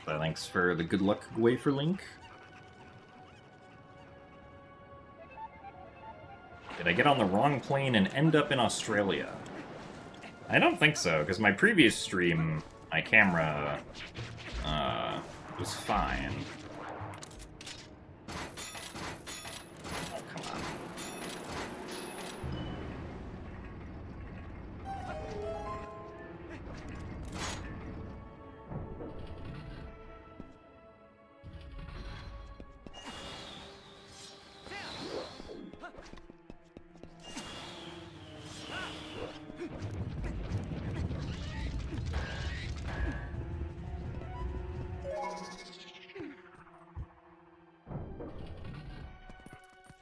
So thanks for the good luck wafer link. Did I get on the wrong plane and end up in Australia? I don't think so, because my previous stream, my camera was fine. Oh, come on.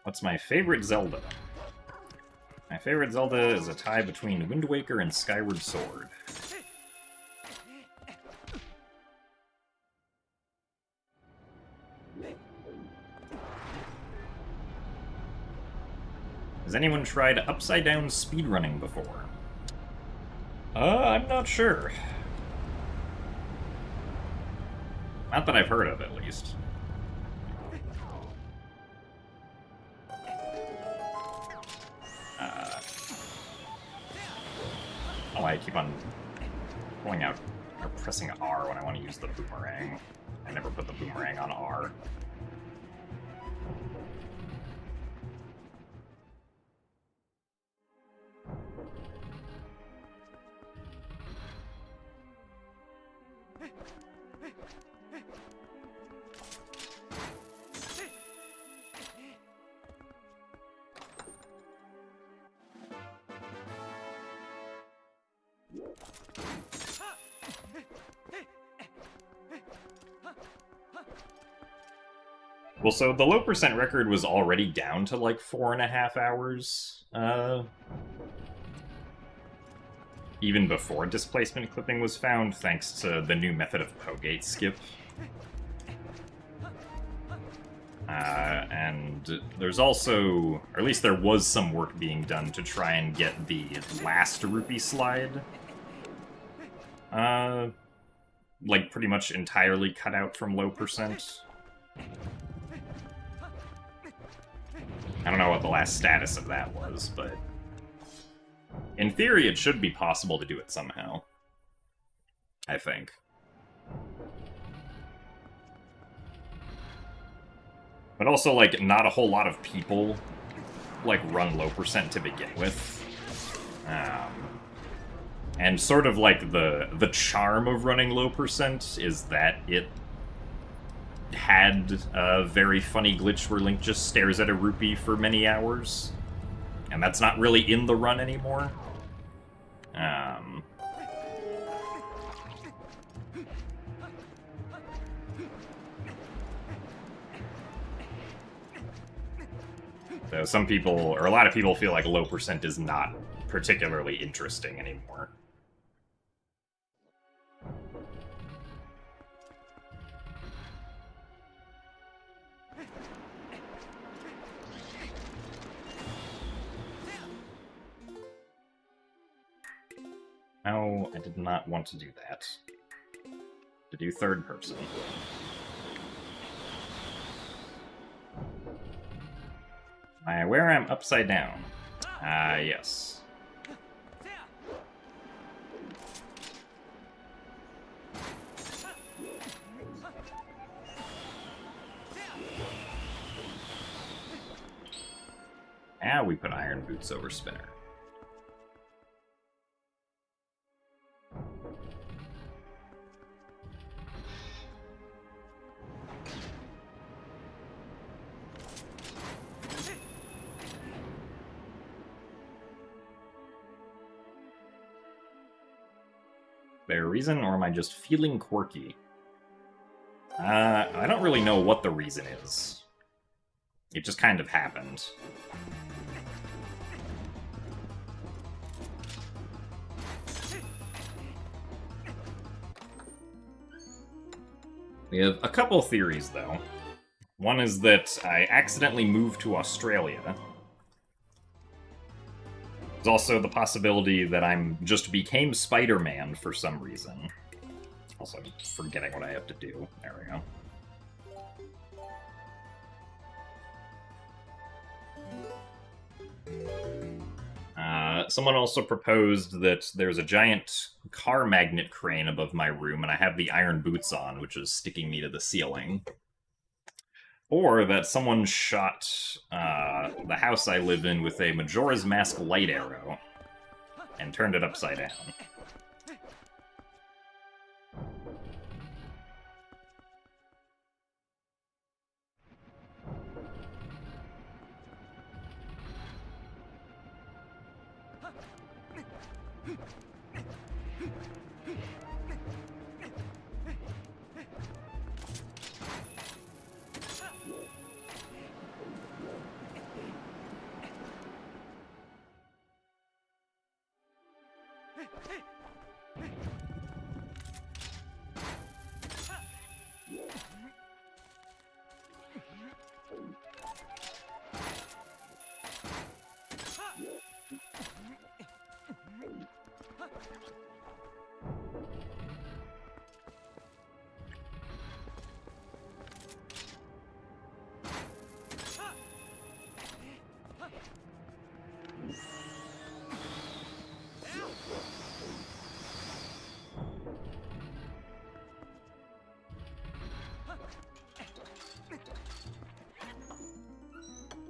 What's my favorite Zelda? My favorite Zelda is a tie between Wind Waker and Skyward Sword. Has anyone tried upside-down speedrunning before? I'm not sure. Not that I've heard of, at least. Oh, I keep on pulling out, or pressing R when I want to use the boomerang. I never put the boomerang on R. Well, so the low percent record was already down to like 4.5 hours, even before displacement clipping was found, thanks to the new method of Pogate skip. And there's also, or at least there was some work being done to try and get the last rupee slide, like pretty much entirely cut out from low percent. I don't know what the last status of that was, but in theory it should be possible to do it somehow. I think. But also, like, not a whole lot of people, like, run low percent to begin with. And sort of, like, the charm of running low percent is that it had a very funny glitch where Link just stares at a rupee for many hours. And that's not really in the run anymore. So some people, or a lot of people, feel like low percent is not particularly interesting anymore. No, I did not want to do that. To do third person. Where I'm upside down. Yes. Now we put Iron Boots over Spinner. Is there a reason, or am I just feeling quirky? I don't really know what the reason is. It just kind of happened. We have a couple theories, though. One is that I accidentally moved to Australia. There's also the possibility that I'm just became Spider-Man for some reason. Also, I'm forgetting what I have to do. There we go. Someone also proposed that there's a giant car magnet crane above my room, and I have the iron boots on, which is sticking me to the ceiling. Or that someone shot the house I live in with a Majora's Mask light arrow and turned it upside down.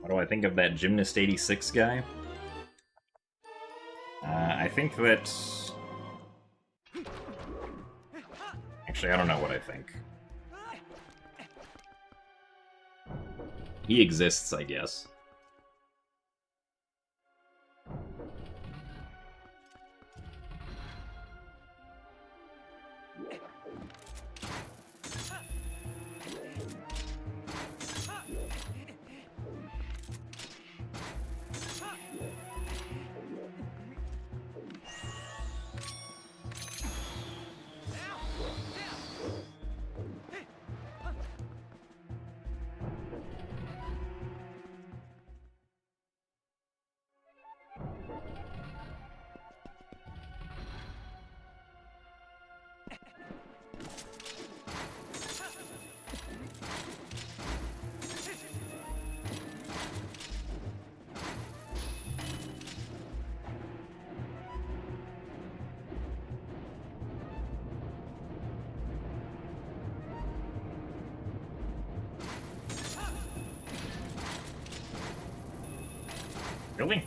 What do I think of that Gymnast 86 guy? I think that... Actually, I don't know what I think. He exists, I guess. Really?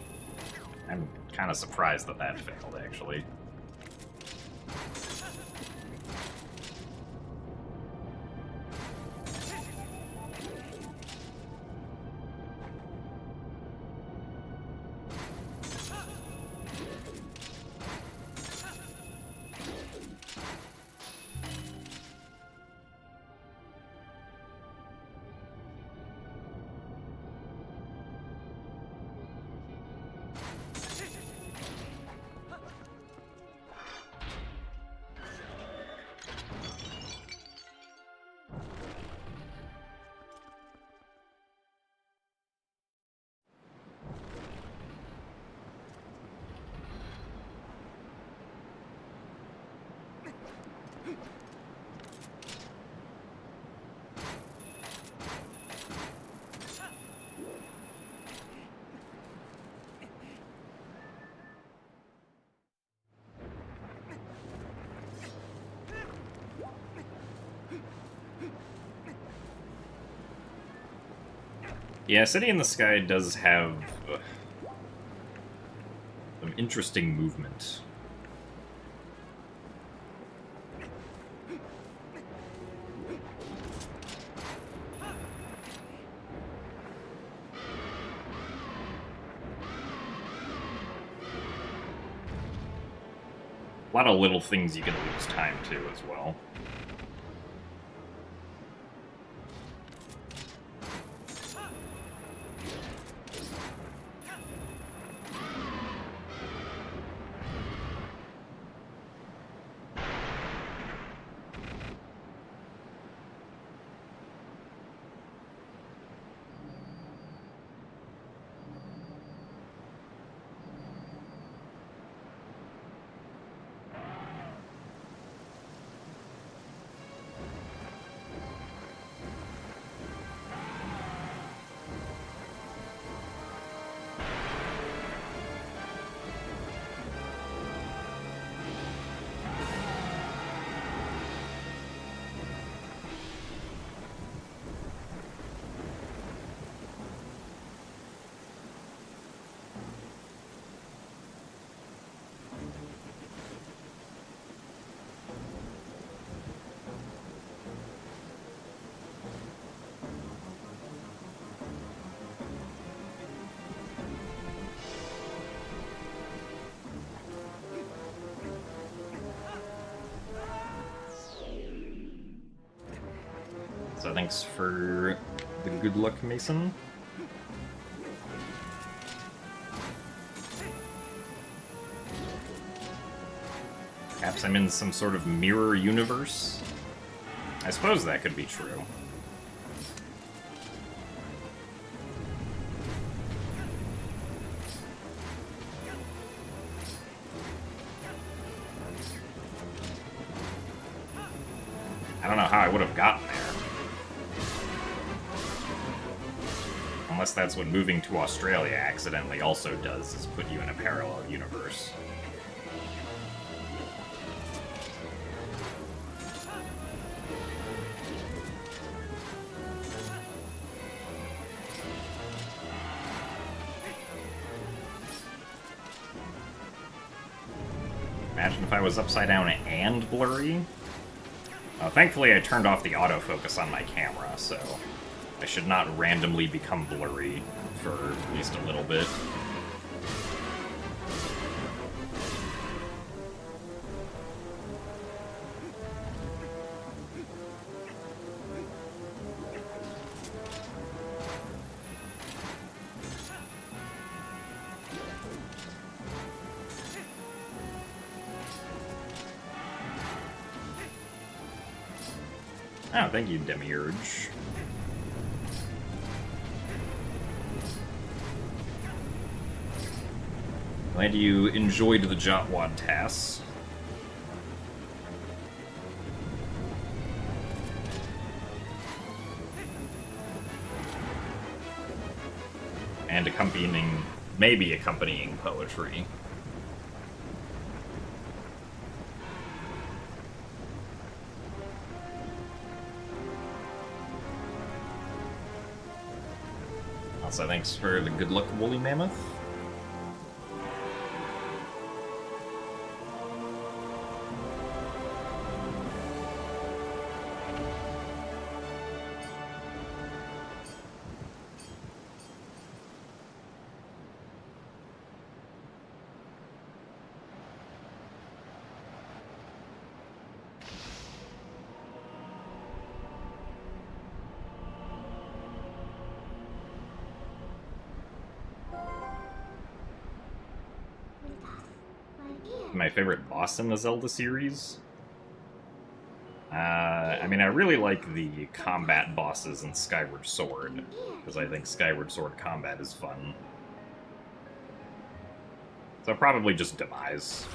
I'm kind of surprised that that failed, actually. Yeah, City in the Sky does have some interesting movement. A lot of little things you can lose time to as well. So thanks for the good luck, Mason. Perhaps I'm in some sort of mirror universe? I suppose that could be true. I don't know how I would have gotten there. Unless that's what moving to Australia accidentally also does, is put you in a parallel universe. Imagine if I was upside down and blurry. Thankfully, I turned off the autofocus on my camera, so I should not randomly become blurry for at least a little bit. Oh, thank you, Demiurge. Glad you enjoyed the Jotwad tasks. And maybe accompanying poetry. Also, thanks for the good luck, Woolly Mammoth. My favorite boss in the Zelda series? I mean, I really like the combat bosses in Skyward Sword, because I think Skyward Sword combat is fun. So probably just Demise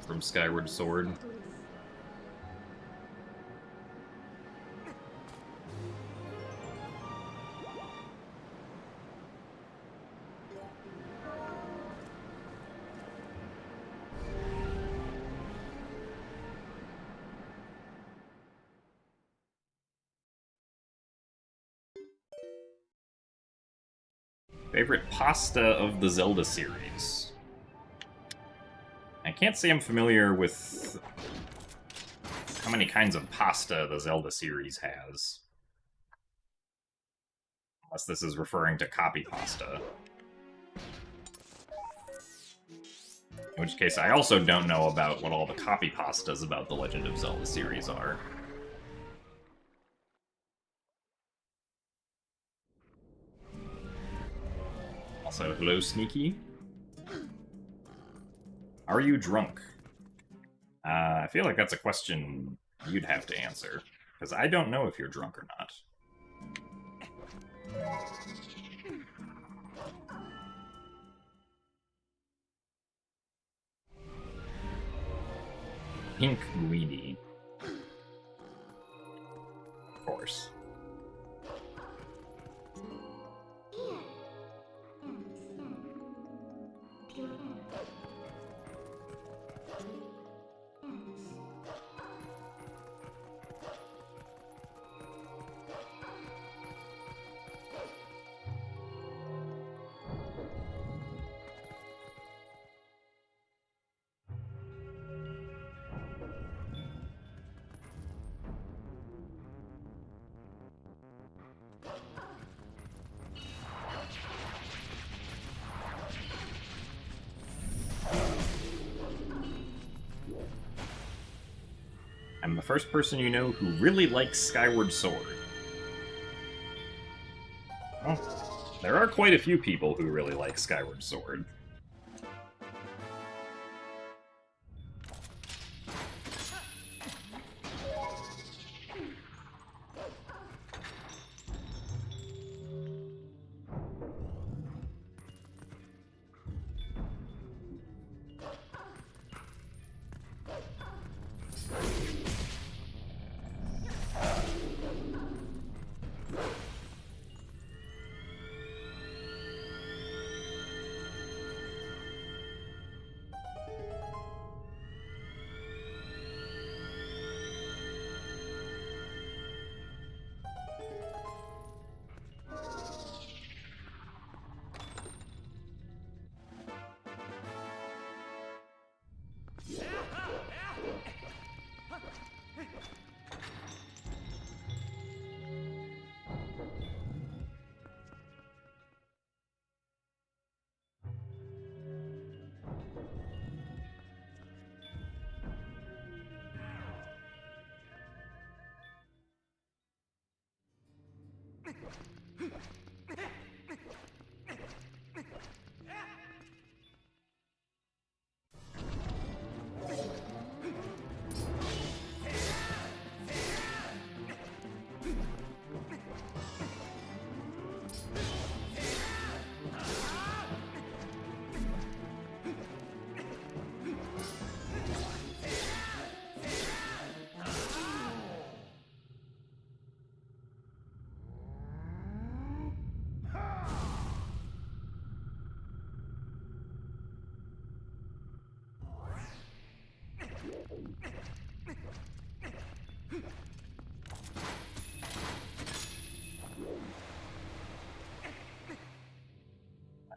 from Skyward Sword. Favorite pasta of the Zelda series? I can't say I'm familiar with how many kinds of pasta the Zelda series has. Unless this is referring to copy pasta. In which case, I also don't know about what all the copy pastas about the Legend of Zelda series are. Also, hello, Sneaky. Are you drunk? I feel like that's a question you'd have to answer, because I don't know if you're drunk or not. Pink Weedy. Of course. I'm the first person you know who really likes Skyward Sword. There are quite a few people who really like Skyward Sword.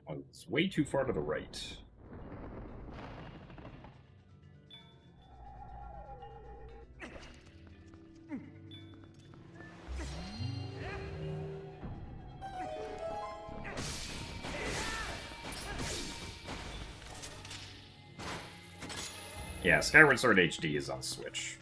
That was way too far to the right. Yeah, Skyward Sword HD is on Switch.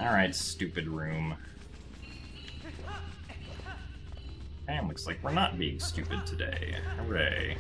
Alright, stupid room. Damn, looks like we're not being stupid today. Hooray.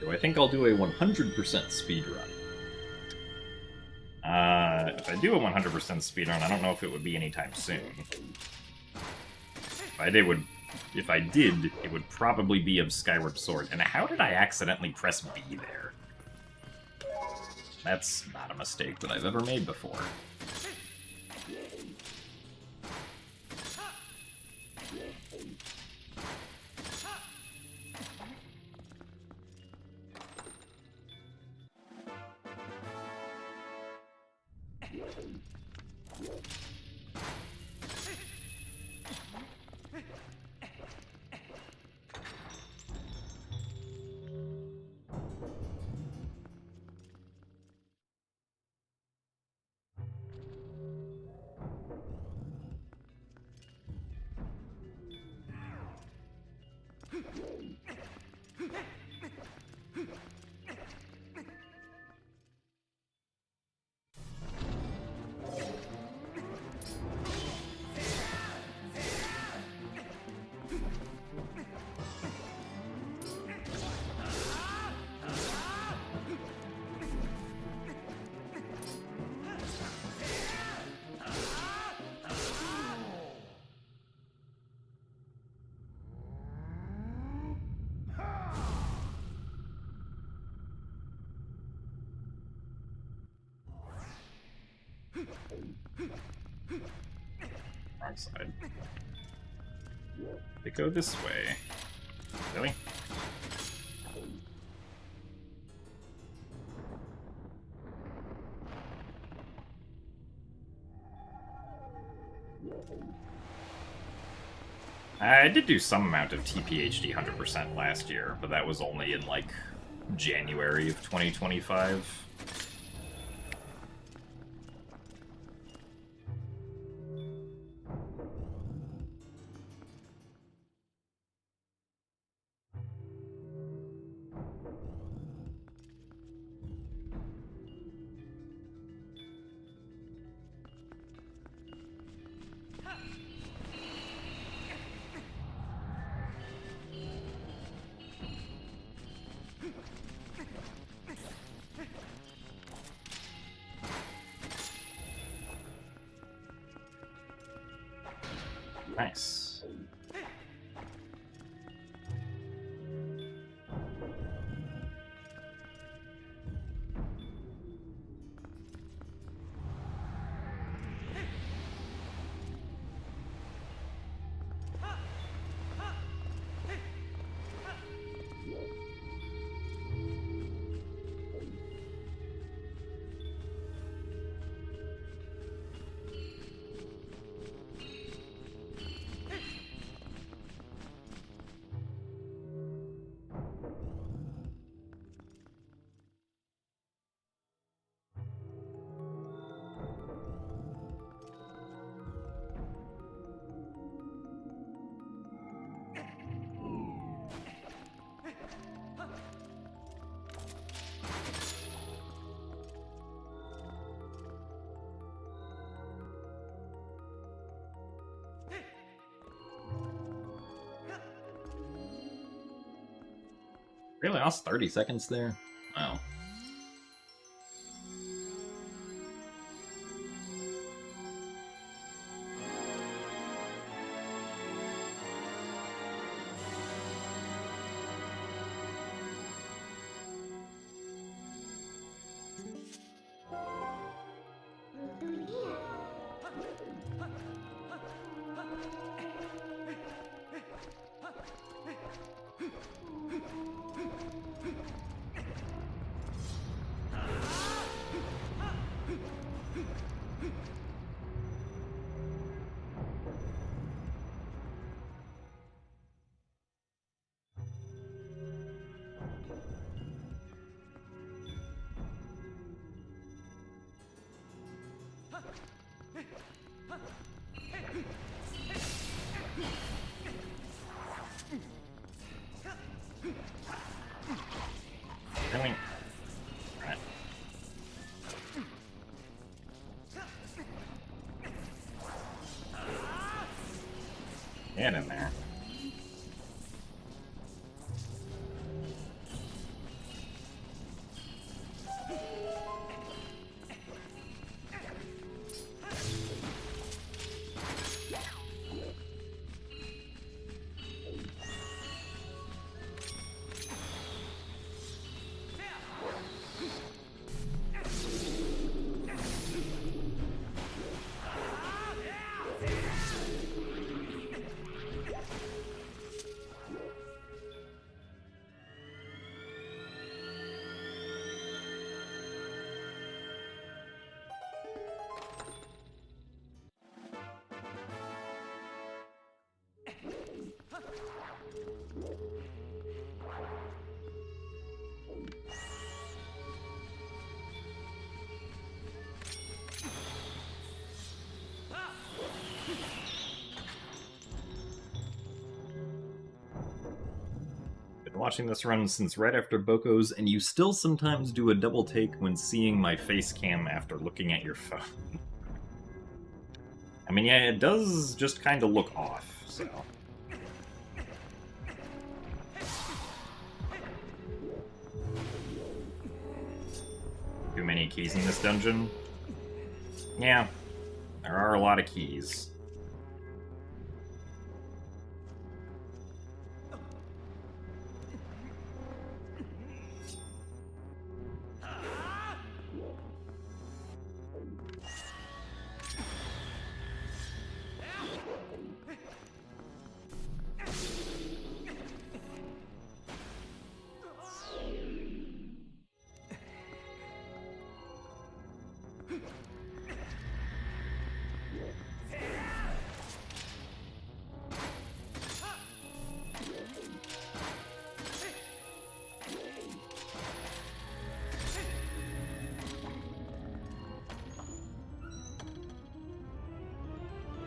Do I think I'll do a 100% speedrun? If I do a 100% speedrun, I don't know if it would be anytime soon. If I did, it would probably be of Skyward Sword. And how did I accidentally press B there? That's not a mistake that I've ever made before. Wrong side. They go this way. Really? I did do some amount of TPHD 100% last year, but that was only in, like, January of 2025. Nice. Really? I lost 30 seconds there? Wow. Really? Right. Get in there. watching this run since right after Boko's, and you still sometimes do a double take when seeing my face cam after looking at your phone. I mean, yeah, it does just kind of look off, so... Too many keys in this dungeon? Yeah, there are a lot of keys.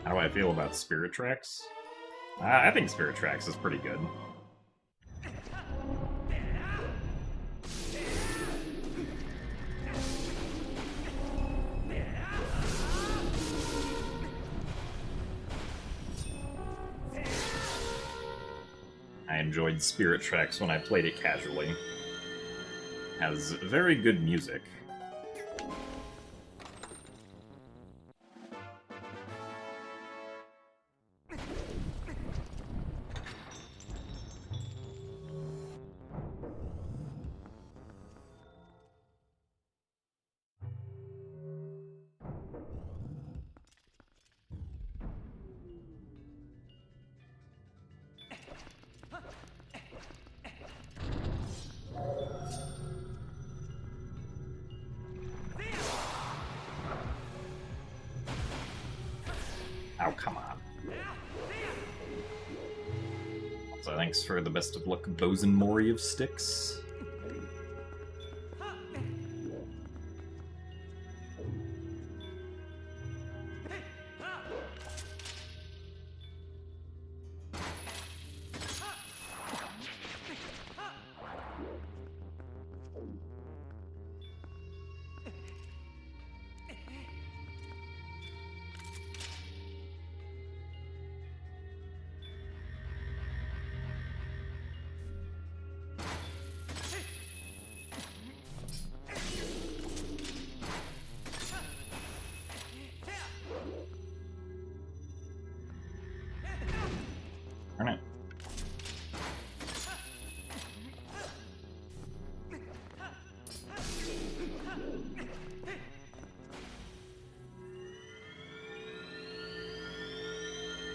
How do I feel about Spirit Tracks? I think Spirit Tracks is pretty good. I enjoyed Spirit Tracks when I played it casually. Has very good music. Oh, come on. So thanks for the best of luck, Bosun Mori of Sticks. Alright.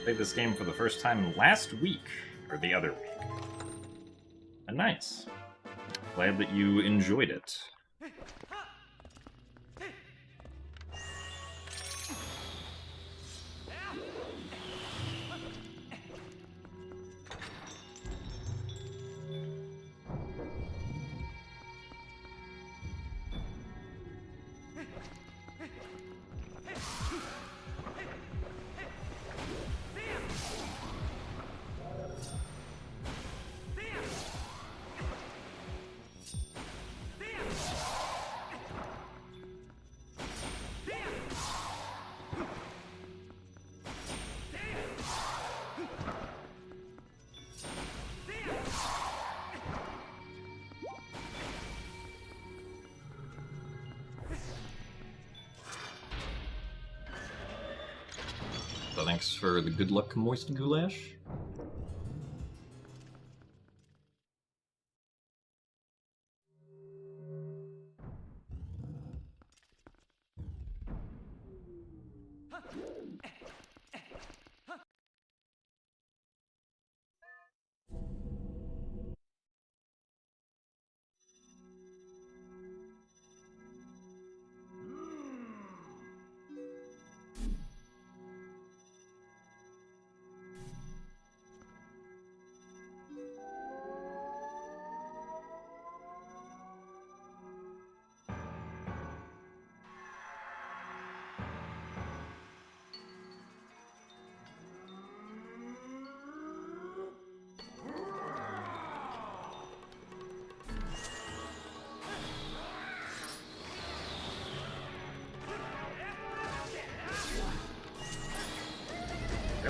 Played this game for the first time last week, or the other week. And nice. Glad that you enjoyed it. So thanks for the good luck, Moist Goulash.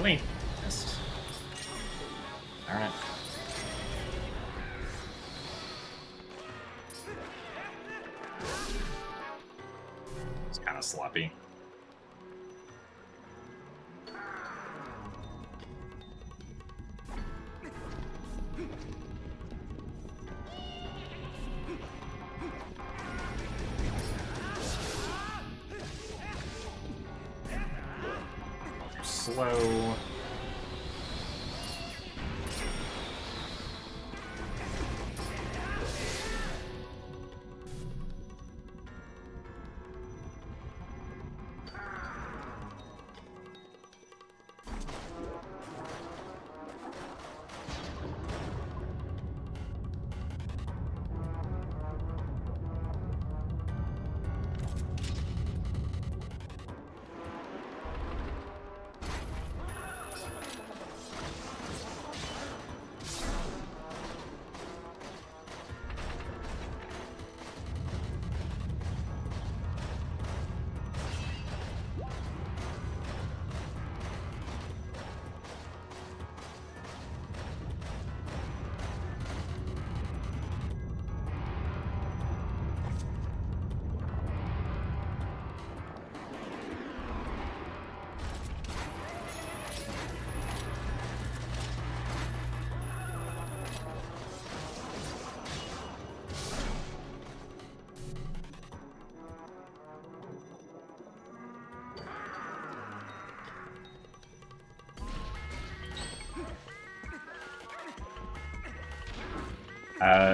Really? Missed. Darn it. It's kind of sloppy. Slow.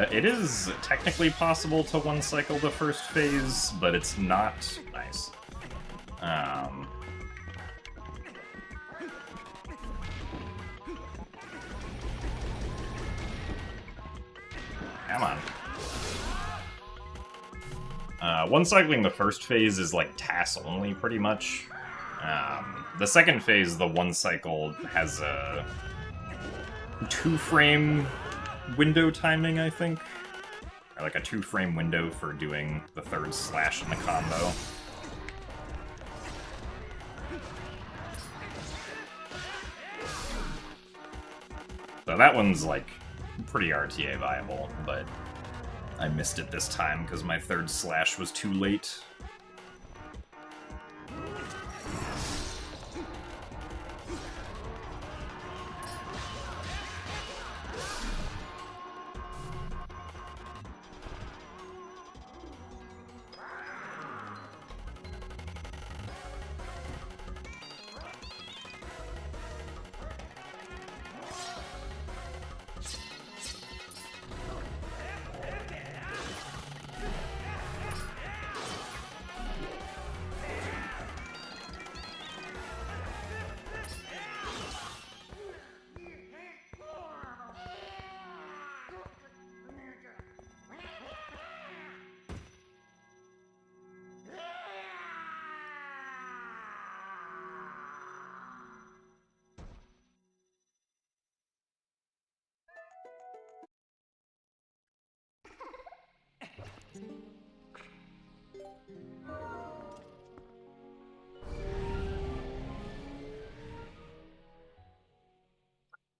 It is technically possible to one-cycle the first phase, but it's not nice. Come on. One-cycling the first phase is like TAS only, pretty much. The second phase, the one-cycle, has a 2-frame window timing, I think. Or like a 2-frame window for doing the third slash in the combo. So that one's like pretty RTA viable, but I missed it this time because my third slash was too late.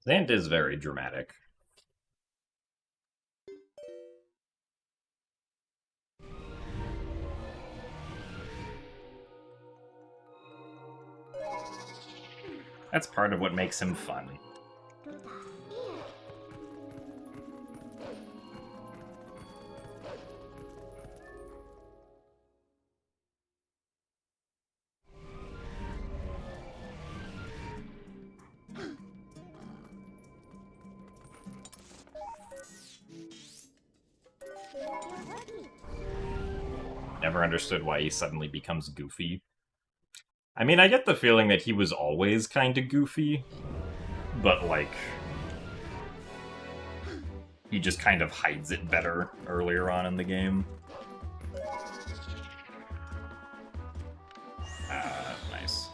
Zant is very dramatic. That's part of what makes him fun. Never understood why he suddenly becomes goofy. I mean, I get the feeling that he was always kind of goofy, but, like, he just kind of hides it better earlier on in the game. Nice.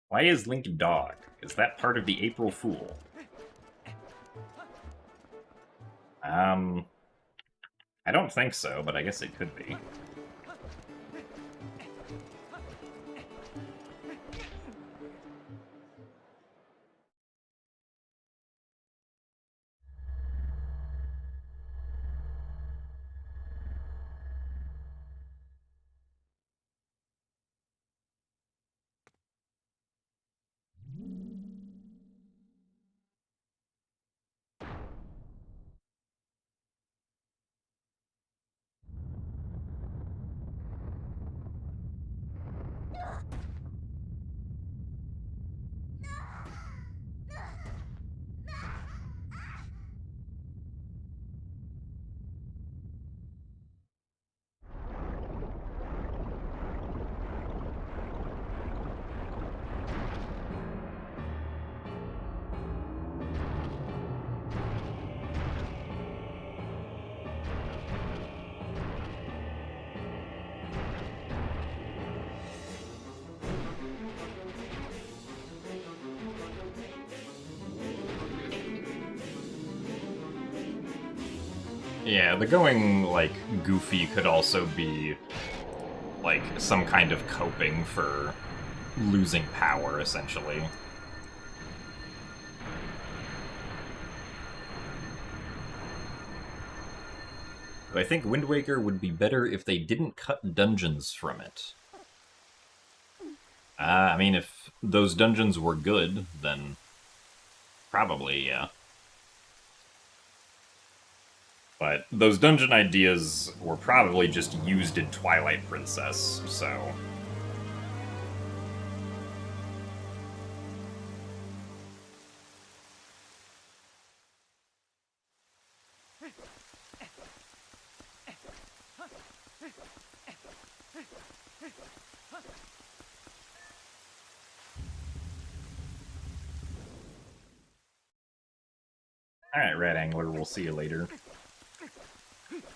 Why is Link a dog? Is that part of the April Fool? I don't think so, but I guess it could be. Yeah, the going, like, goofy could also be, like, some kind of coping for losing power, essentially. But I think Wind Waker would be better if they didn't cut dungeons from it. I mean, if those dungeons were good, then probably, yeah. But those dungeon ideas were probably just used in Twilight Princess, so... Alright, Red Angler, we'll see you later.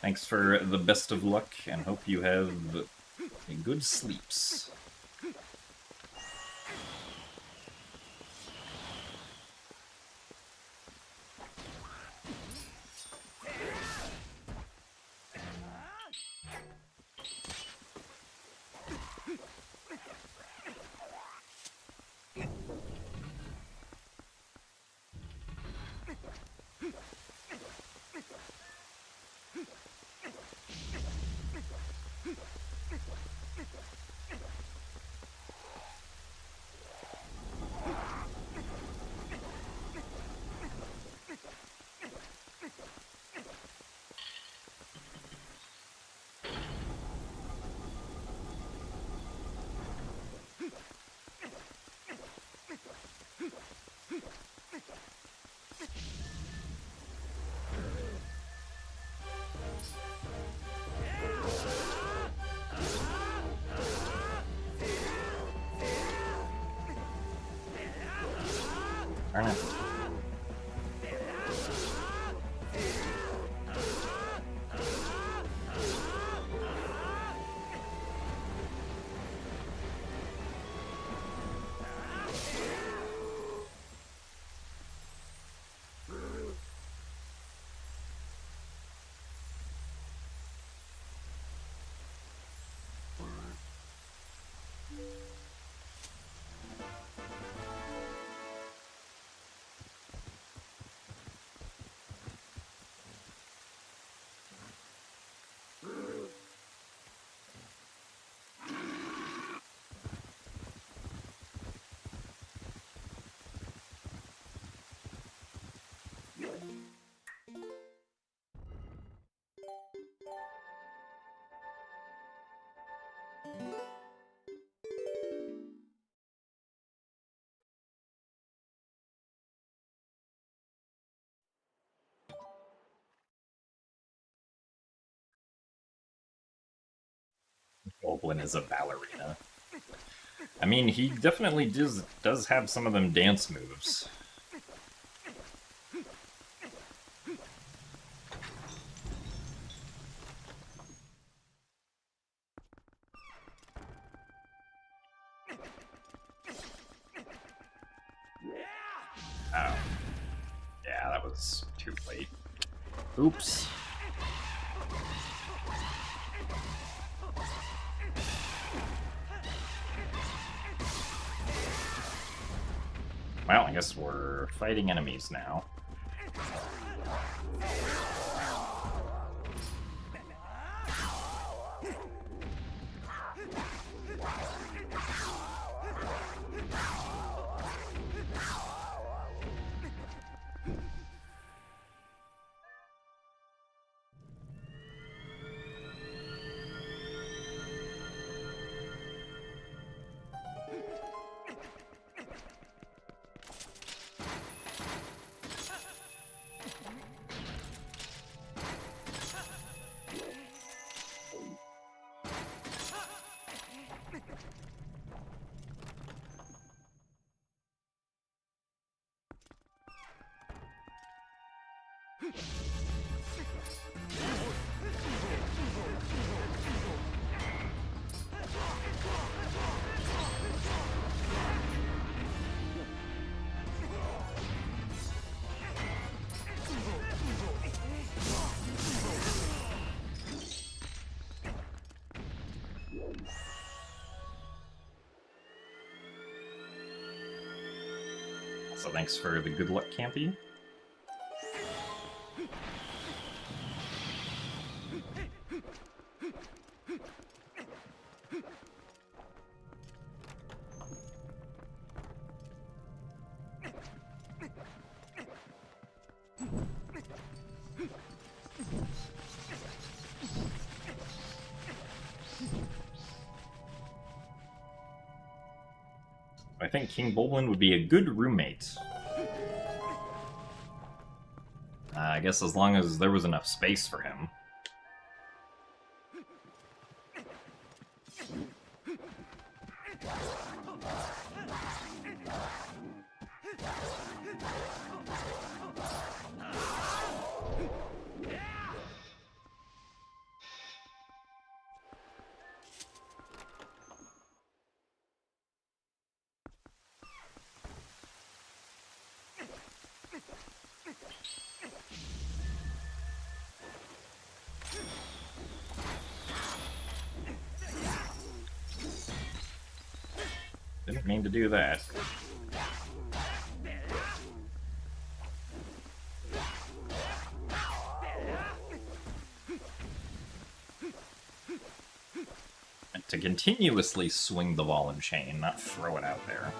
Thanks for the best of luck, and hope you have good sleeps. Darn it. Goblin is a ballerina. I mean, he definitely does have some of them dance moves. Oh. Yeah, that was too late. Oops. guess we're fighting enemies now. So thanks for the good luck, Campy. I think King Bolin would be a good roommate. I guess as long as there was enough space for him. Didn't mean to do that. And to continuously swing the ball and chain, not throw it out there.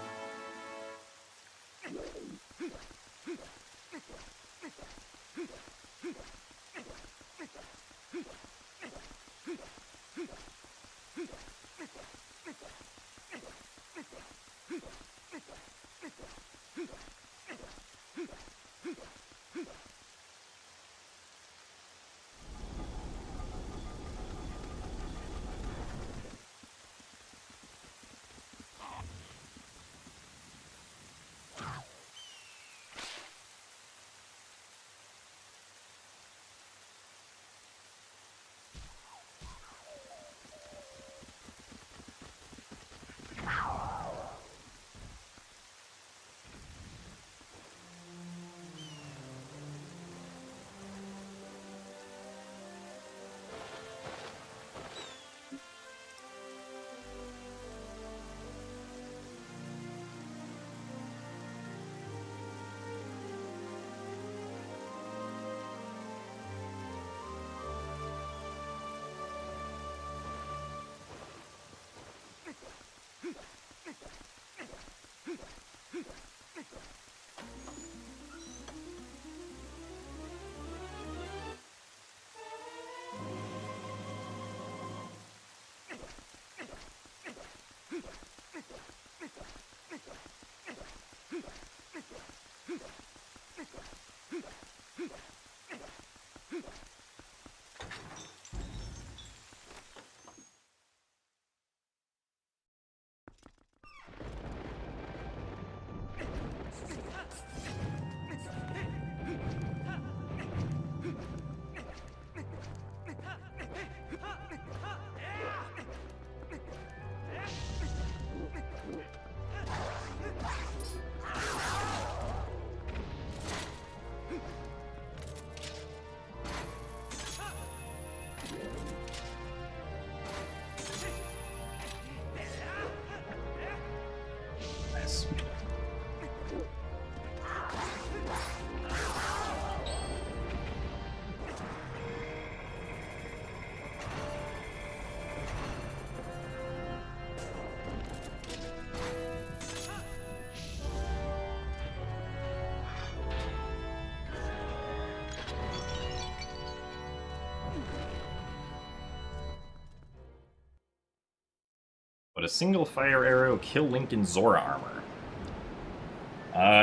a single fire arrow kill Link in Zora armor?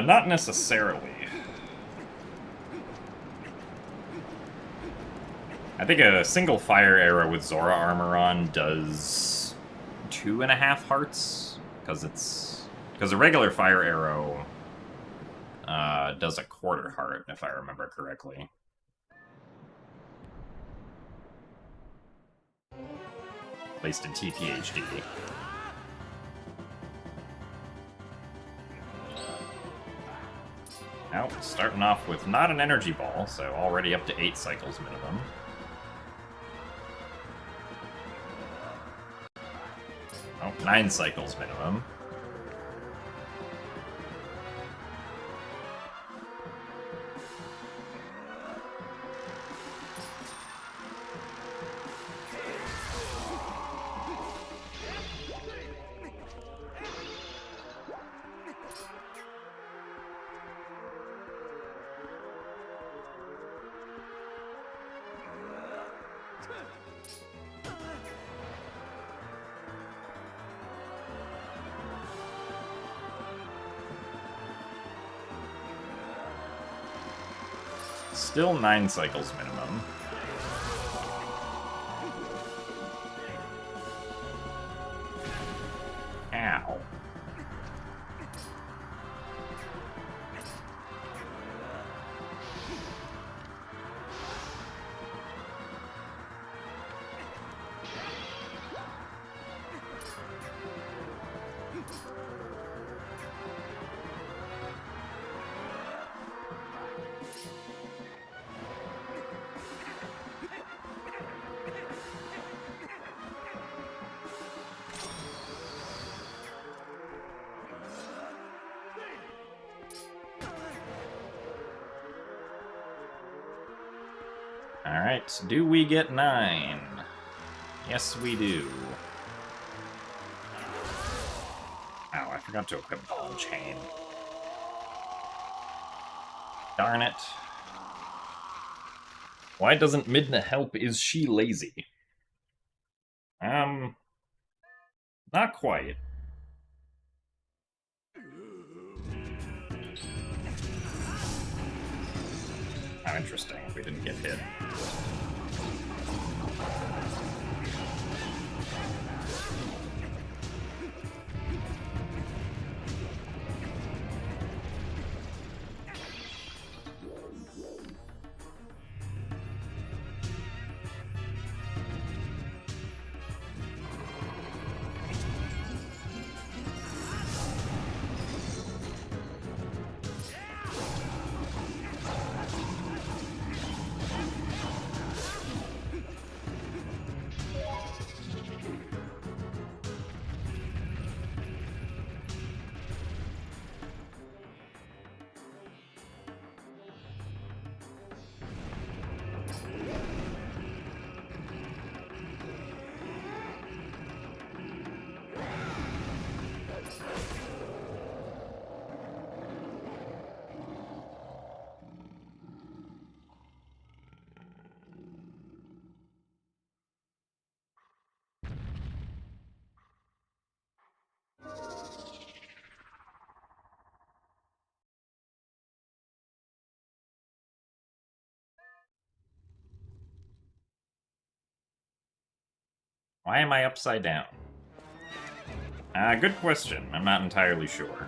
Not necessarily. I think a single fire arrow with Zora armor on does 2.5 hearts, because a regular fire arrow does a 1/4 heart, if I remember correctly. At least in TPHD. Now, starting off with not an energy ball, so already up to 8 cycles minimum. Oh, 9 cycles minimum. Still 9 cycles minimum. Ow. Alright, do we get 9? Yes, we do. Ow, I forgot to equip Ball and Chain. Darn it. Why doesn't Midna help? Is she lazy? Not quite. How interesting, we didn't get hit. Why am I upside down? Good question. I'm not entirely sure.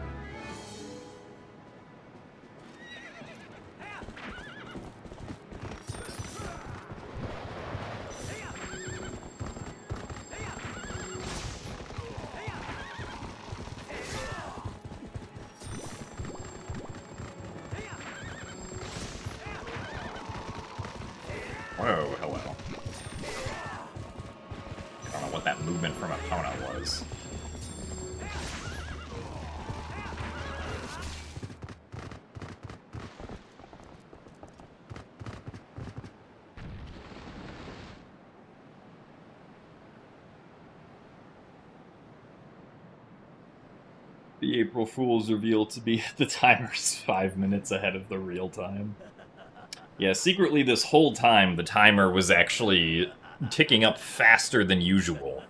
Whoa, hello. I don't know what that movement from Epona was. The April Fool's revealed to be the timer's 5 minutes ahead of the real time. Yeah, secretly this whole time the timer was actually ticking up faster than usual.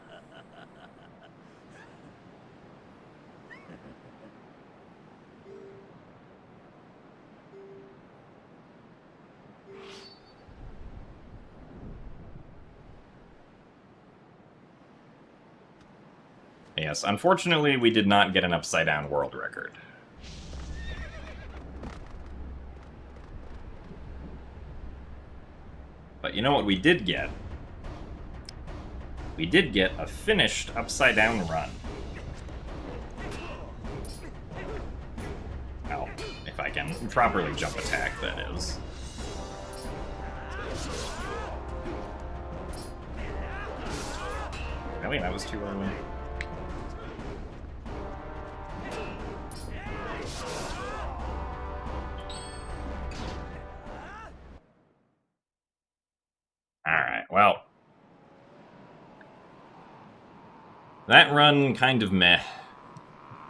Yes, unfortunately, we did not get an upside-down world record. But you know what we did get? We did get a finished upside-down run. Well, if I can properly jump attack, that is. Really? That was too early. Alright, well. That run, kind of meh.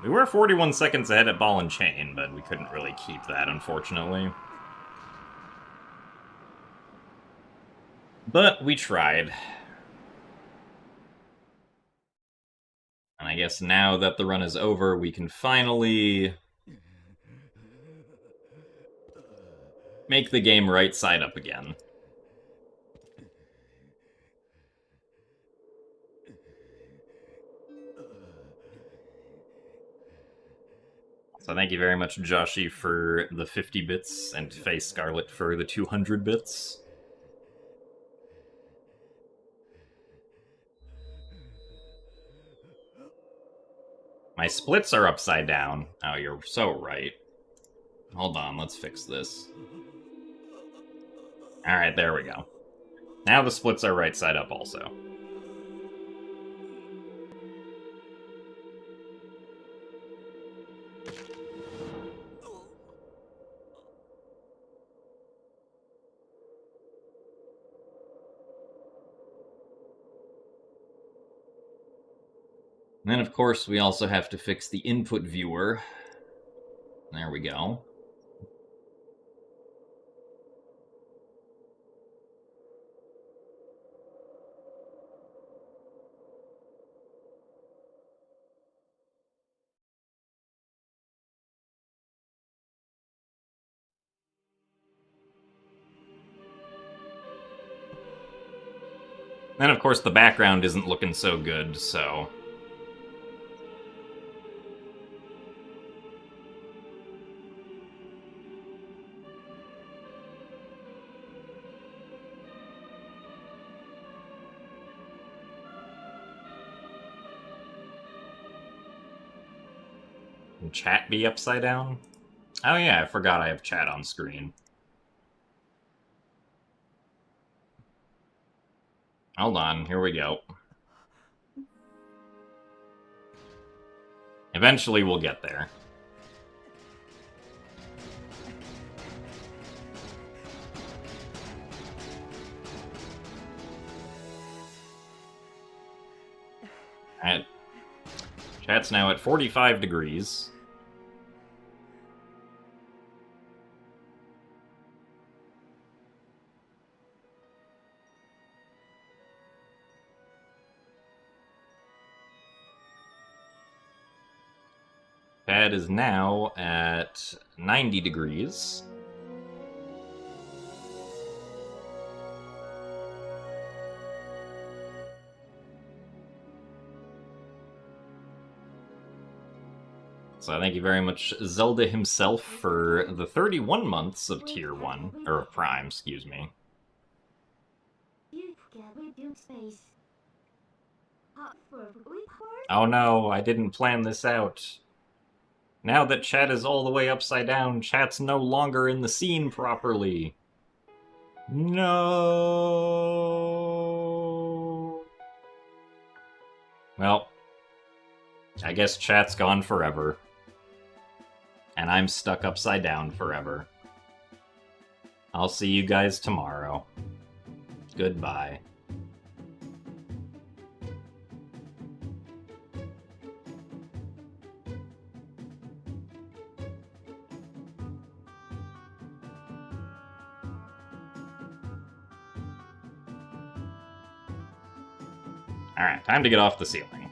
We were 41 seconds ahead at Ball and Chain, but we couldn't really keep that, unfortunately. But we tried. And I guess now that the run is over, we can finally make the game right side up again. So thank you very much, Joshi, for the 50 bits, and Face Scarlet for the 200 bits. My splits are upside down. Oh, you're so right. Hold on, let's fix this. Alright, there we go. Now the splits are right side up also. And then, of course, we also have to fix the input viewer. There we go. And, of course, the background isn't looking so good, so... Can chat be upside down? Oh yeah, I forgot I have chat on screen. Hold on, here we go. Eventually we'll get there. Alright. Chat's now at 45 degrees. Pad is now at 90 degrees. So thank you very much, Zelda himself, for the 31 months of Tier 1, or of Prime, excuse me. Oh no, I didn't plan this out. Now that chat is all the way upside down, chat's no longer in the scene properly. No. Well, I guess chat's gone forever. And I'm stuck upside down forever. I'll see you guys tomorrow. Goodbye. Alright, time to get off the ceiling.